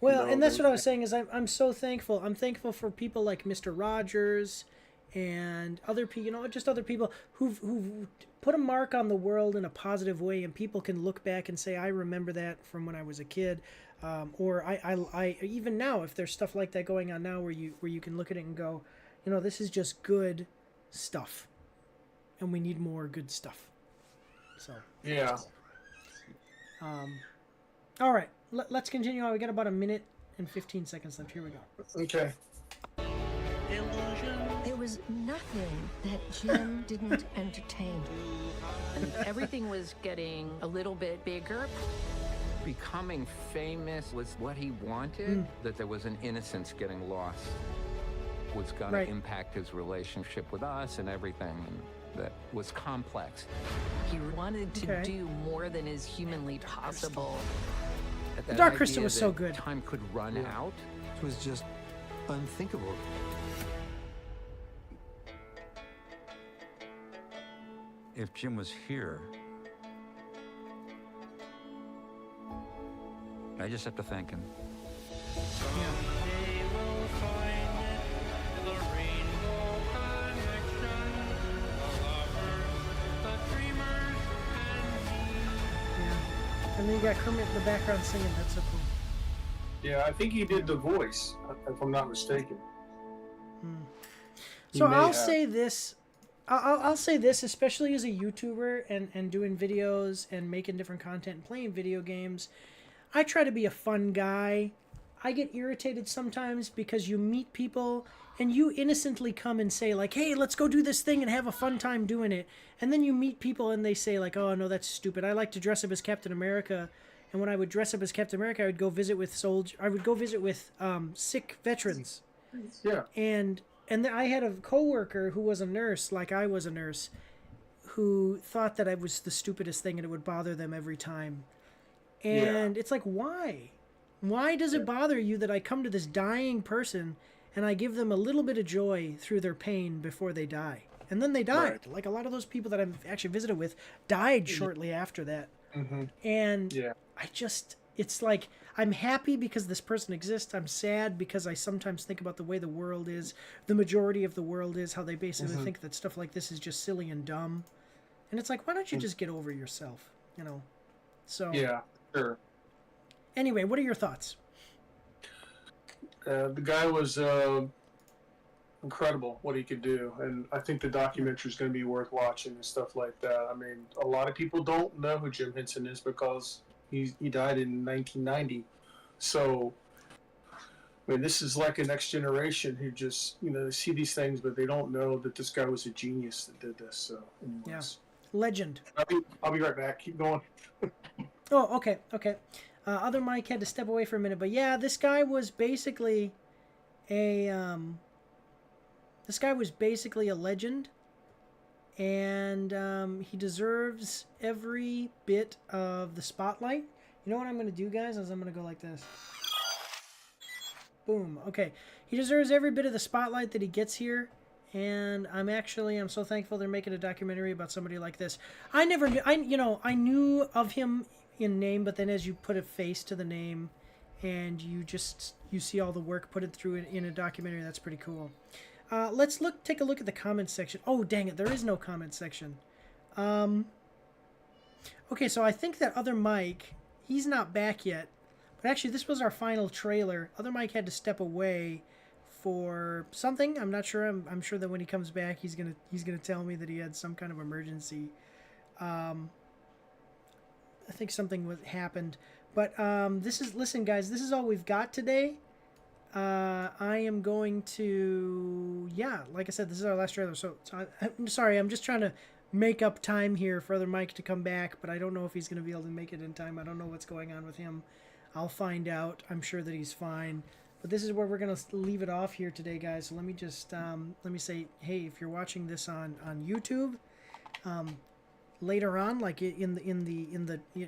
Well, and that's what I was saying is I'm so thankful. I'm thankful for people like Mr. Rogers and other people, just other people who've put a mark on the world in a positive way, and people can look back and say, I remember that from when I was a kid, or I even now, if there's stuff like that going on now where you can look at it and go, this is just good stuff, and we need more good stuff. So yeah. All right, let's continue on. We got about 1 minute and 15 seconds left. Here we go. Okay. There was nothing that Jim didn't entertain. And everything was getting a little bit bigger. Becoming famous was what he wanted, that there was an innocence getting lost. Was going to impact his relationship with us and everything, and that was complex. He wanted to do more than is humanly possible. The Dark Crystal was so good. Time could run out. It was just unthinkable. If Jim was here, I just have to thank him. And then you got Kermit in the background singing. That's so cool. Yeah, I think he did the voice, if I'm not mistaken. So I'll say this. I'll say this, especially as a YouTuber and doing videos and making different content and playing video games. I try to be a fun guy. I get irritated sometimes because you meet people and you innocently come and say like, hey, let's go do this thing and have a fun time doing it. And then you meet people and they say like, oh, no, that's stupid. I like to dress up as Captain America. And when I would dress up as Captain America, I would go visit with sick veterans. Yeah. And And I had a coworker who was a nurse, like I was a nurse, who thought that I was the stupidest thing and it would bother them every time. And it's like, why? Why does it bother you that I come to this dying person and I give them a little bit of joy through their pain before they die? And then they died. Right. Like a lot of those people that I've actually visited with died shortly after that. And I just, it's like, I'm happy because this person exists. I'm sad because I sometimes think about the way the world is, the majority of the world is, how they basically think that stuff like this is just silly and dumb. And it's like, why don't you just get over yourself, you know? So yeah, sure. Anyway, what are your thoughts? The guy was incredible what he could do, and I think the documentary is going to be worth watching and stuff like that. I mean, a lot of people don't know who Jim Henson is because he died in 1990. So, I mean, this is like a next generation who just, you know, they see these things, but they don't know that this guy was a genius that did this. So, anyways. Legend. I'll be right back. Keep going. Oh, okay. Other Mike had to step away for a minute, but yeah, this guy was basically a legend, and he deserves every bit of the spotlight. You know what I'm going to do, guys, is I'm going to go like this. Boom. Okay. He deserves every bit of the spotlight that he gets here. And I'm so thankful they're making a documentary about somebody like this. I never knew, I knew of him in name, but then as you put a face to the name and you see all the work put it through in a documentary, that's pretty cool. Let's take a look at the comments section. Oh, dang it. There is no comment section. Okay. So I think that other Mike, he's not back yet, but actually this was our final trailer. Other Mike had to step away for something. I'm not sure. I'm sure that when he comes back, he's gonna tell me that he had some kind of emergency. I think something happened. But listen, guys, this is all we've got today. I am going to, like I said, this is our last trailer. So I'm sorry. I'm just trying to make up time here for other Mike to come back, but I don't know if he's going to be able to make it in time. I don't know what's going on with him. I'll find out. I'm sure that he's fine. But this is where we're going to leave it off here today, guys. So let me just let me say, hey, if you're watching this on YouTube, later on, like in the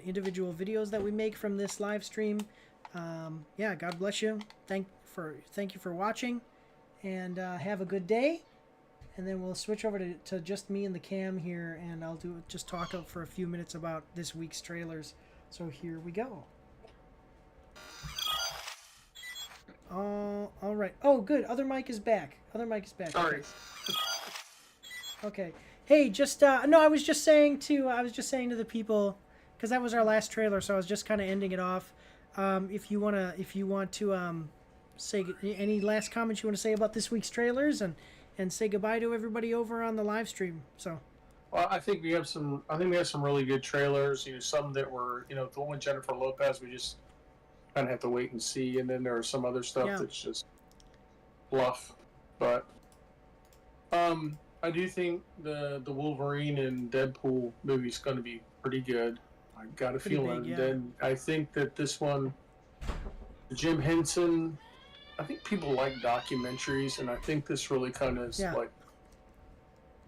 individual videos that we make from this live stream, God bless you. Thank you for watching, and have a good day. And then we'll switch over to just me and the cam here, and I'll just talk up for a few minutes about this week's trailers. So here we go. All right. Oh, good. Other Mike is back. Sorry. Okay. Hey, just no, I was just saying to the people, because that was our last trailer, so I was just kind of ending it off. If you want to say any last comments you want to say about this week's trailers, and say goodbye to everybody over on the live stream. So. Well, I think we have some really good trailers. You know, some that were, the one with Jennifer Lopez, we just kind of have to wait and see, and then there are some other stuff that's just bluff. But I do think the Wolverine and Deadpool movie's going to be pretty good. I got a feeling. Big, yeah. Then I think that this one, Jim Henson, I think people like documentaries, and I think this really kind of is like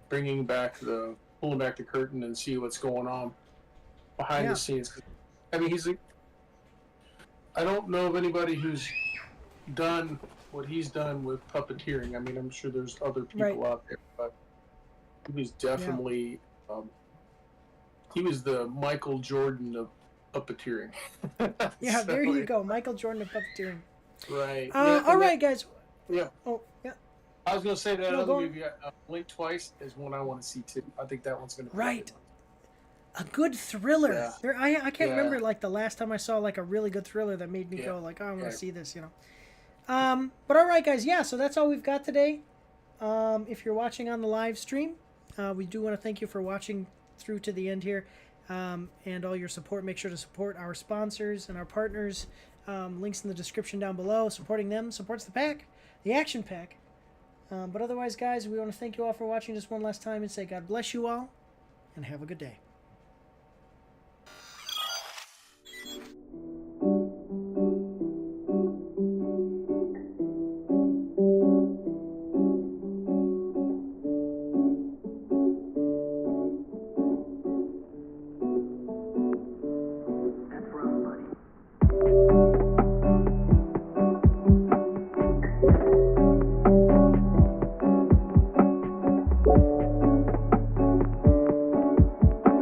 pulling back the curtain and see what's going on behind the scenes. I mean, I don't know of anybody who's done what he's done with puppeteering. I mean, I'm sure there's other people out there, but he was definitely he was the Michael Jordan of puppeteering. Yeah, there you go, Michael Jordan of puppeteering. Right. All right, guys. Yeah. Oh, yeah. I was going to say that other movie, Blink Twice, is one I want to see too. I think that one's going to be right. A good thriller. Yeah. I can't remember like the last time I saw like a really good thriller that made me go like, oh, I want to see this, But all right, guys. Yeah, so that's all we've got today. If you're watching on the live stream, we do want to thank you for watching through to the end here, and all your support. Make sure to support our sponsors and our partners. Links in the description down below. Supporting them supports the pack, the action pack. But otherwise, guys, we want to thank you all for watching just one last time and say God bless you all, and have a good day.